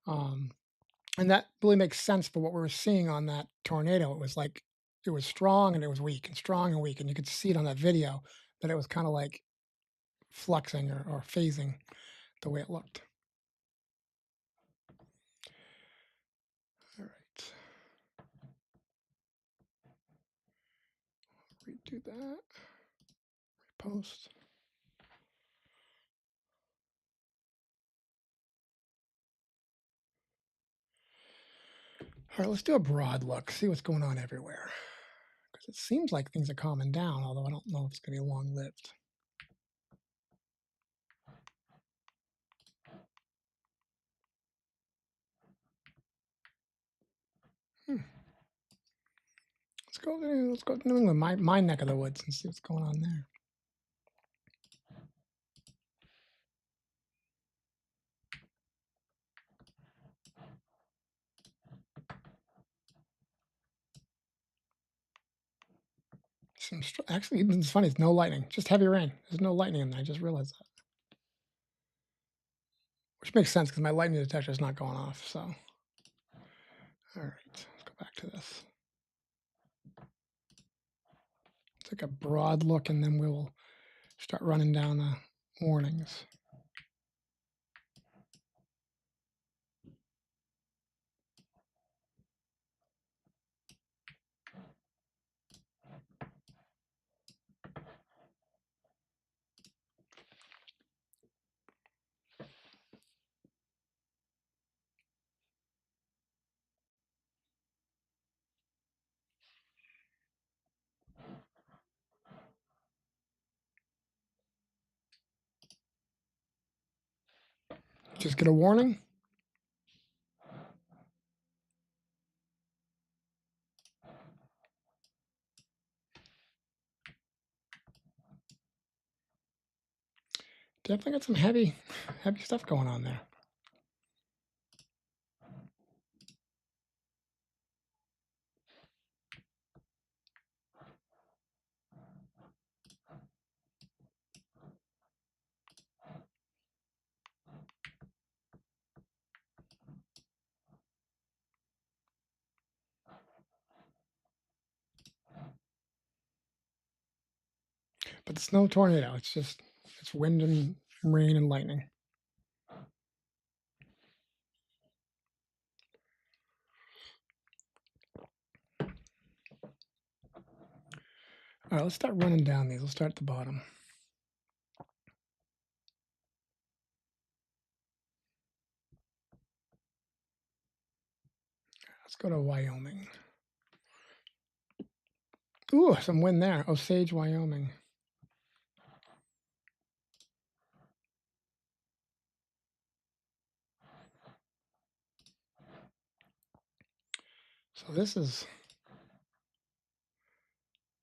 And that really makes sense for what we were seeing on that tornado. It was like it was strong and it was weak and strong and weak. And you could see it on that video that it was kind of like fluxing or phasing the way it looked. All right. Redo that. Repost. All right, let's do a broad look, see what's going on everywhere. Because it seems like things are calming down, although I don't know if it's going to be long-lived. Let's go to New England, my neck of the woods, and see what's going on there. Actually, it's funny. It's no lightning, just heavy rain. There's no lightning in there. I just realized that, which makes sense because my lightning detector is not going off. So, all right, let's go back to this. Take a broad look, and then we'll start running down the warnings. Just get a warning. Definitely got some heavy stuff going on there. But it's no tornado. It's wind and rain and lightning. All right, let's start running down these. Let's start at the bottom. Let's go to Wyoming. Ooh, some wind there. Osage, Wyoming. So this is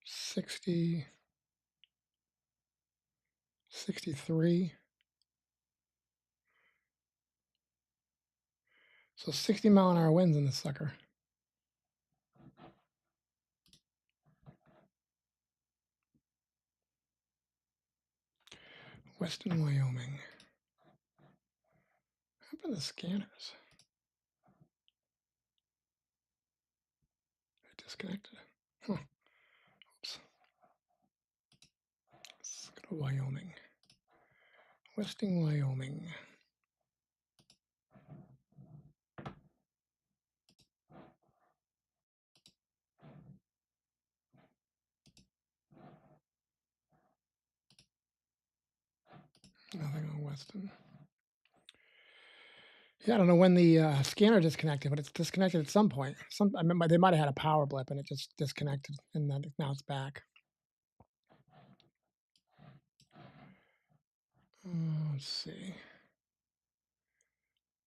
60, 63. So 60-mile-an-hour winds in this sucker. Western Wyoming. happened to the scanners? They disconnected. Huh. Oops. Let's go to Wyoming. Westing, Wyoming. Nothing on Weston. Yeah, I don't know when the scanner disconnected, but it's disconnected at some point. I remember they might have had a power blip and it just disconnected, and then now it's back. Let's see.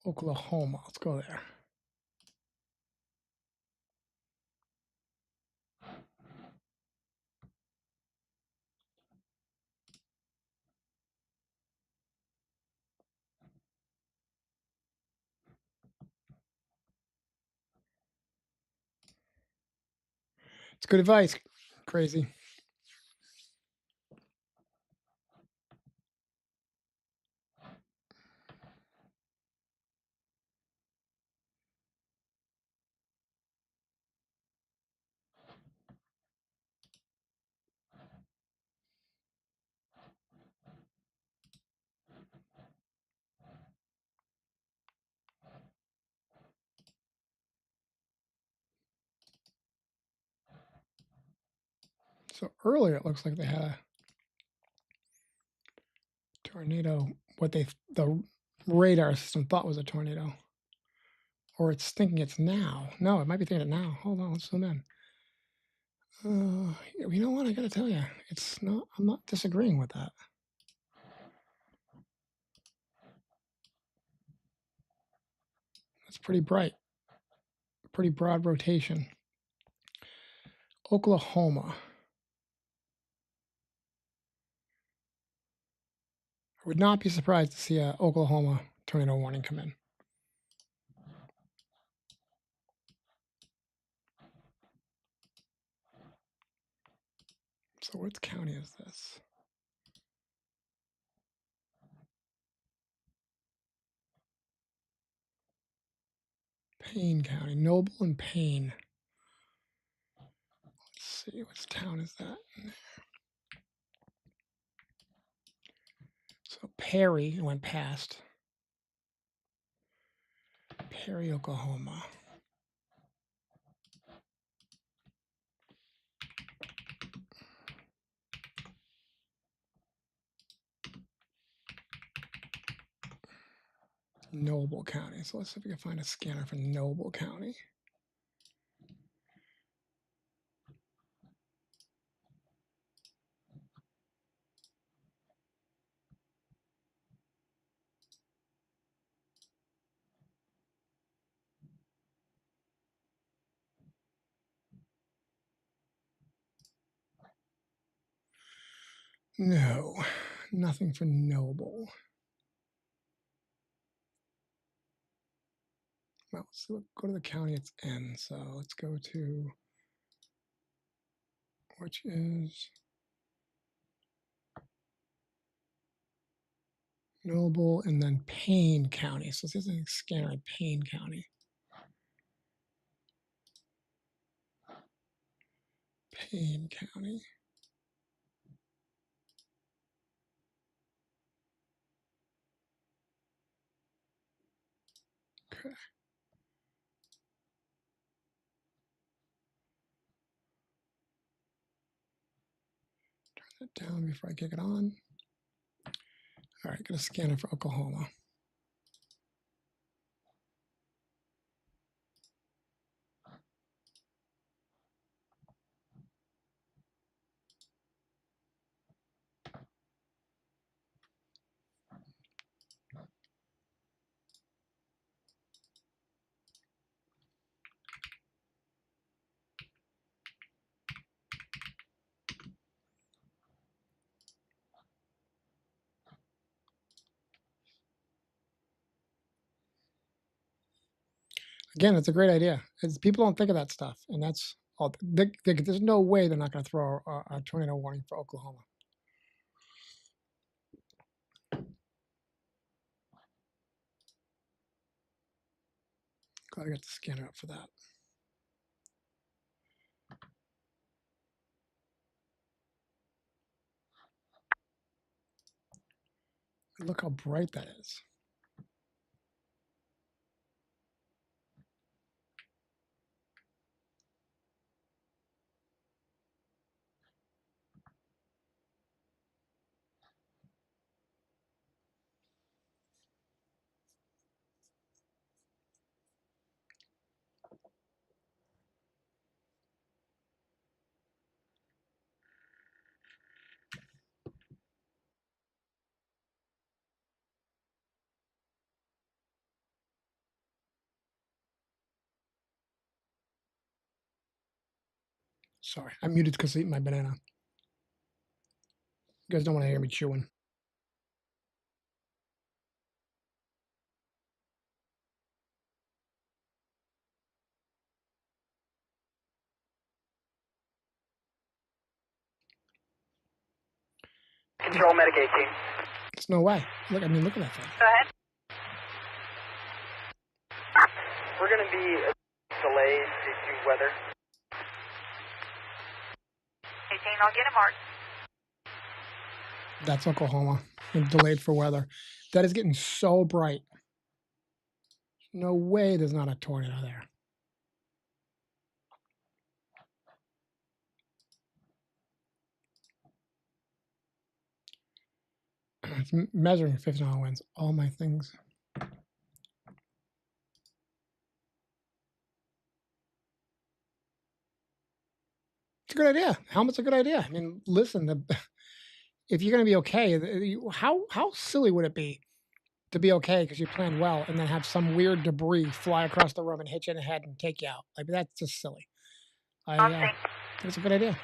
Oklahoma. Let's go there. It's good advice. Crazy. So earlier it looks like they had a tornado, what the radar system thought was a tornado. Or it's thinking it's now. No, it might be thinking it now. Hold on, let's zoom in. You know what? I got to tell you, it's not. I'm not disagreeing with that. It's pretty bright, pretty broad rotation. Oklahoma. I would not be surprised to see a Oklahoma tornado warning come in. So what county is this? Payne County, Noble and Payne. Let's see, which town is that? So Perry went past. Perry, Oklahoma. Noble County. So let's see if we can find a scanner for Noble County. No, nothing for Noble. Well, so go to the county it's in. So let's go to, which is Noble and then Payne County. So this is a scanner in Payne County. Payne County. Okay. Turn it down before I kick it on. All right, get a scanner for Oklahoma. Again, it's a great idea. People don't think of that stuff, and that's all. There's no way they're not going to throw a tornado warning for Oklahoma. Glad I got the scanner up for that. Look how bright that is. Sorry, I'm muted because I eat my banana. You guys don't want to hear me chewing. Control Medicaid team. There's no way. Look, I mean, look at that thing. Go ahead. We're going to be delayed due to weather. 18, I'll get a mark. That's Oklahoma. And delayed for weather. That is getting so bright. No way there's not a tornado there. It's measuring 50-mile winds. All my things. It's a good idea. Helmet's a good idea. I mean, listen, if you're going to be okay, how silly would it be to be okay because you planned well and then have some weird debris fly across the room and hit you in the head and take you out? Like, that's just silly. I think it's a good idea.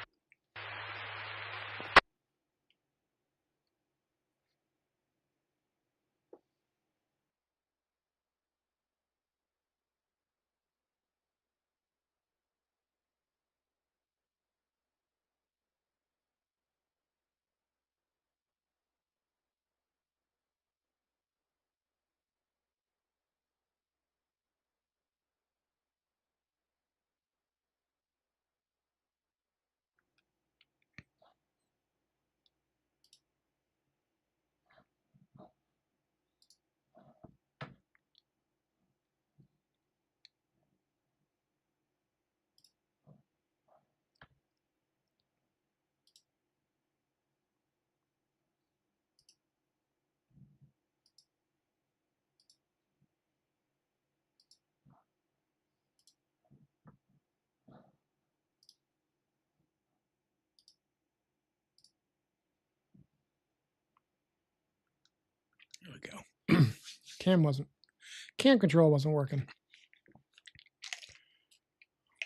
There we go. Cam control wasn't working.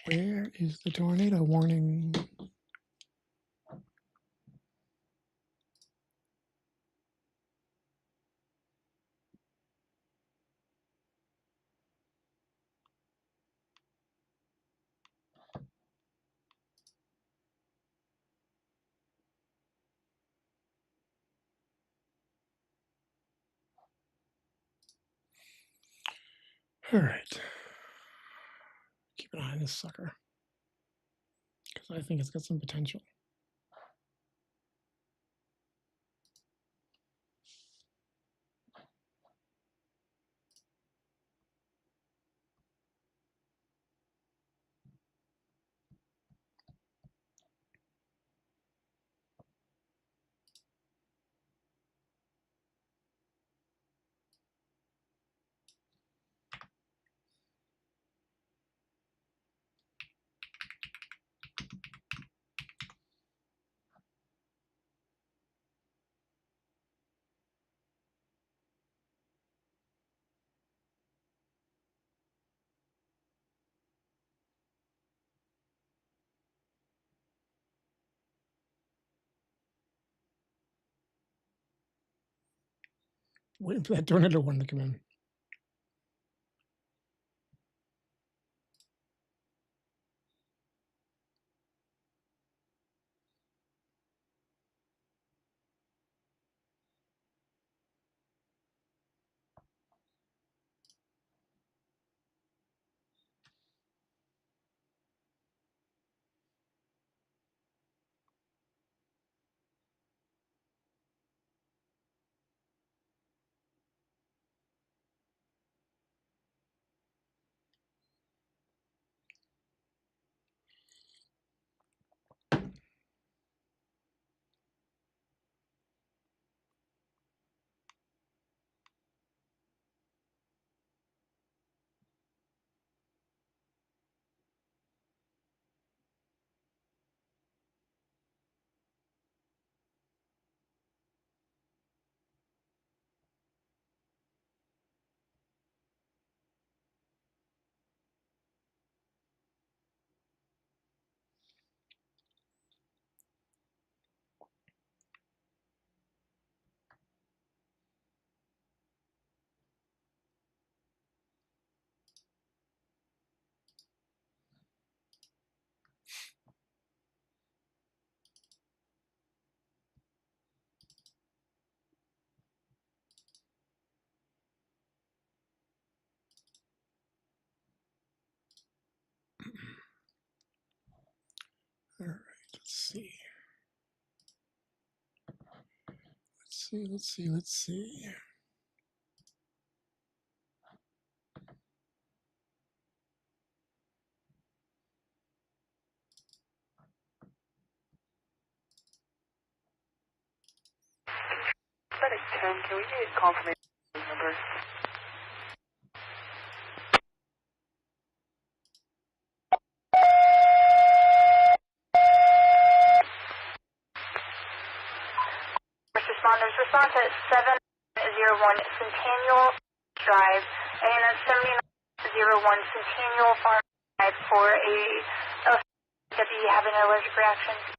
Where is the tornado warning? All right. Keep an eye on this sucker because I think it's got some potential. Waiting for that tornado one to come in. see. Let's see. Medic 10, can we get confirmation number? First responders, response at 701 Centennial Drive, and then 7901 Centennial Farm Drive for a deputy having an allergic reaction.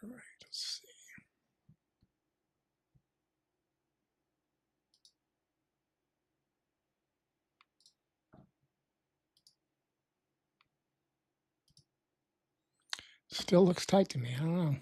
All right, let's see. Still looks tight to me. I don't know.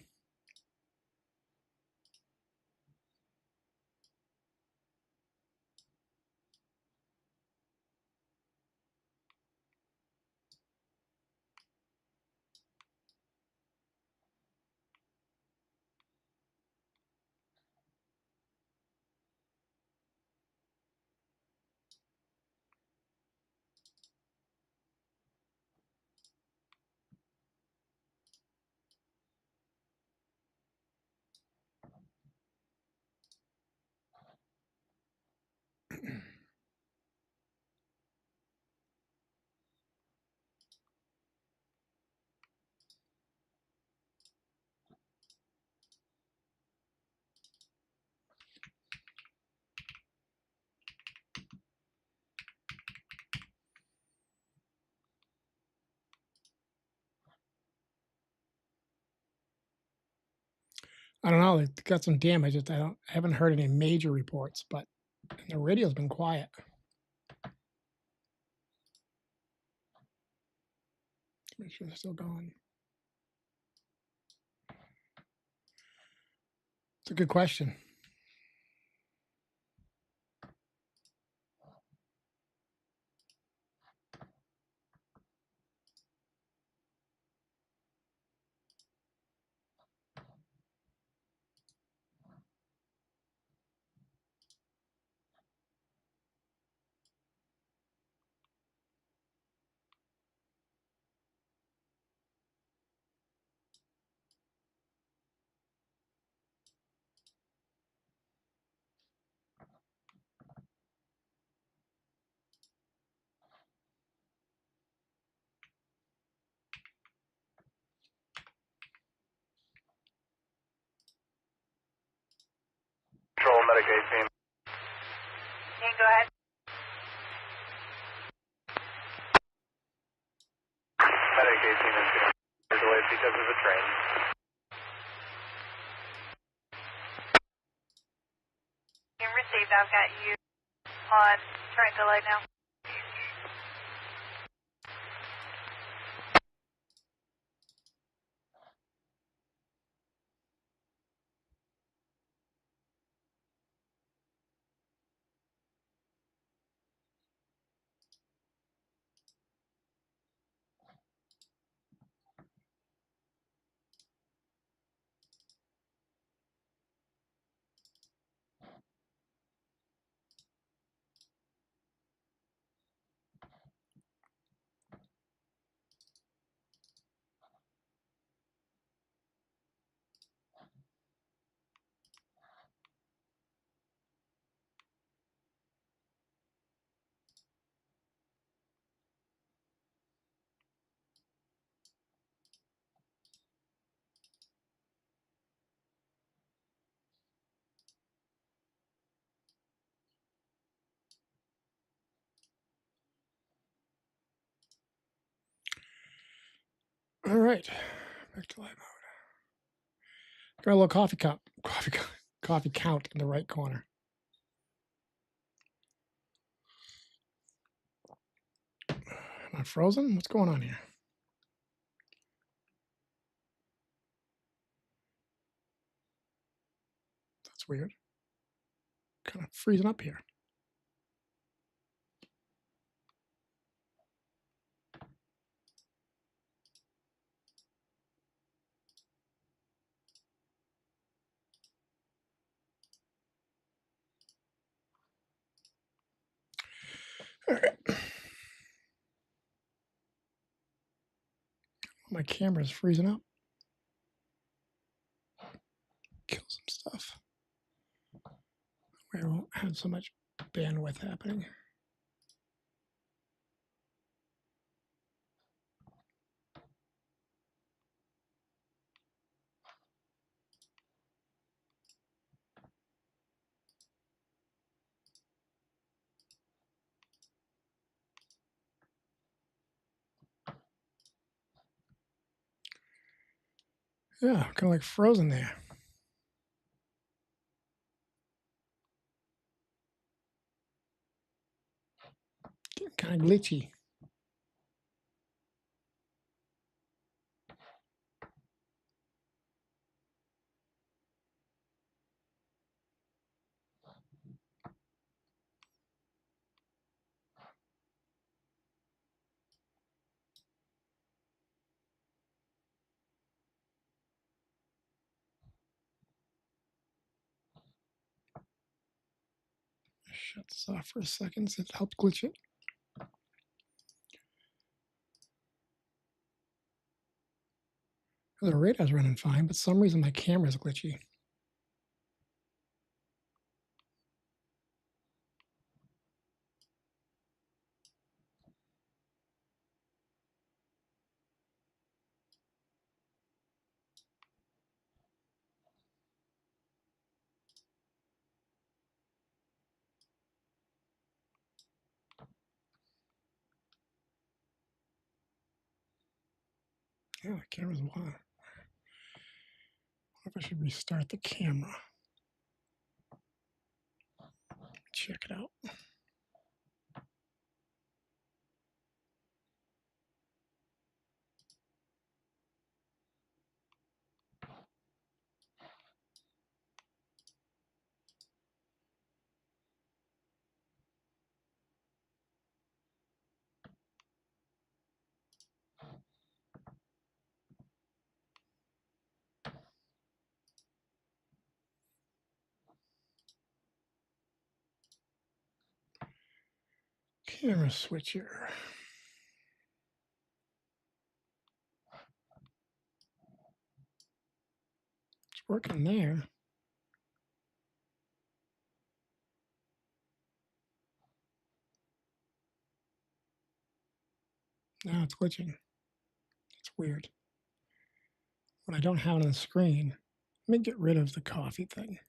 I don't know. It got some damage. I haven't heard any major reports, but the radio's been quiet. Make sure they're still going. It's a good question. Control Medicaid team. Okay, go ahead. Medicaid team is getting delayed because of the train. You received. I've got you on train delay now. All right, back to live mode. Got a little coffee count in the right corner. Am I frozen? What's going on here? That's weird. Kind of freezing up here. All right. My camera's freezing up. Kill some stuff. We won't have so much bandwidth happening. Yeah, kind of like frozen there. Kind of glitchy. Shut this off for a second so it helped glitch it. The radar's running fine, but for some reason my camera's glitchy. Yeah, the camera's wild. I wonder if I should restart the camera. Check it out. Camera switcher. It's working there. Now it's glitching. It's weird. When I don't have it on the screen, let me get rid of the coffee thing.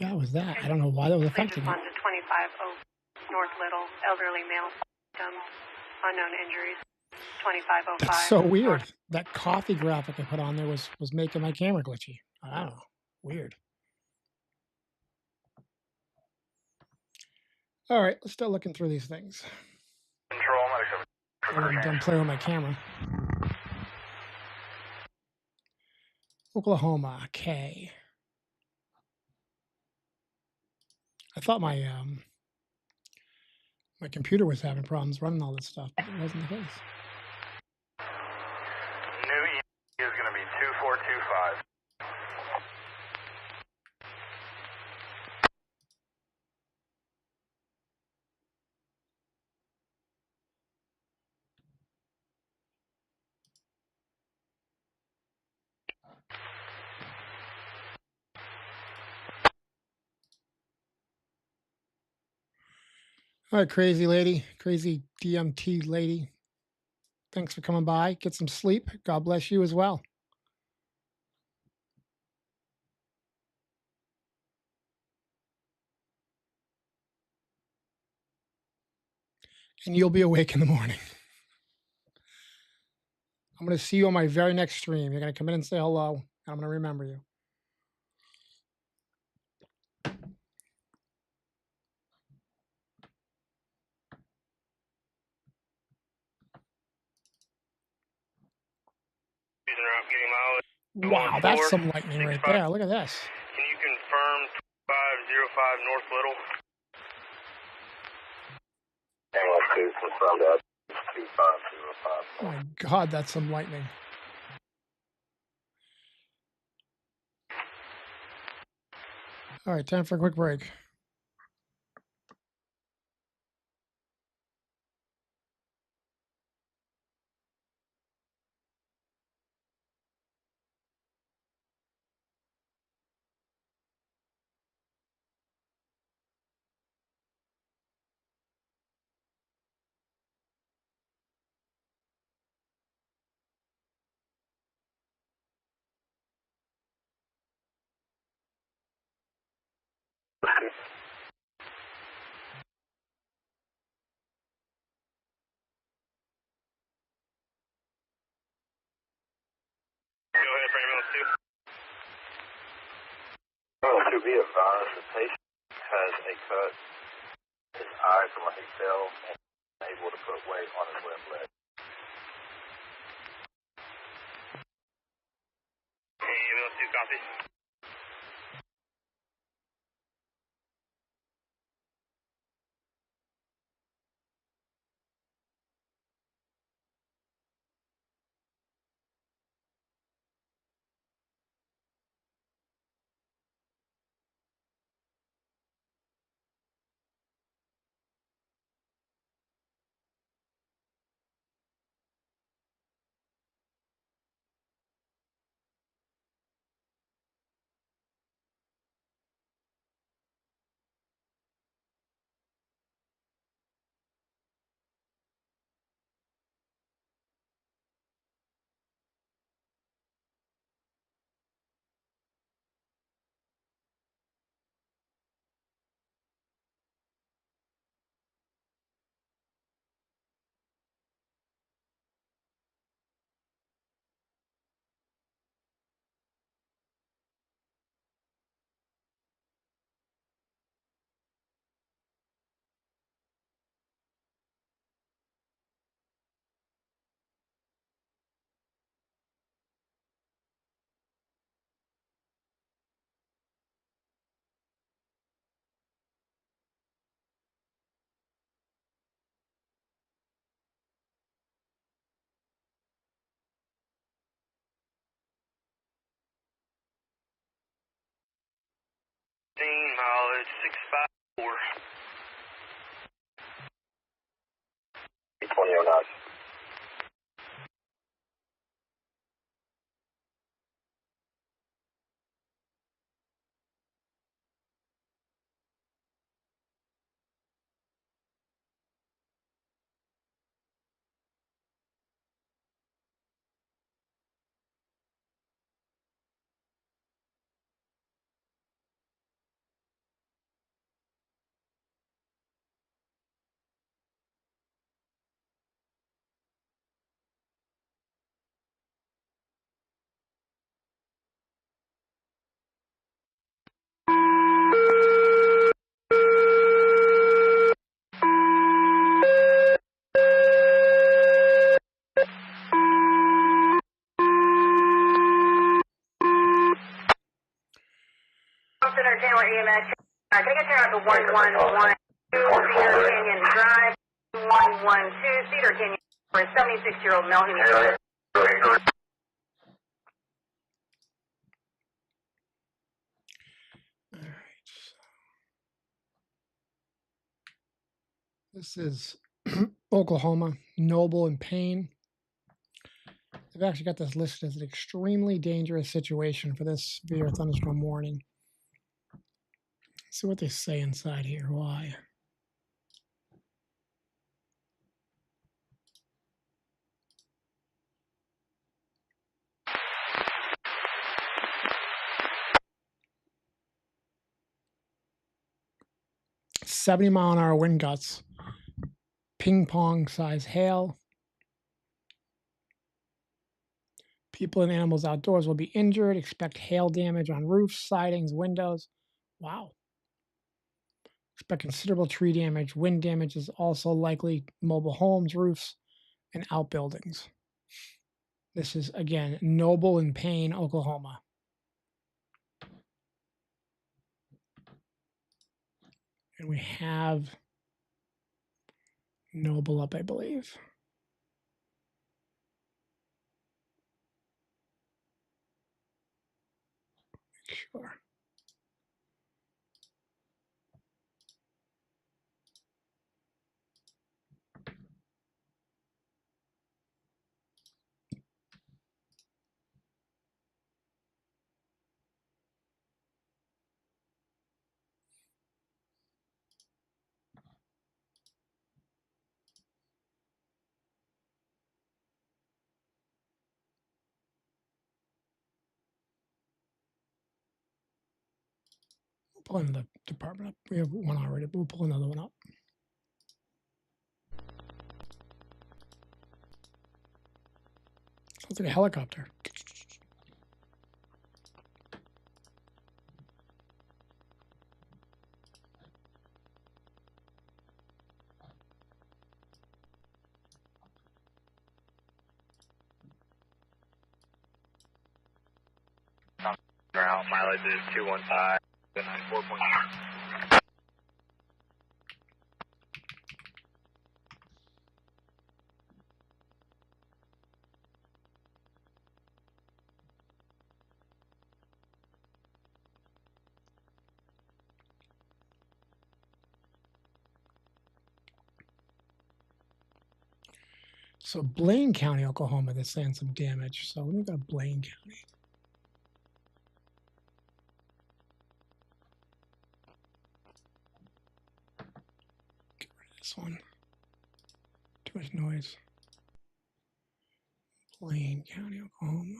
Yeah, it was that. I don't know why that was affecting it. Respond to 25 North Little, elderly male, symptoms, unknown injuries. 2505. That's so weird. That coffee graphic I put on there was making my camera glitchy. I don't know. Weird. All right, let's start looking through these things. I'm done playing with my camera. Oklahoma, K. I thought my my computer was having problems running all this stuff, but it wasn't the case. New E is going to be 2425. All right, crazy lady, crazy DMT lady. Thanks for coming by. Get some sleep. God bless you as well. and you'll be awake in the morning. I'm going to see you on my very next stream. You're going to come in and say hello, and I'm going to remember you. Wow, that's some lightning right there. Look at this. Can you confirm 505 North Little? Confirm that. 2505. Oh my God, that's some lightning. All right, time for a quick break. Go ahead for ambulance 2. To be advised, the patient has a cut in his eye from a cell and able to put weight on his left leg. Ambulance 2, copy. Mileage 654. 2009. Can I get you out to 111 Cedar Canyon Drive, 112 Cedar Canyon for a 76-year-old male who needs This is Oklahoma, Noble in pain. They've actually got this listed as an extremely dangerous situation for this severe thunderstorm warning. Let's see what they say inside here. Why? "70-mile-an-hour wind gusts ping pong size hail. People and animals outdoors will be injured. Expect hail damage on roofs, sidings, windows. Wow. Expect considerable tree damage. Wind damage is also likely. Mobile homes, roofs, and outbuildings. This is, again, Noble and Payne, Oklahoma. And we have Noble up, I believe. Sure. We'll pull in the department up. We have one already, but we'll pull another one up. Sounds like a helicopter. Ground mileage is 215, 94.9. So Blaine County, Oklahoma, they're saying some damage. So let me go to Blaine County. Get rid of this one. Too much noise. Blaine County, Oklahoma.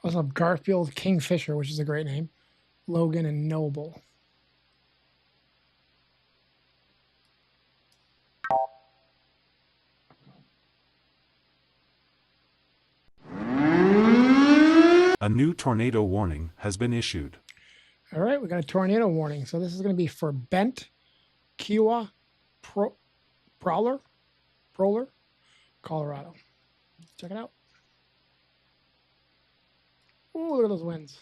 Also have Garfield, Kingfisher, which is a great name. Logan and Noble. A new tornado warning has been issued. All right, we got a tornado warning. So this is going to be for Bent, Kiowa, Prowler, Colorado. Check it out. Ooh, look at those winds.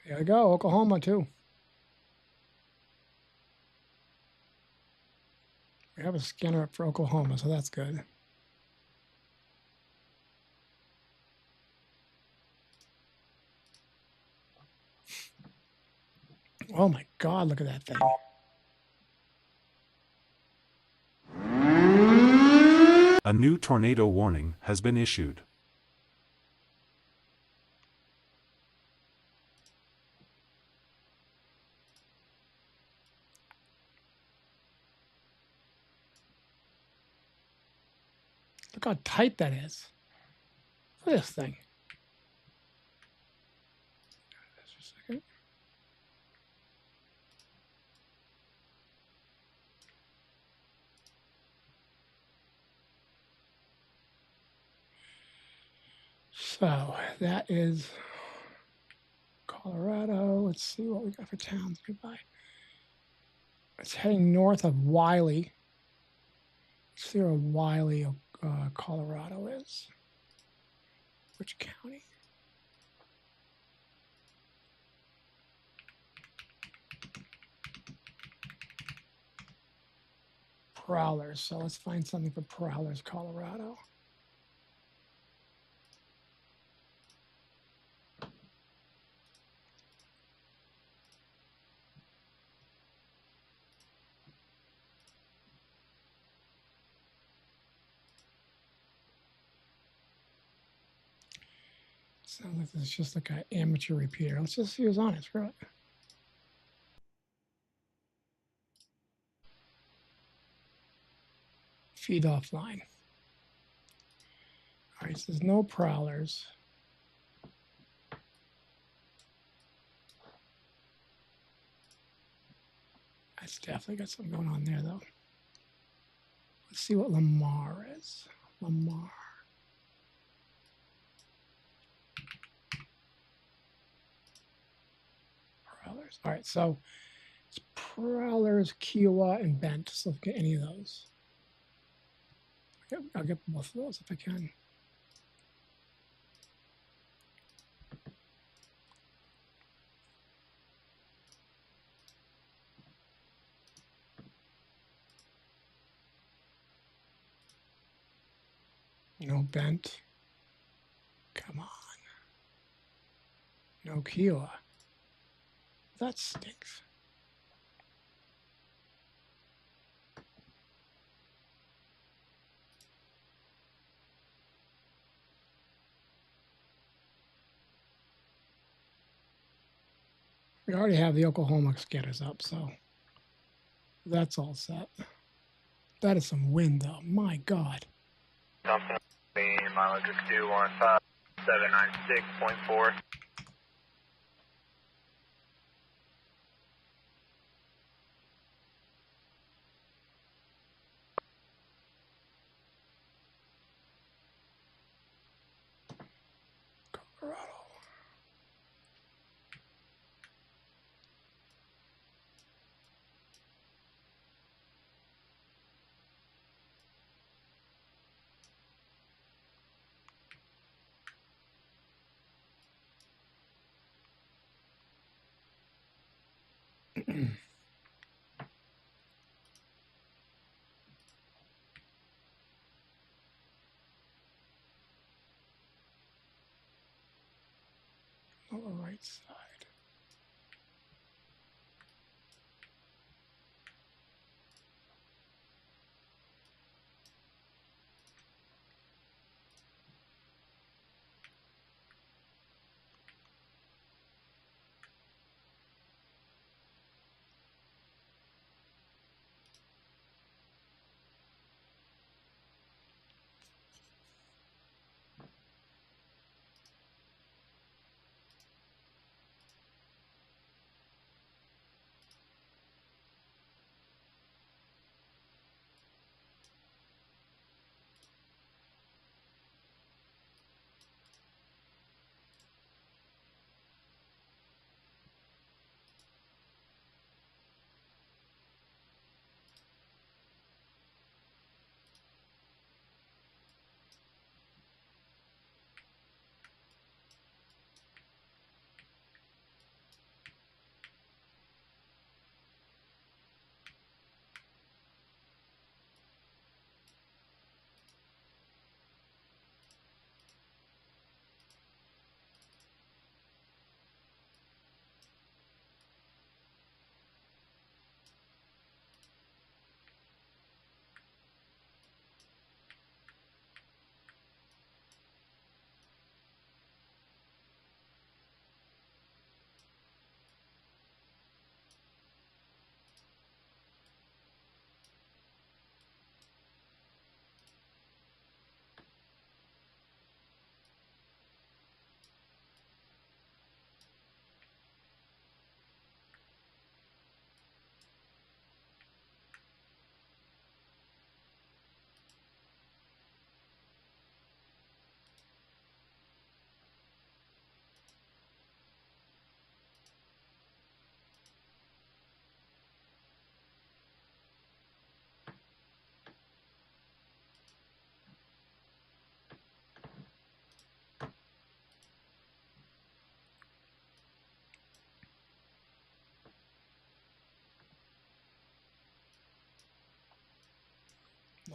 There we go, Oklahoma too. We have a scanner up for Oklahoma, so that's good. Oh my God, look at that thing. A new tornado warning has been issued. Look how tight that is. Look at this thing. Just a second. So that is Colorado. Let's see what we got for towns nearby. It's heading north of Wiley. Let's see where Wiley, Colorado is. Which county? Prowlers. So let's find something for Prowlers, Colorado. Sounds like this is just like an amateur repeater. Let's just see who's on it. Screw it. Feed offline. All right, so there's no Prowlers. That's definitely got something going on there, though. Let's see what Lamar is. Lamar. Prowlers. All right, so it's Prowlers, Kiowa, and Bent. So look at any of those. I'll get both of those if I can. No Bent. Come on. No Kiowa. That stinks. We already have the Oklahoma getters up, so that's all set. That is some wind, though. My God. Thompson, mileage is 215,796.4. Colorado. Lower right side.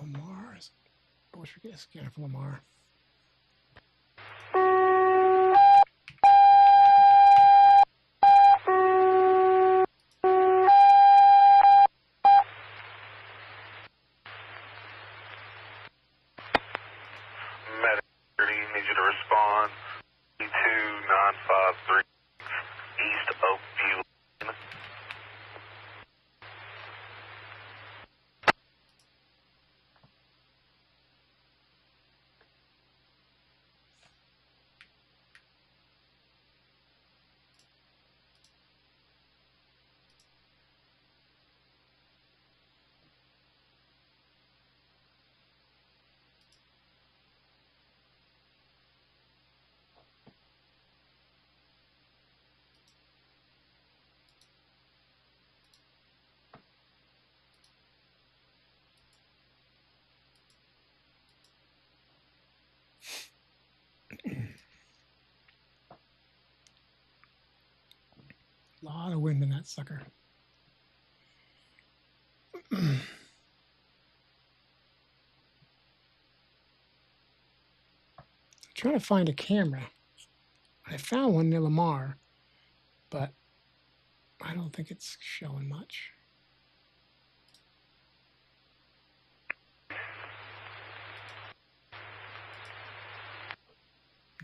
Lamar. I wish we could get a scanner for Lamar. Medic 30, need you to respond. 22953 East Oakview. A lot of wind in that sucker. Trying to find a camera. I found one near Lamar, but I don't think it's showing much.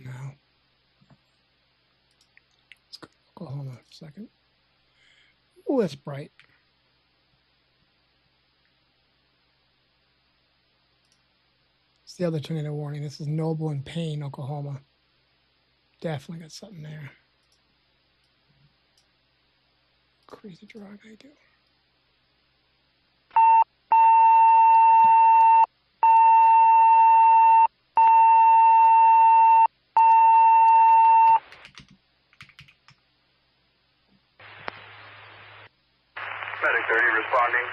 No. Let's go to Oklahoma for a second. Oh, that's bright. It's the other tornado warning. This is Noble and Payne, Oklahoma. Definitely got something there. Crazy drag I do. Medic 30 responding.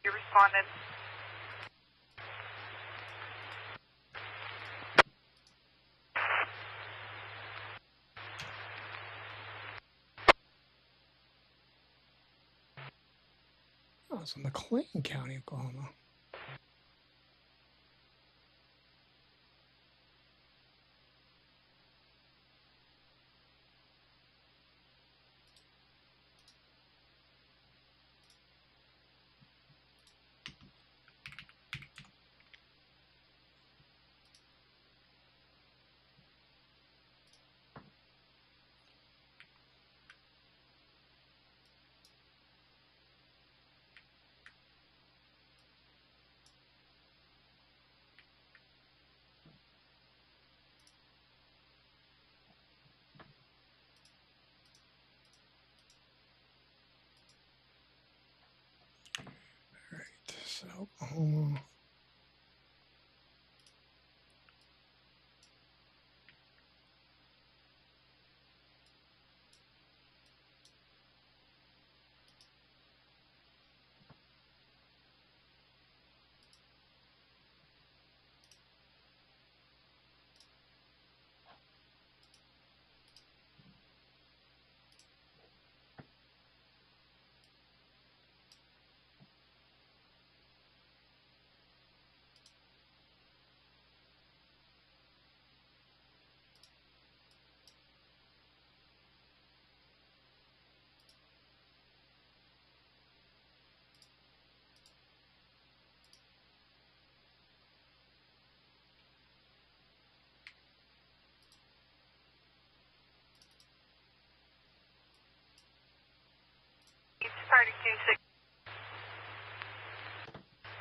You responded. Oh, it's in McLean County, Oklahoma. So Oklahoma.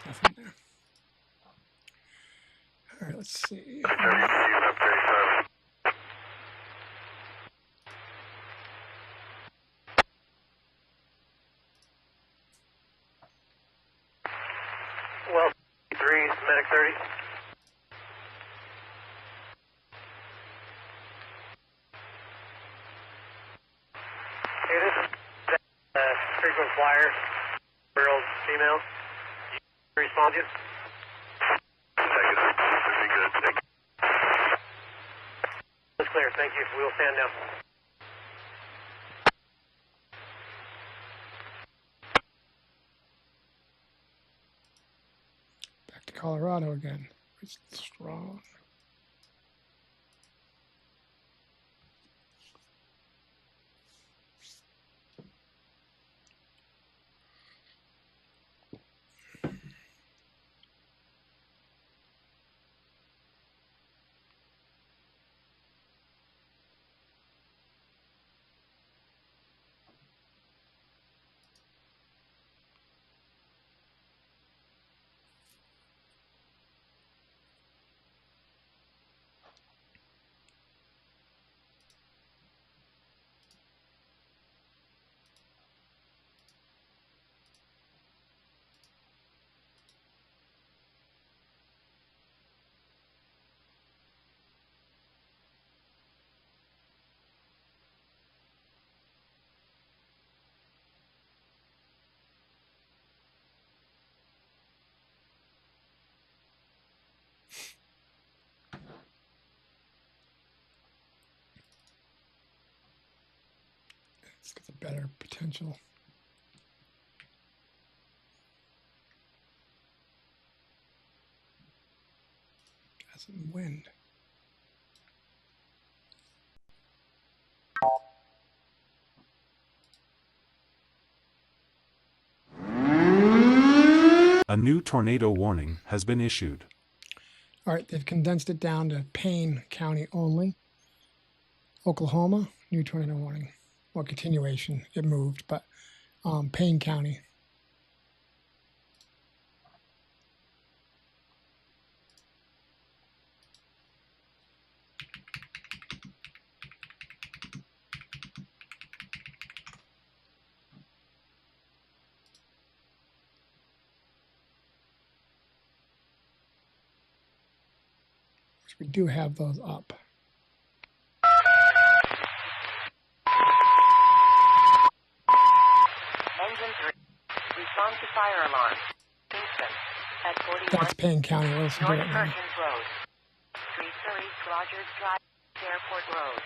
Nothing there. All right, let's see. Well, 3, Medic 30. Hey, this is frequent flyer, girl, female. Respond to you? That's clear, thank you. We will stand now. Colorado again. It's strong. It's got a better potential. Got some wind. A new tornado warning has been issued. All right, they've condensed it down to Payne County only. Oklahoma, new tornado warning. Well, continuation. It moved, but Payne County. Which we do have those up. Engine 3, respond to fire alarm. Kingston, at 41. That's Payne County. We'll listen to North it now. Perkins Road. 330 Rogers Drive, Airport Road.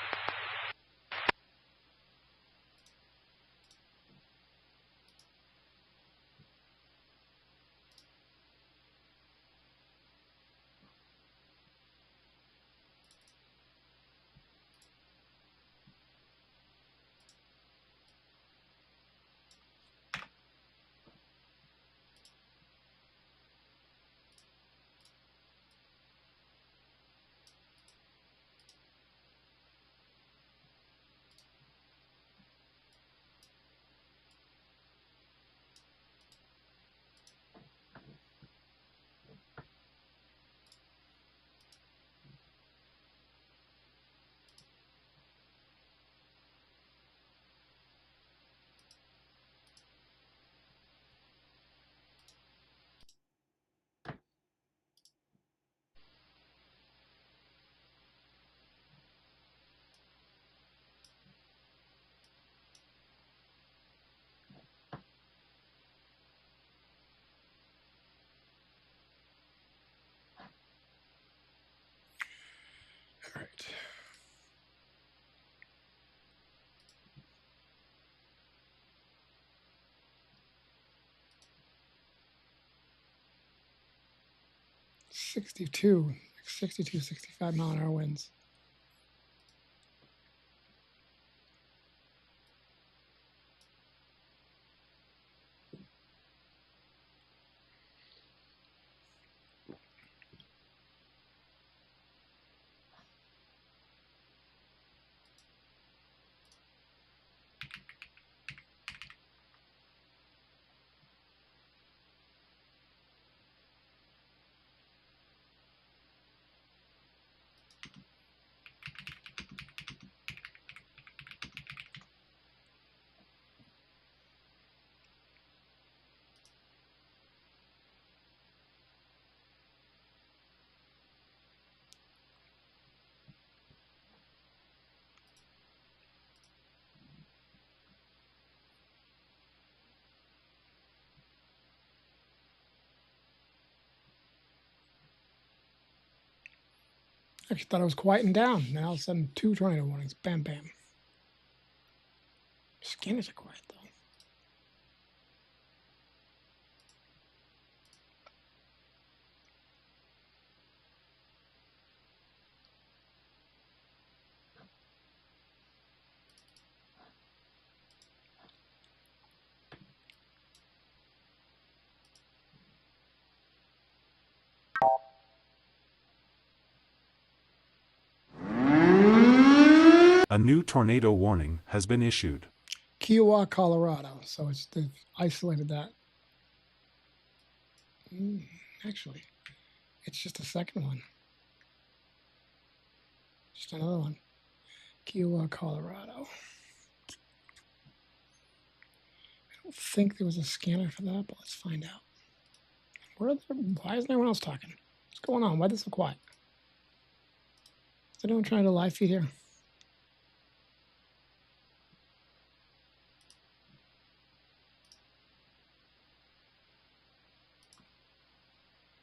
All right. '62, 65-mile-an-hour winds. I actually thought it was quieting down. Now all of a sudden, 2 tornado warnings. Bam, bam. Skin is quiet, though. A new tornado warning has been issued. Kiowa, Colorado. So they've isolated that. Actually, it's just a second one. Just another one. Kiowa, Colorado. I don't think there was a scanner for that, but let's find out. Why isn't everyone else talking? What's going on? Why is this so quiet? Is anyone trying to live feed here?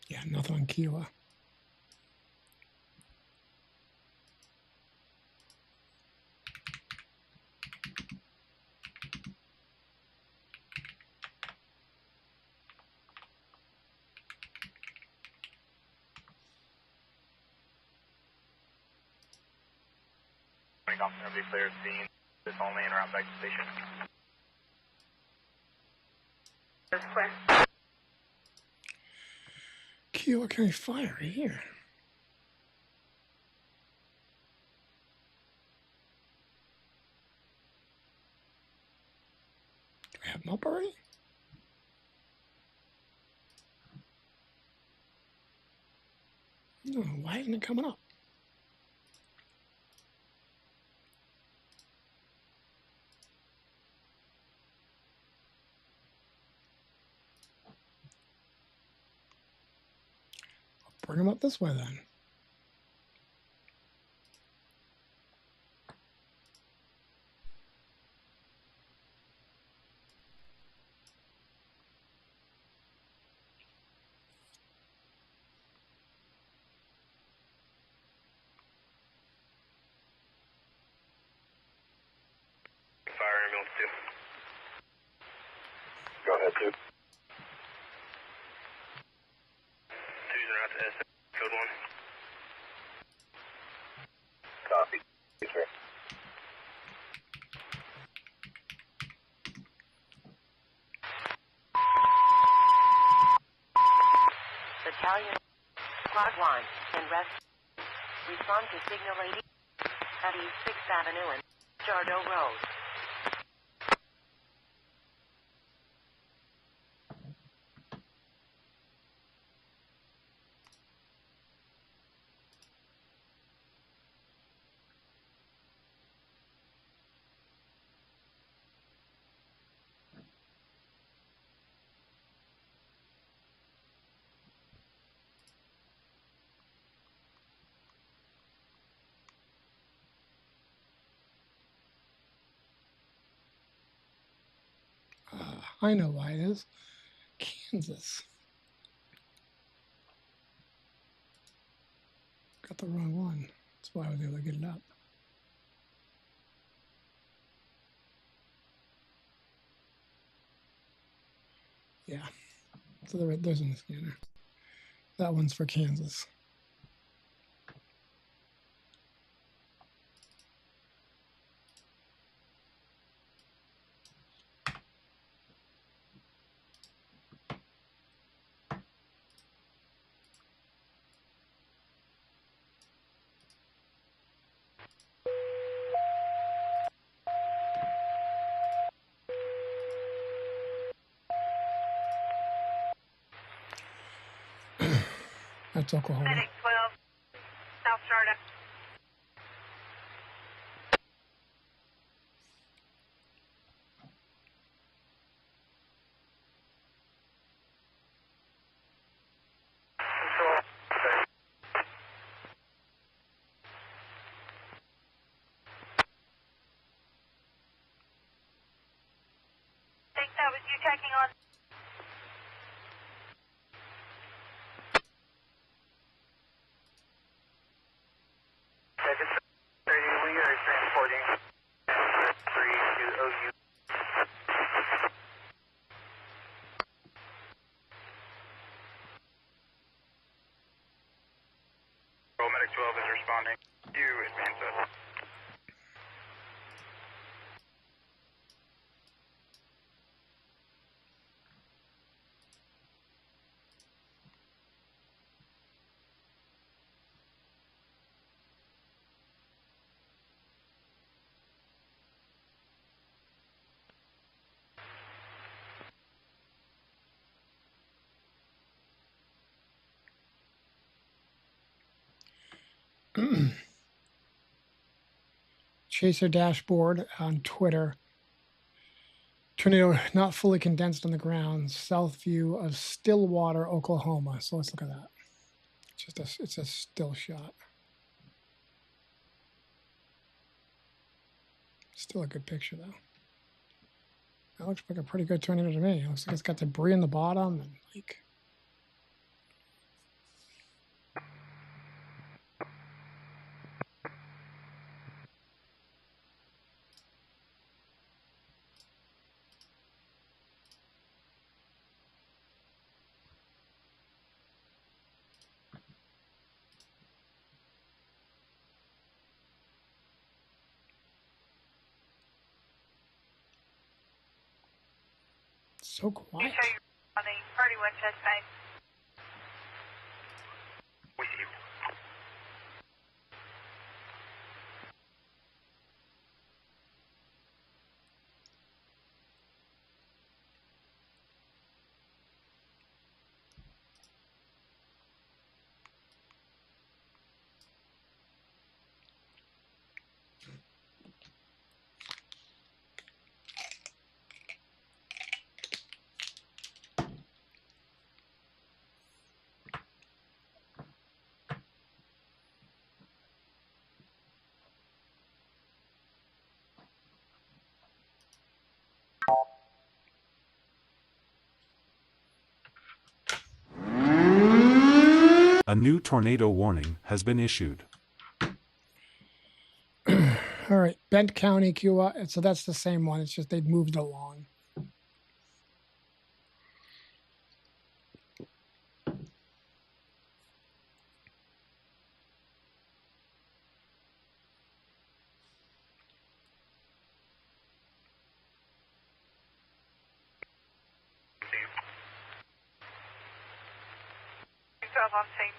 Yeah, nothing on Kiowa. Officer, be clear of scene. This only and around back to station. Kiowa County Fire right here. Do I have them up already? No, why isn't it coming up? Bring them up this way then. Fire ambulance 2. Go ahead, 2. 2's en route to S. Code 1. Copy. Yes, sir. Battalion Squad 1 and rest. Respond to signal 80 at East 6th Avenue and Jardo Road. I know why it is. Kansas. Got the wrong one. That's why I was able to get it up. Yeah. So there's in the scanner. That one's for Kansas. That's Oklahoma. Medic 12, South Florida. Think that was you checking on. We are transporting 3 to OU. Medic 12 is responding. You advance us. Chaser Dashboard on Twitter. Tornado not fully condensed on the ground. South view of Stillwater, Oklahoma. So let's look at that. It's a still shot. Still a good picture though. That looks like a pretty good tornado to me. It looks like it's got debris in the bottom and like. So quiet. On the party one test site. A new tornado warning has been issued. All right, Bent County, QI. So that's the same one. It's just they've moved along. On scene.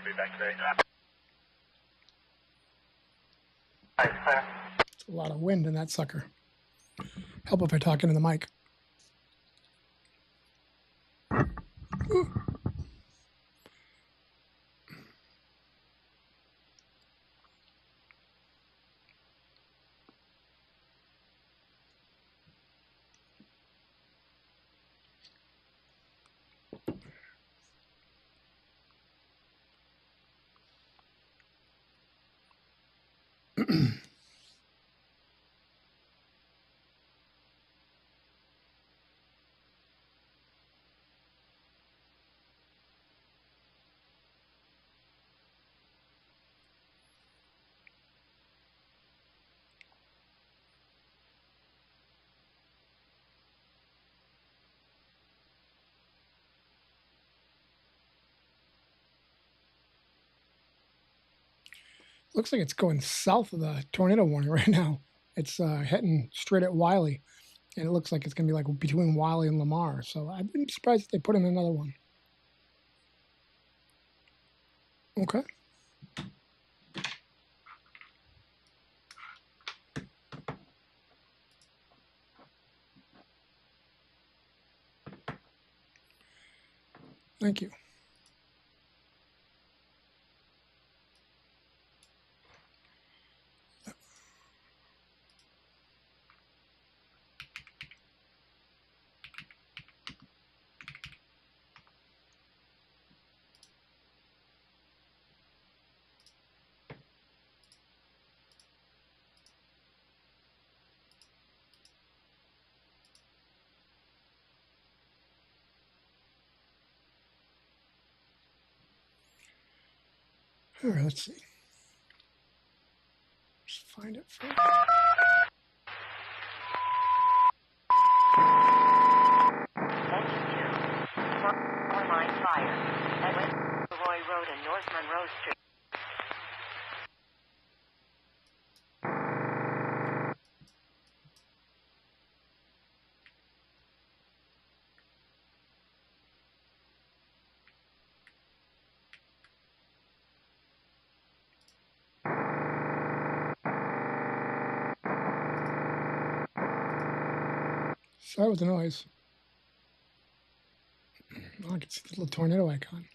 Be back today. It's a lot of wind in that sucker. Help if I talk into the mic. Looks like it's going south of the tornado warning right now. It's heading straight at Wiley, and it looks like it's going to be like between Wiley and Lamar. So I've been surprised if they put in another one. Okay. Thank you. All right, let's see. Just find it first. Power line fire at West Roy Road and North Monroe Street. Sorry with the noise. Oh, I can see the little tornado icon.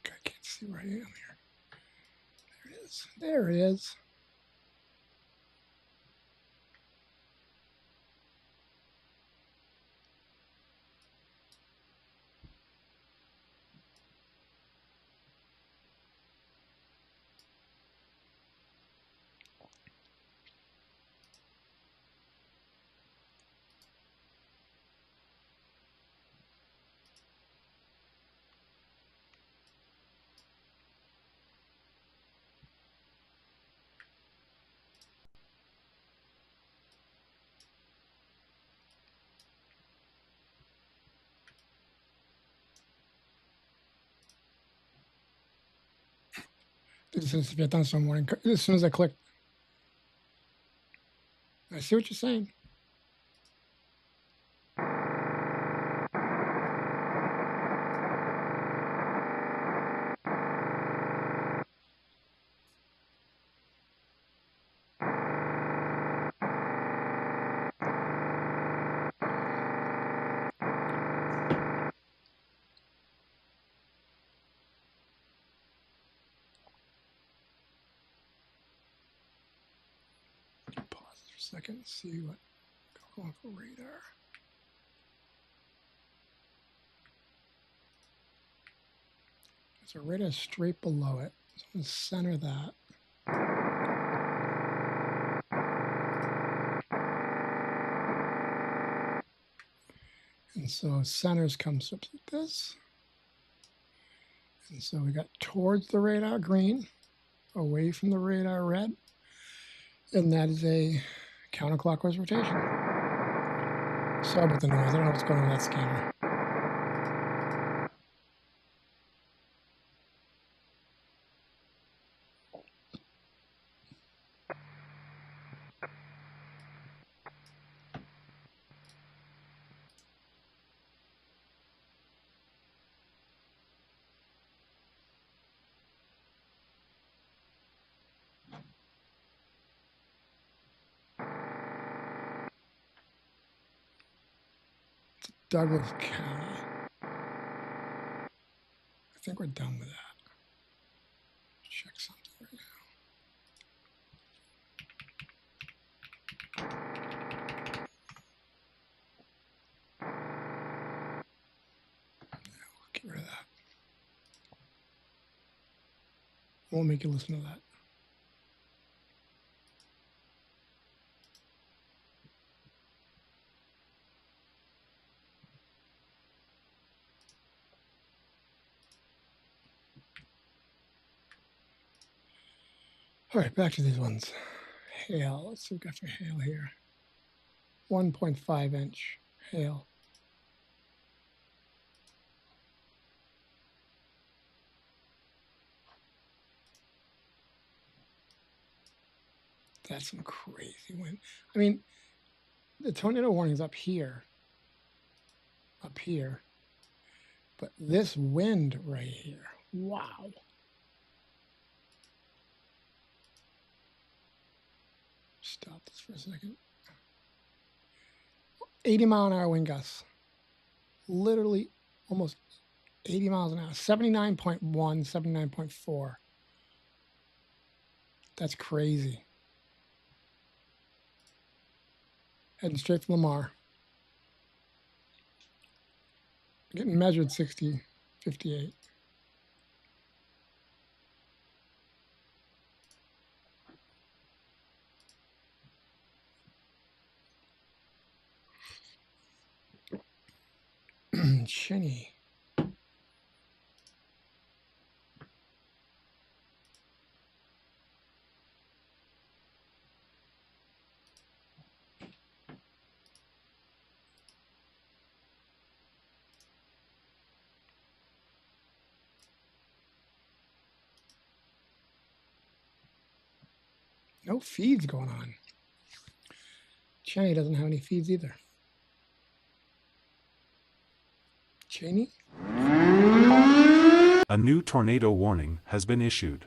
I can't see where I am here. There it is. There it is. As soon as I click, I see what you're saying. Pause for a second and see what going for radar. So radar is straight below it. So I'm going to center that. And so centers comes up like this. And so we got towards the radar green, away from the radar red. And that is a counterclockwise rotation. Sorry about the noise. I don't know what's going on with that scanner. Douglas County. I think we're done with that. Check something right now. Get rid of that. Won't make you listen to that. All right, back to these ones. Hail. Let's see what we got for hail here. 1.5 inch hail. That's some crazy wind. I mean, the tornado warning's up here. But this wind right here, wow. Stop this for a second. 80 mile an hour wind gusts. Literally almost 80 miles an hour. 79.1, 79.4. That's crazy. Heading straight from Lamar. Getting measured 60, 58. Shinny. No feeds going on. Cheney doesn't have any feeds either. Cheney? A new tornado warning has been issued.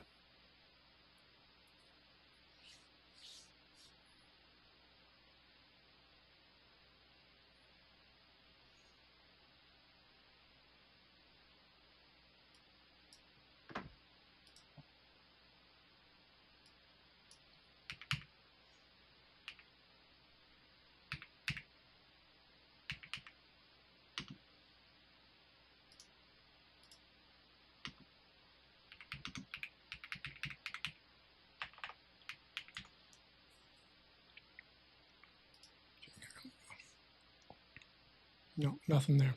No, nothing there.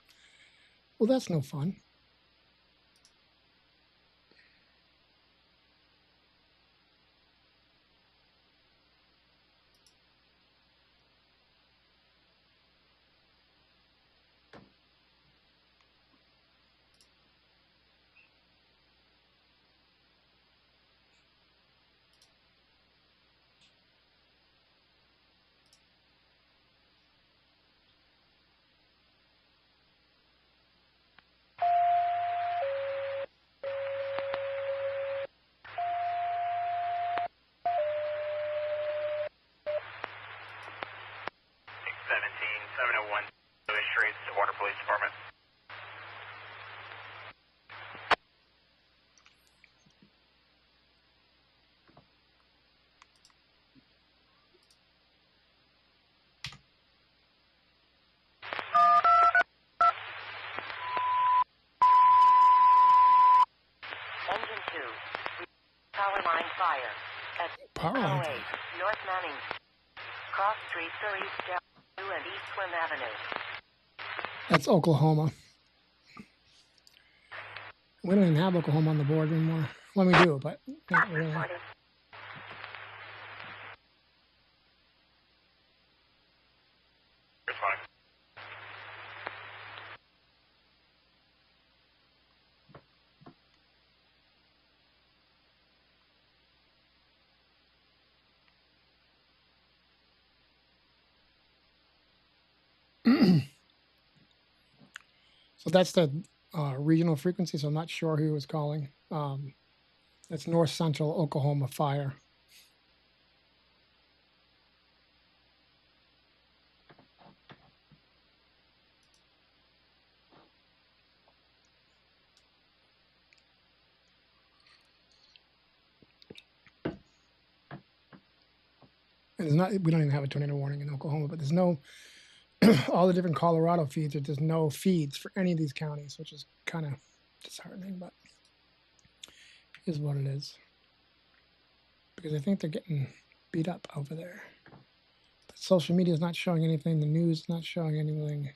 Well, that's no fun. Water Police Department. Engine 2. Power line fire. At Power line 08 North Manning. Cross streets are East Avenue and East Swim Avenue. That's Oklahoma. We don't even have Oklahoma on the board anymore. Well, we do, but not really. So that's the regional frequency, so I'm not sure who was calling. That's North Central Oklahoma Fire. And there's not, we don't even have a tornado warning in Oklahoma, but there's no, all the different Colorado feeds, there's no feeds for any of these counties, which is kind of disheartening, but is what it is. Because I think they're getting beat up over there. But social media is not showing anything, the news is not showing anything.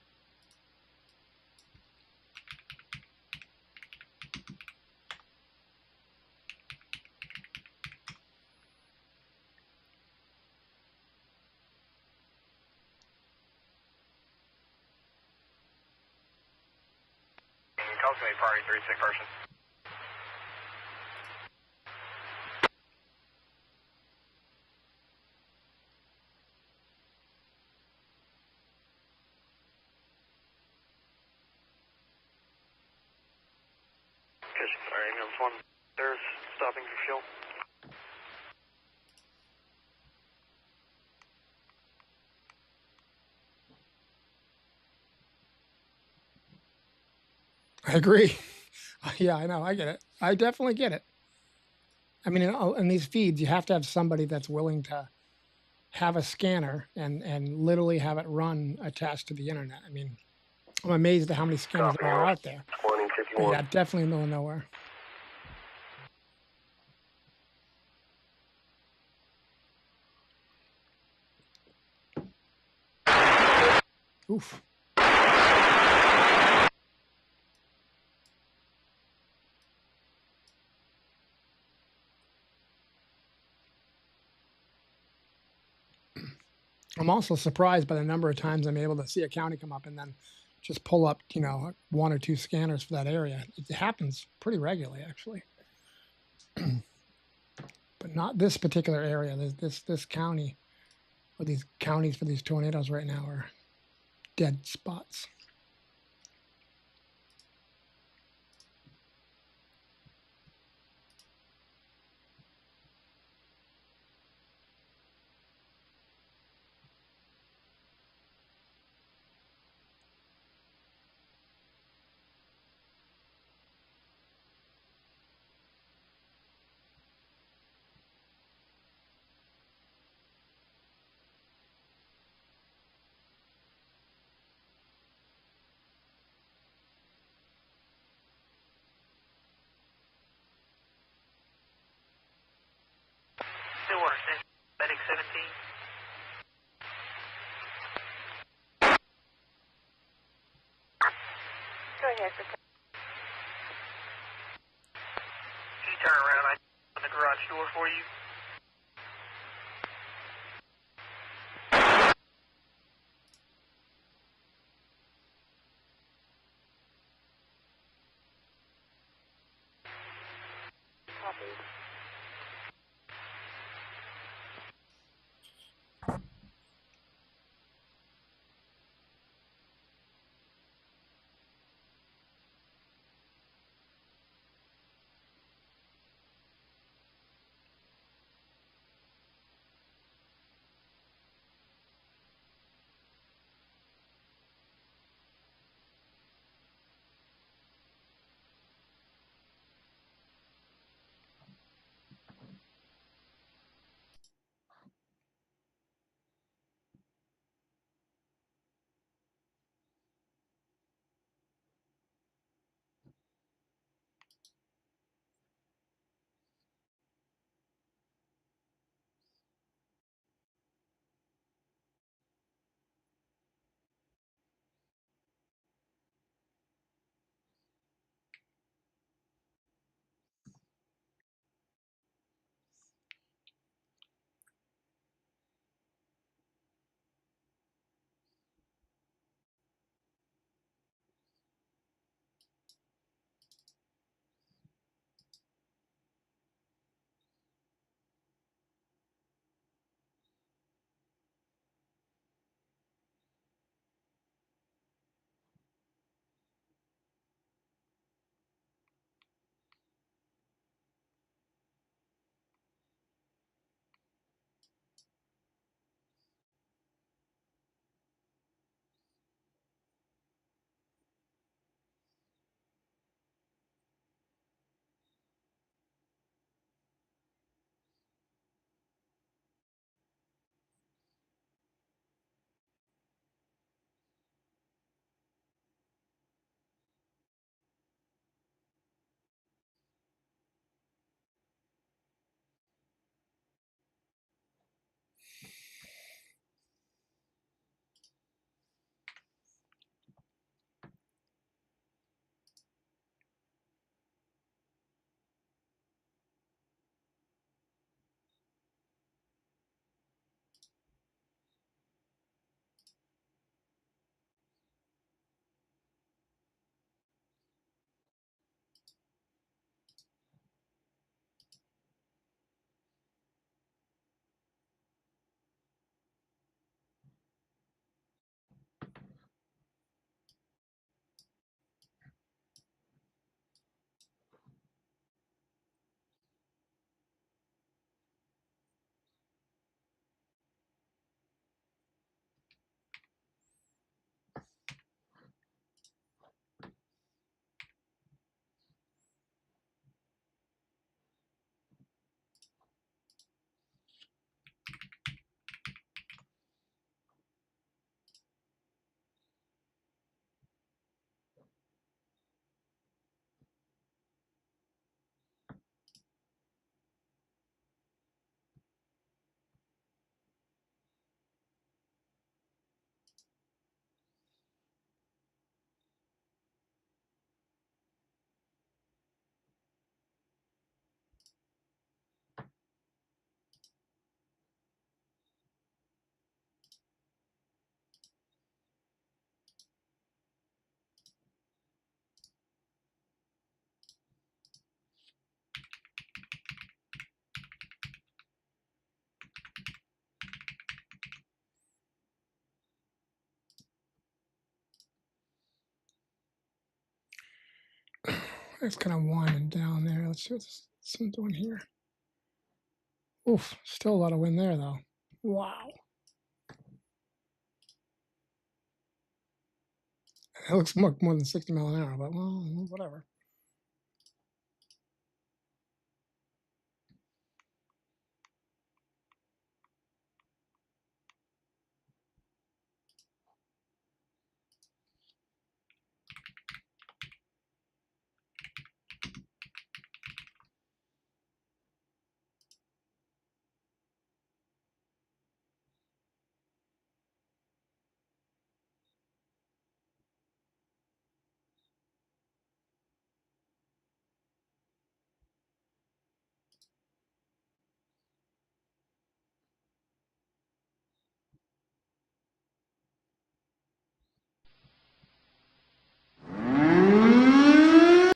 Cosmic Party 36 person. Sorry, ambulance 1. There's stopping for fuel. I agree. Yeah, I know. I get it. I definitely get it. I mean, in these feeds, you have to have somebody that's willing to have a scanner and literally have it run attached to the internet. I mean, I'm amazed at how many scanners there are out there. But yeah, definitely in the middle of nowhere. Oof. I'm also surprised by the number of times I'm able to see a county come up and then just pull up, you know, 1 or 2 scanners for that area. It happens pretty regularly, actually. But not this particular area. This county, or these counties for these tornadoes right now are dead spots. Stewart, Medic 17. Go ahead, Can you turn around? I open the garage door for you. It's kind of winding down there. Let's see what this one's doing here. Oof, still a lot of wind there though. Wow. It looks more than 60 mile an hour, but well, whatever.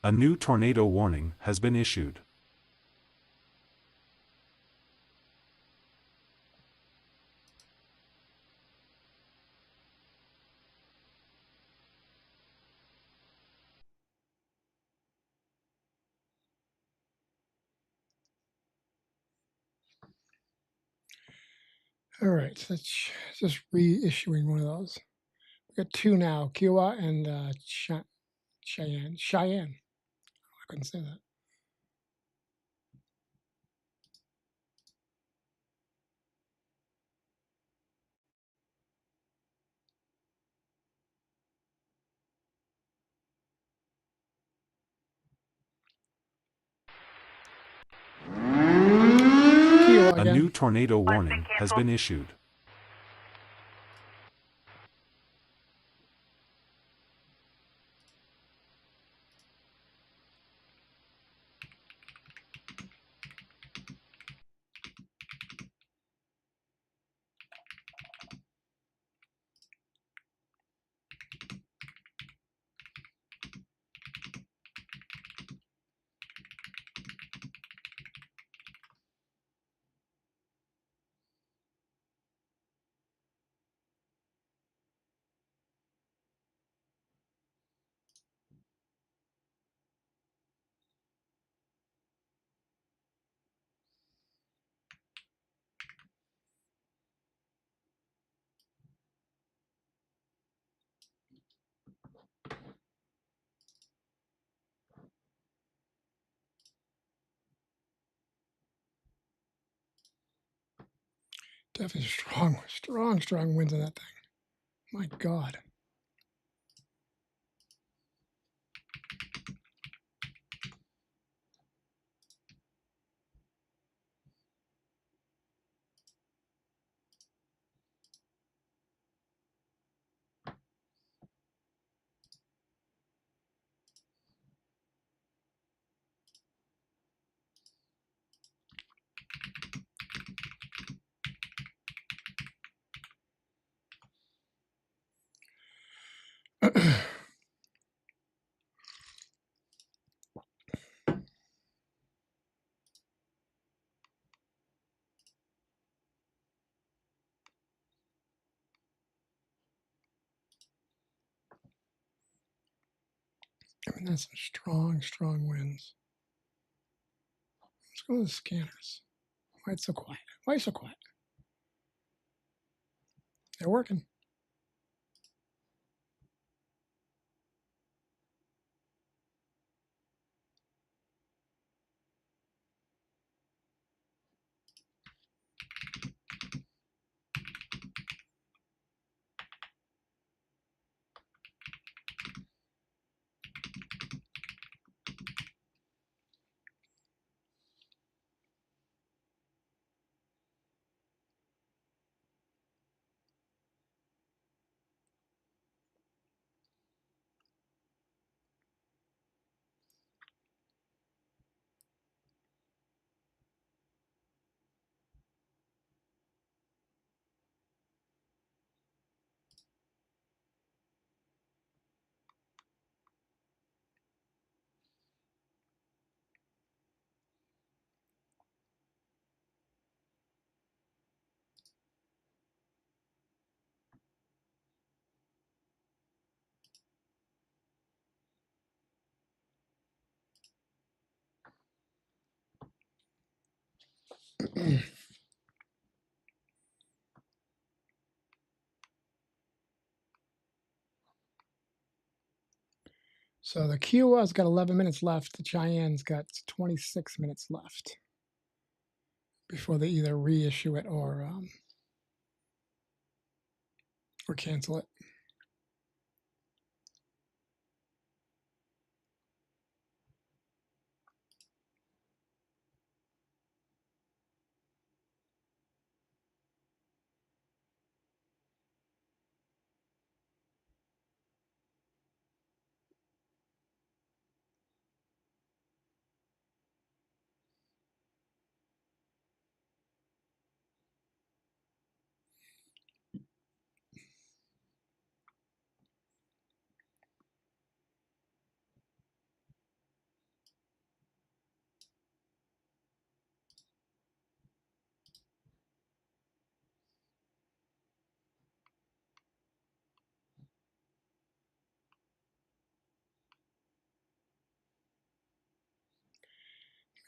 A new tornado warning has been issued. All right, so that's just reissuing one of those. We got two now, Kiowa and Cheyenne. I couldn't say that. Kiowa A again. new tornado warning has been issued. Definitely strong winds in that thing. My God. I mean, that's some strong winds. Let's go to the scanners. Why it's so quiet? Why so quiet? They're working. So the Kiowa's got 11 minutes left. The Cheyenne's got 26 minutes left before they either reissue it or cancel it.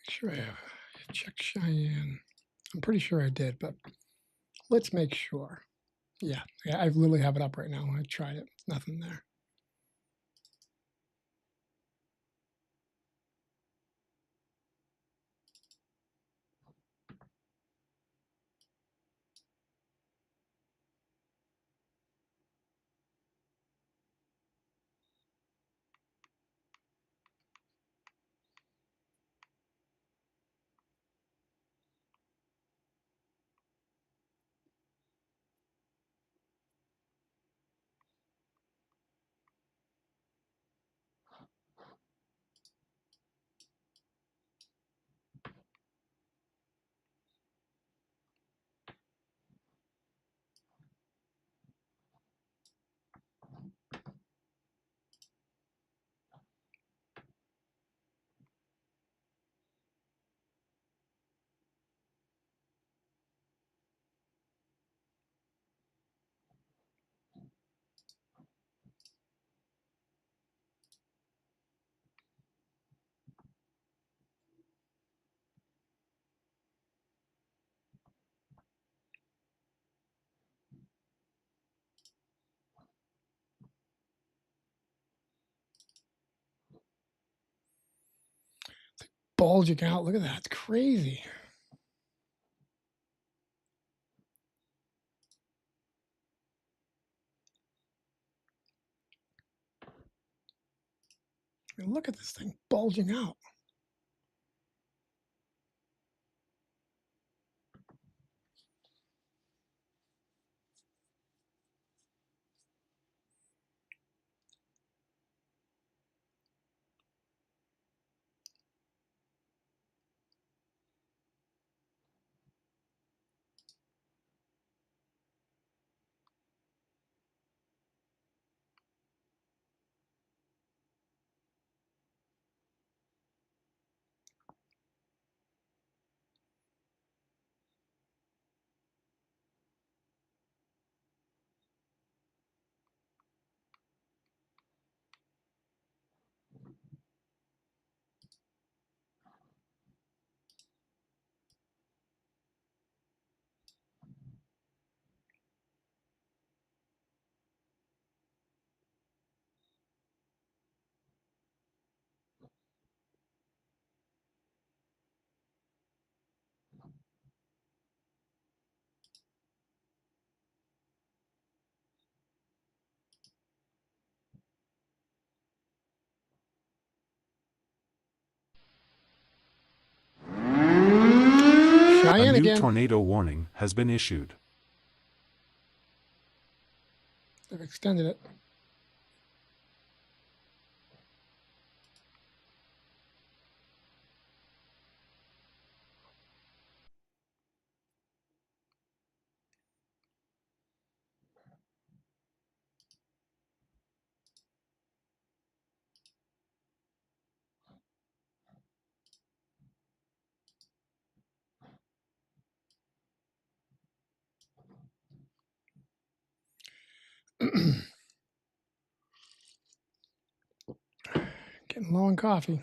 Make sure I have check Cheyenne. I'm pretty sure I did, but let's make sure. Yeah, I literally have it up right now. I tried it. Nothing there. Bulging out. Look at that. It's crazy. I mean, look at this thing bulging out. A new again. tornado warning has been issued. They've extended it. Getting low on coffee.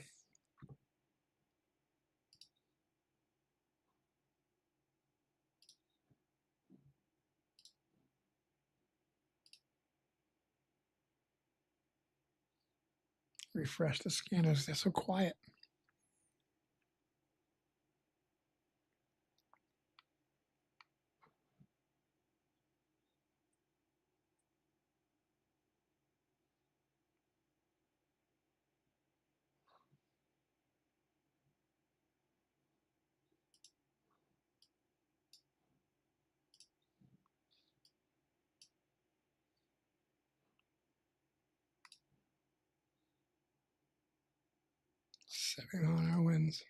refresh the scanners. They're so quiet. On our winds.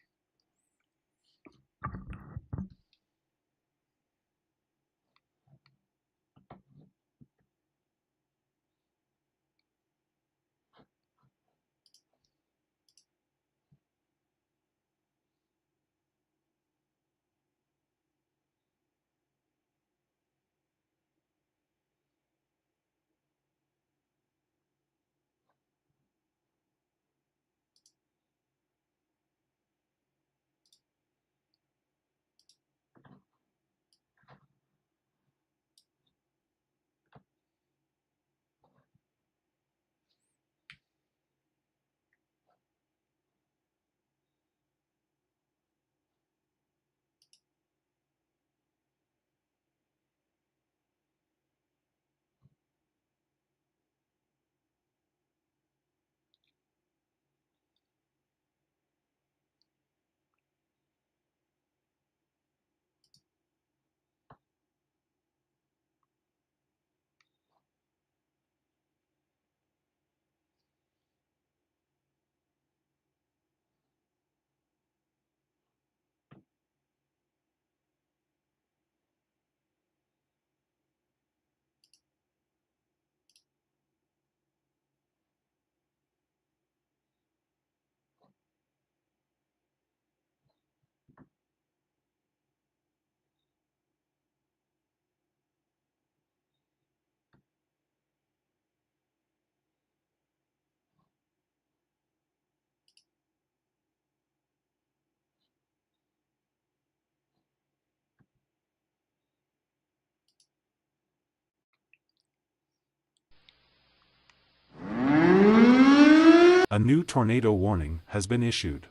A new tornado warning has been issued.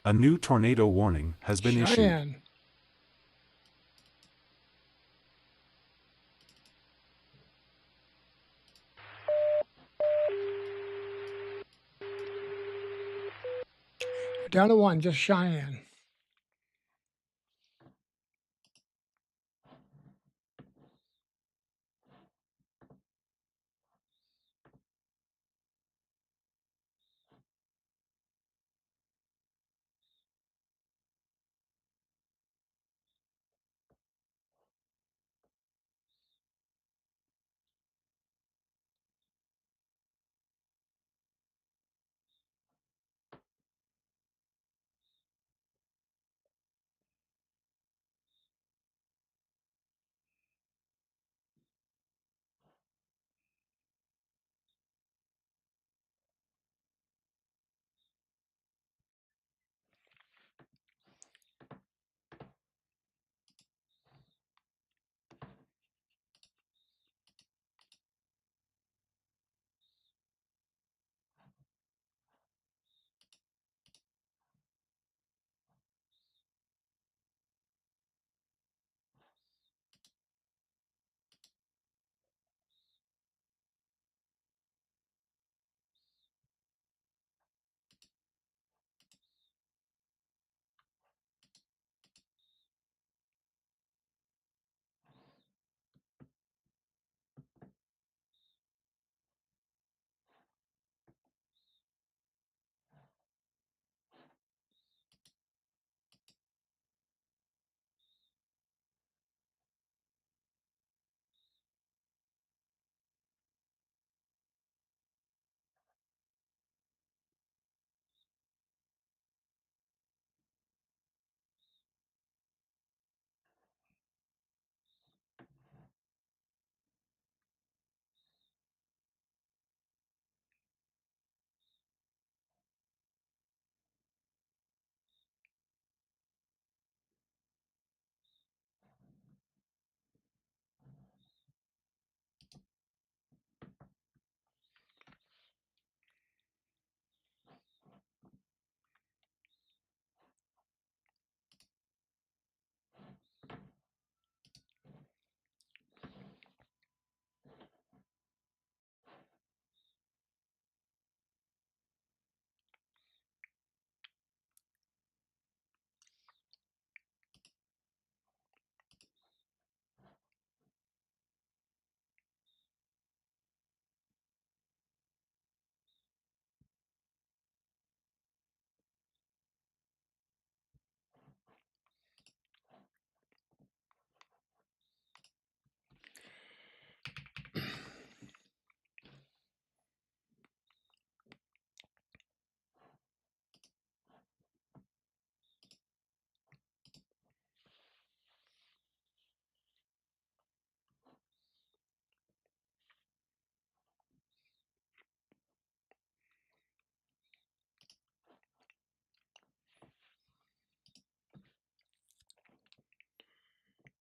A new tornado warning has been issued. Cheyenne. We're down to one, just Cheyenne.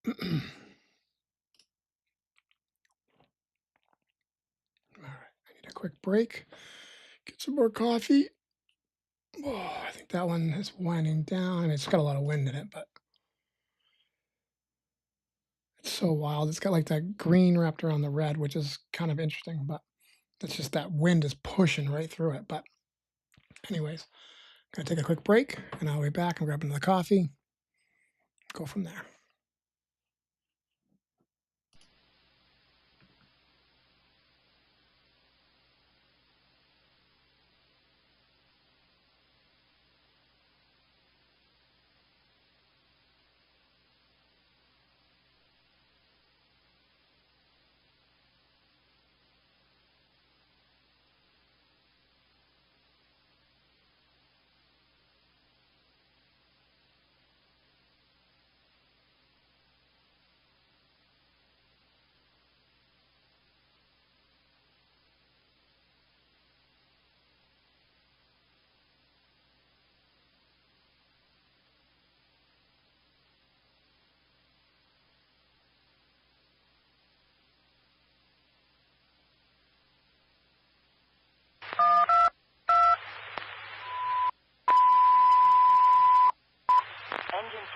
All right, I need a quick break. Get some more coffee. Oh, I think that one is winding down. I mean, it's got a lot of wind in it, but it's so wild. It's got like that green wrapped around the red, which is kind of interesting, but it's just that wind is pushing right through it. But anyways, gonna take a quick break and I'll be back and grab another coffee. Go from there.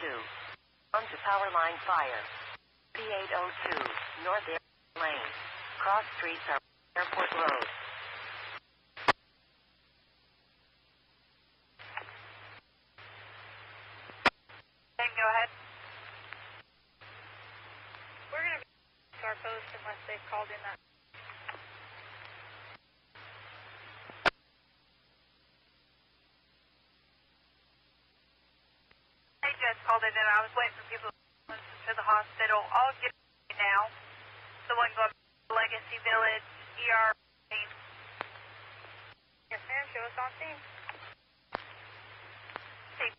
On to power line fire. P802, North Air Lane. Cross streets are Airport Road. Then go ahead. We're going to be to our post unless they've called in that. They just called it in. I was waiting for people to the hospital. I'll get it now. The one going to Legacy Village, ER. Yes, ma'am. Show us on scene. See.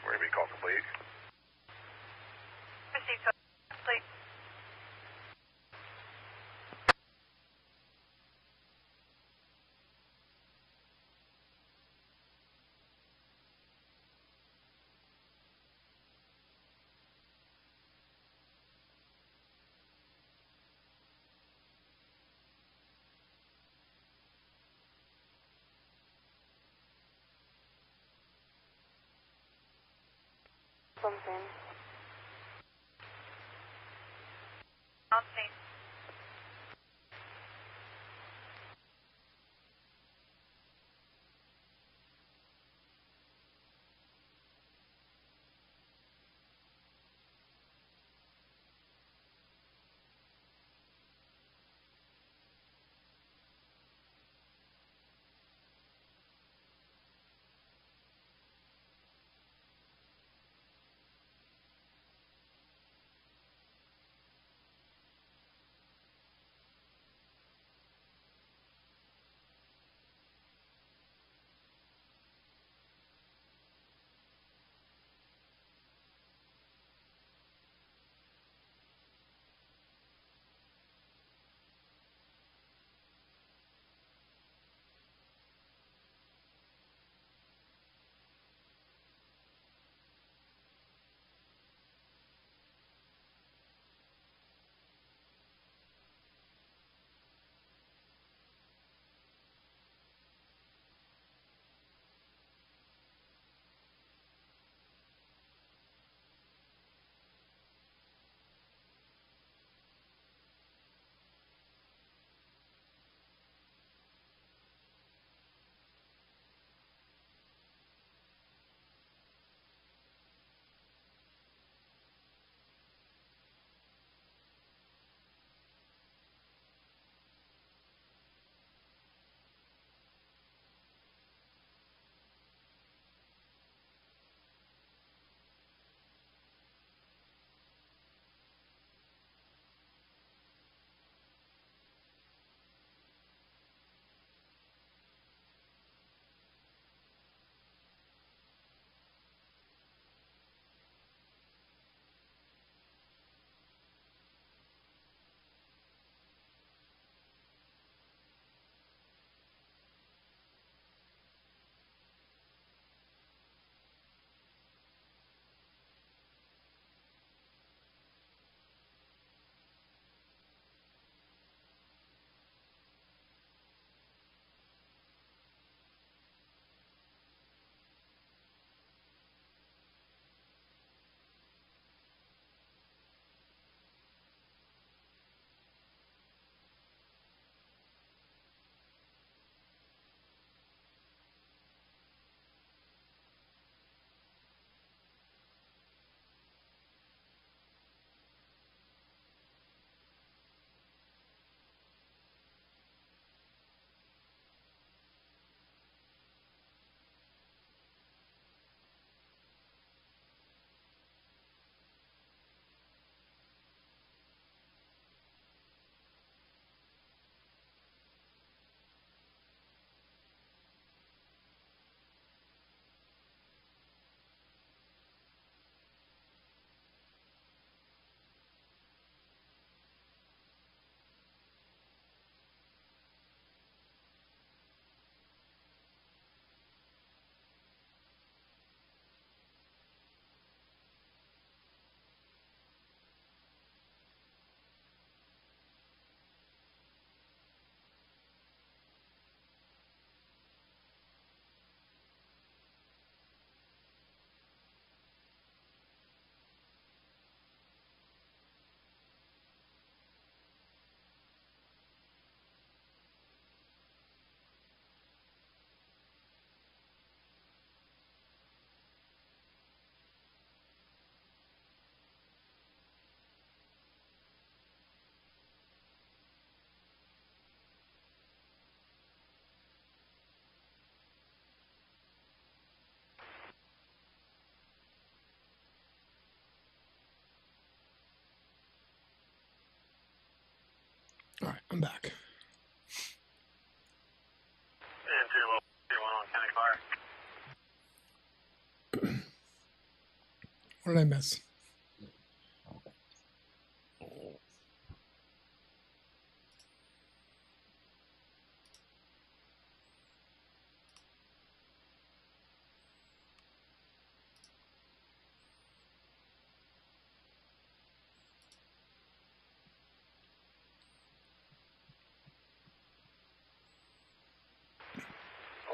We're going to be call complete. Received call complete. Something. On scene. All right, I'm back. And 2-1 on County Fire. What did I miss?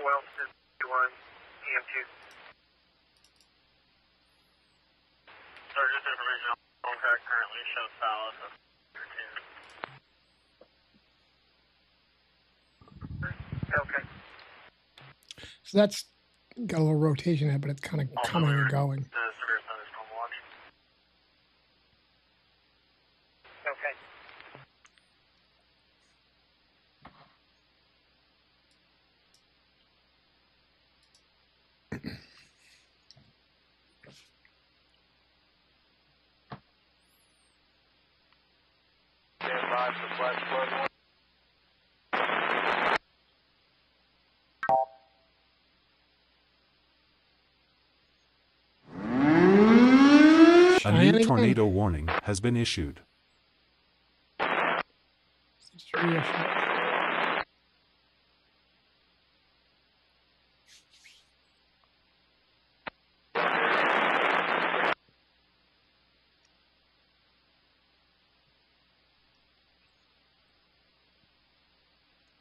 Well, 2-1, PM2. Sir, just information on contact currently shows south of 2. Okay. So that's got a little rotation in it, but it's kind of coming and going. Severe thunderstorm watch. Okay. Stand by for flash flood. A new tornado warning has been issued.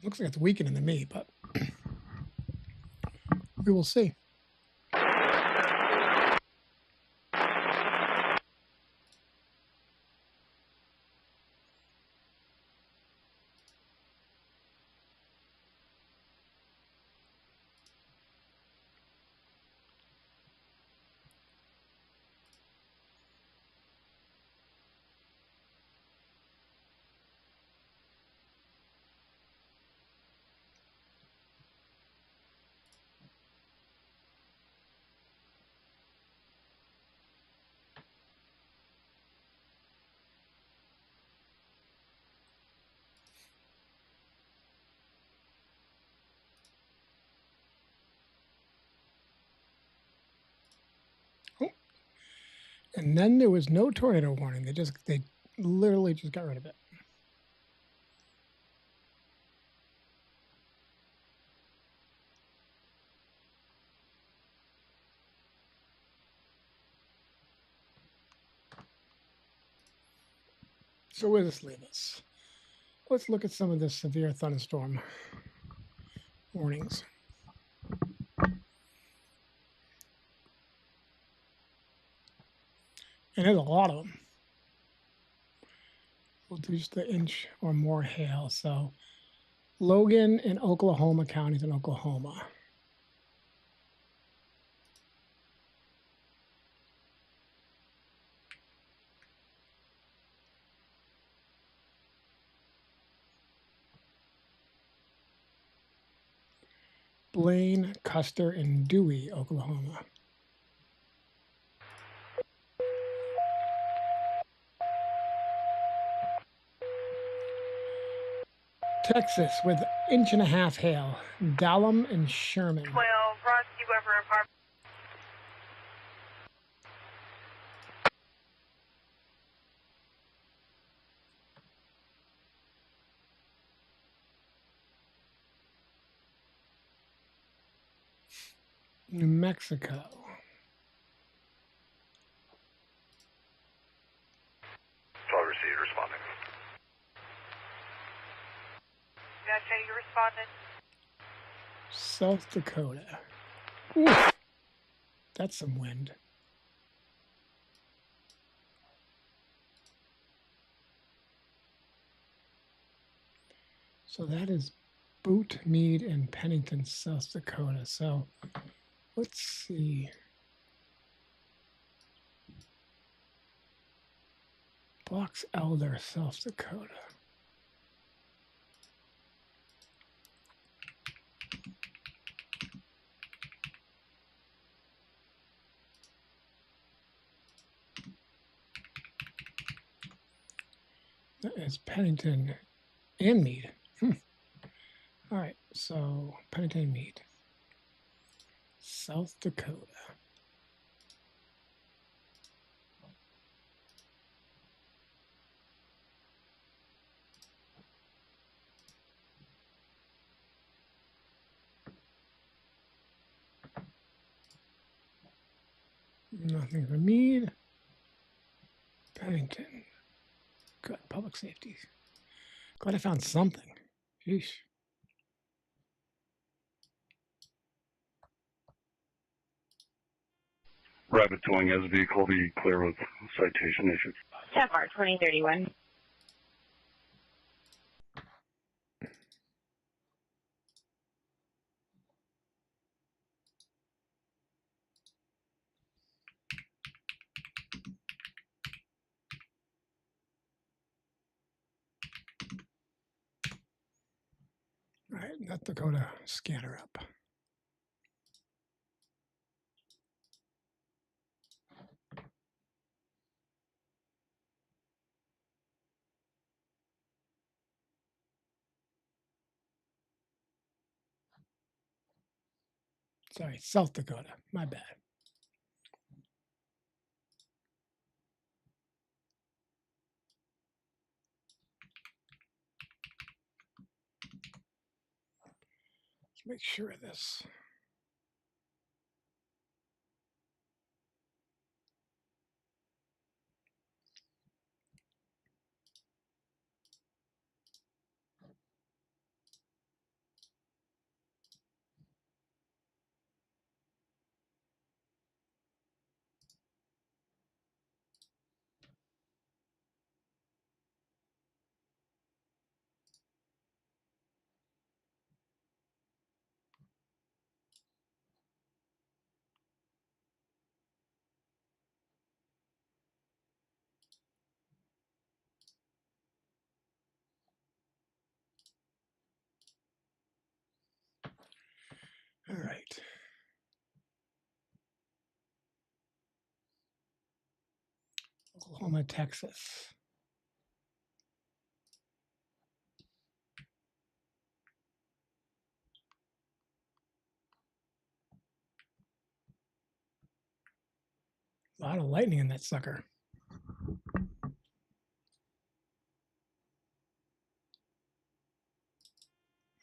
Looks like it's weakening to me, but we will see. And then there was no tornado warning. They literally just got rid of it. So where does this leave us? Let's look at some of the severe thunderstorm warnings. And there's a lot of them. We'll do just an inch or more hail. So Logan and Oklahoma counties in Oklahoma. Blaine, Custer, and Dewey, Oklahoma. Texas with 1.5 inch hail. Dallam and Sherman. 12, Ross, you Weber and Park. New Mexico. All received, responding. Gotcha, you responded. South Dakota. Oof. That's some wind. So that is Boot, Meade, and Pennington, South Dakota. So let's see. Box Elder, South Dakota. That is Pennington, And Meade. All right, so Pennington Meade. South Dakota. Nothing for Meade. Pennington. Good. Public safety. Glad I found something. Sheesh. Rabbit towing as vehicle be clear with citation issued. Tapar 2031. All right, North Dakota scanner up. Sorry, South Dakota. My bad. Let's make sure of this. All right. Oklahoma, Texas. A lot of lightning in that sucker.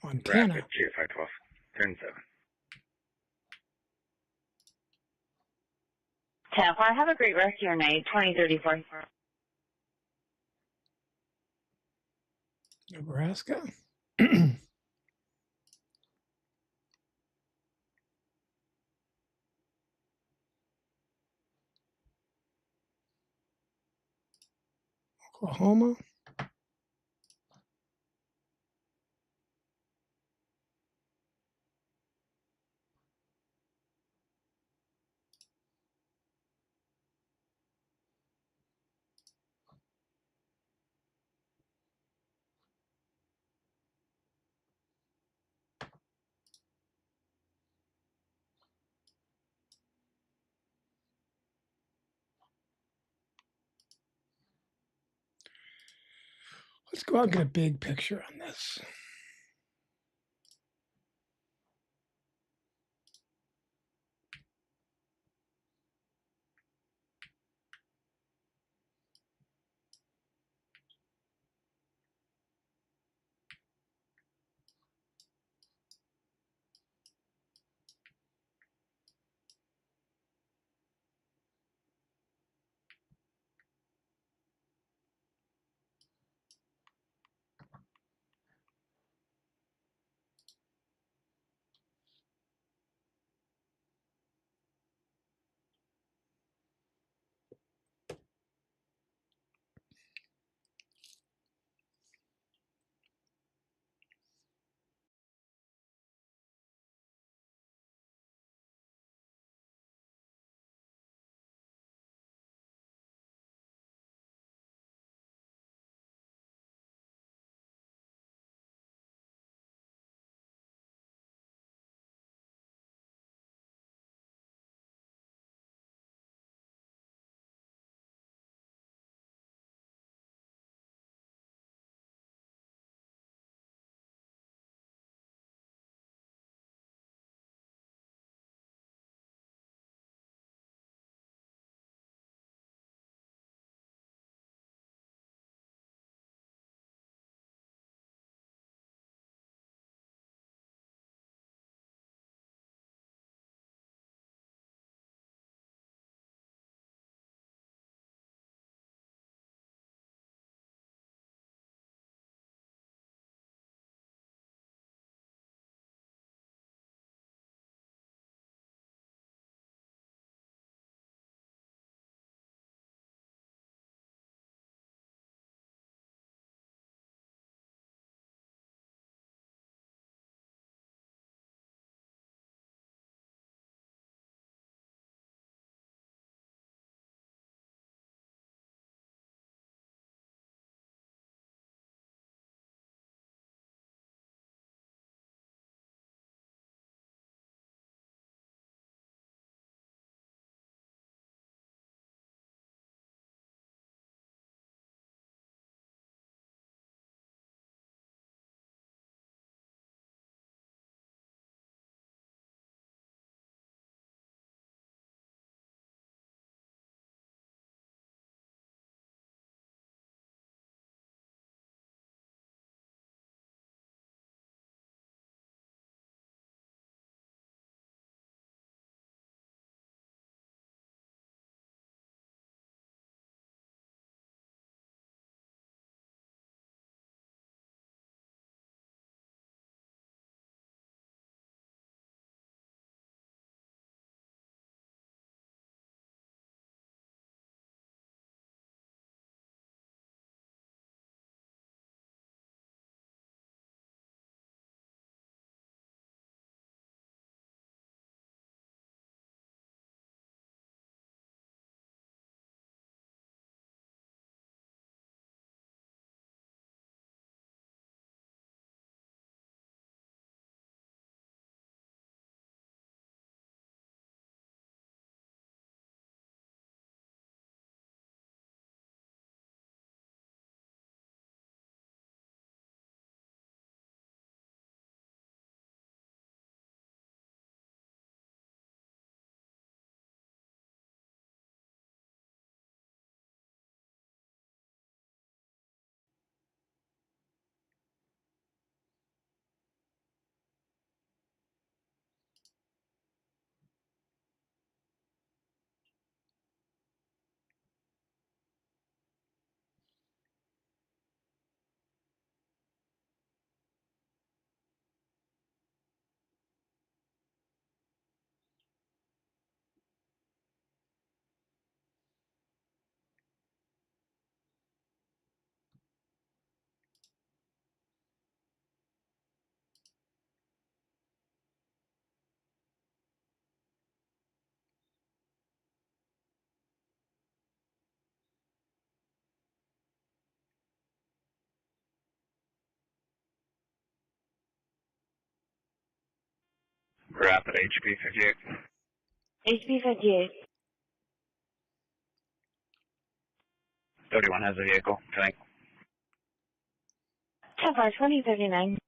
Montana. Rapid J512. Turn 7. Tapar, have a great rest of your night. 2034. Nebraska. Oklahoma. Let's go out and get a big picture on this. Rapid HP 58. HP 58. 31 has a vehicle. Thanks. 10-4, 2039.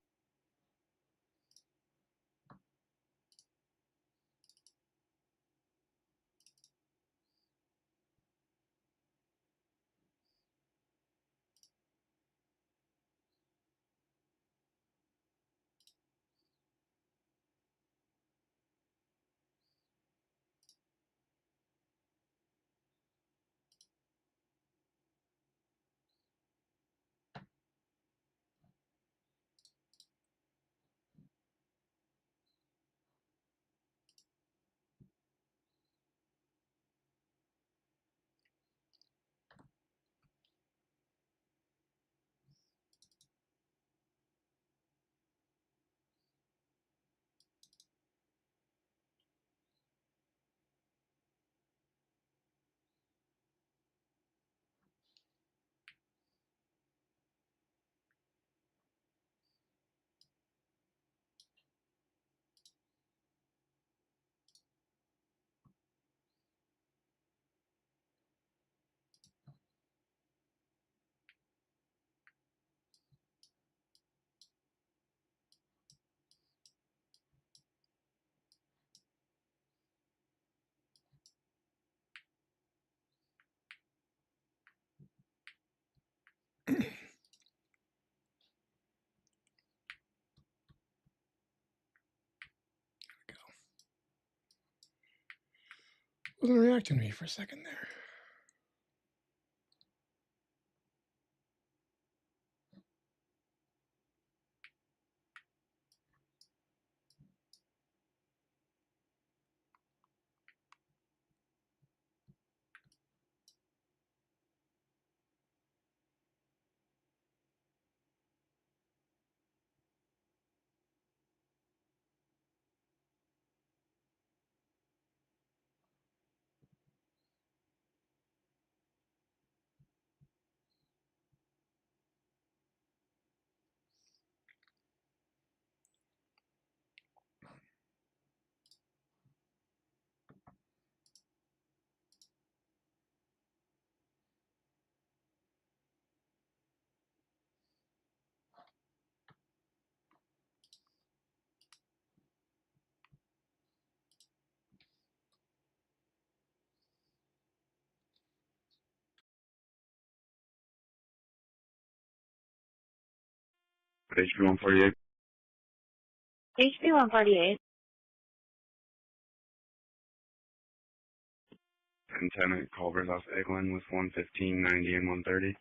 Wasn't reacting to me for a second there. HP 148. HP 148. 10 Culver's off Eglin with 115, 90, and 130.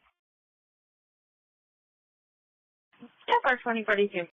10-4, 2042.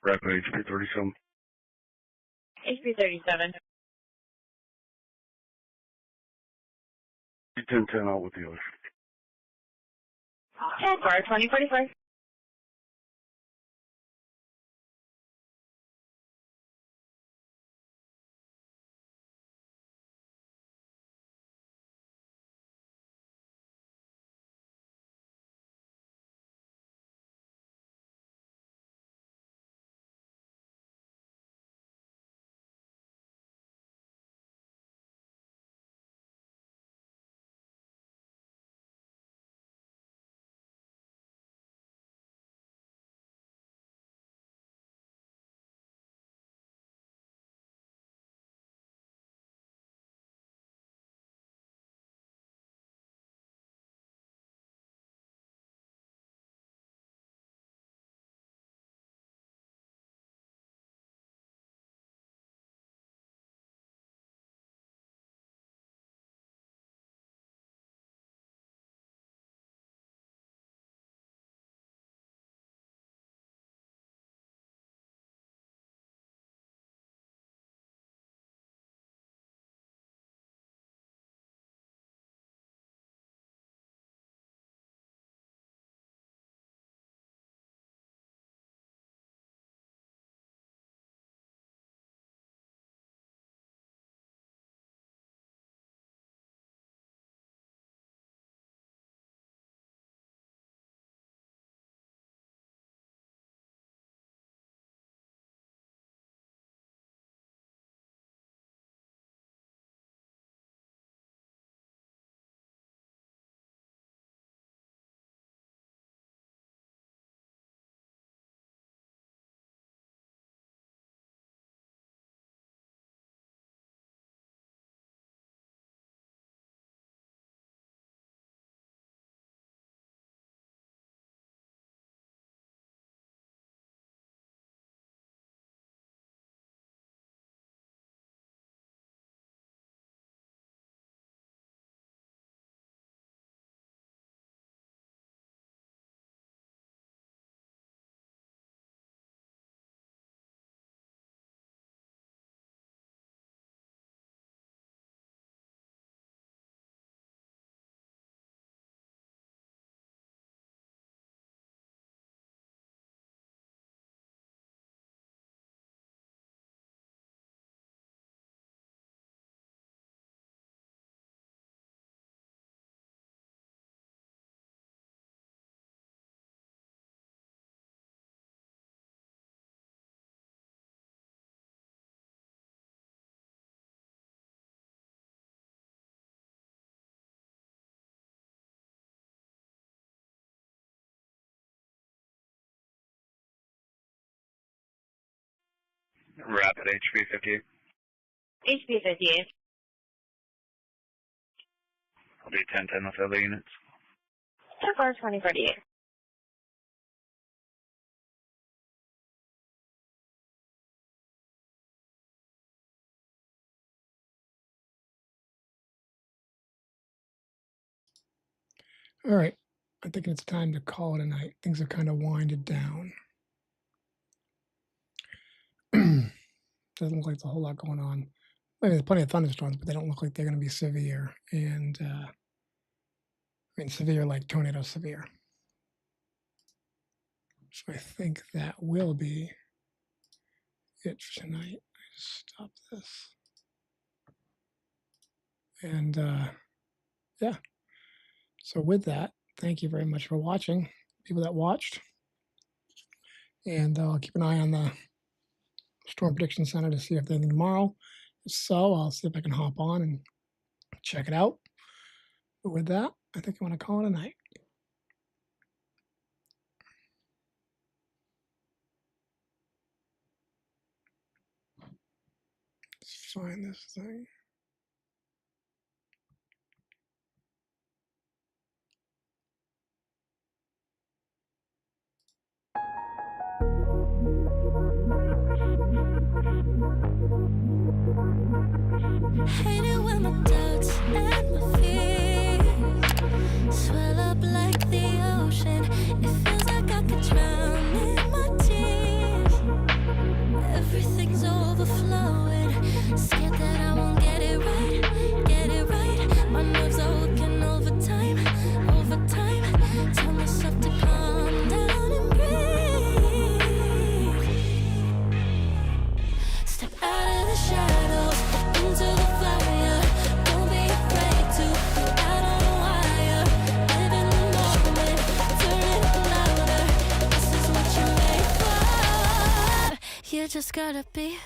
Rapid HP 37. HP 37. 1010 out with the others. Jaguar 2045. Rapid HB 58. HB 58. I'll do 1010 with other units. Jaguar 2048. All right. I think it's time to call it a night. Things have kind of winded down. Doesn't look like there's a whole lot going on. I mean, there's plenty of thunderstorms, but they don't look like they're going to be severe. And I mean, severe like tornado severe. So I think that will be it for tonight. I just stop this. And yeah. So with that, thank you very much for watching, people that watched. And I'll keep an eye on the Storm Prediction Center to see if there's anything tomorrow. If so, I'll see if I can hop on and check it out. But with that, I think I want to call it a night. Let's find this thing. Hate it when my doubts and my fears swell up like the ocean. It feels like I could drown in my tears. Everything's overflowing. Scared that I won't get it. You just gotta be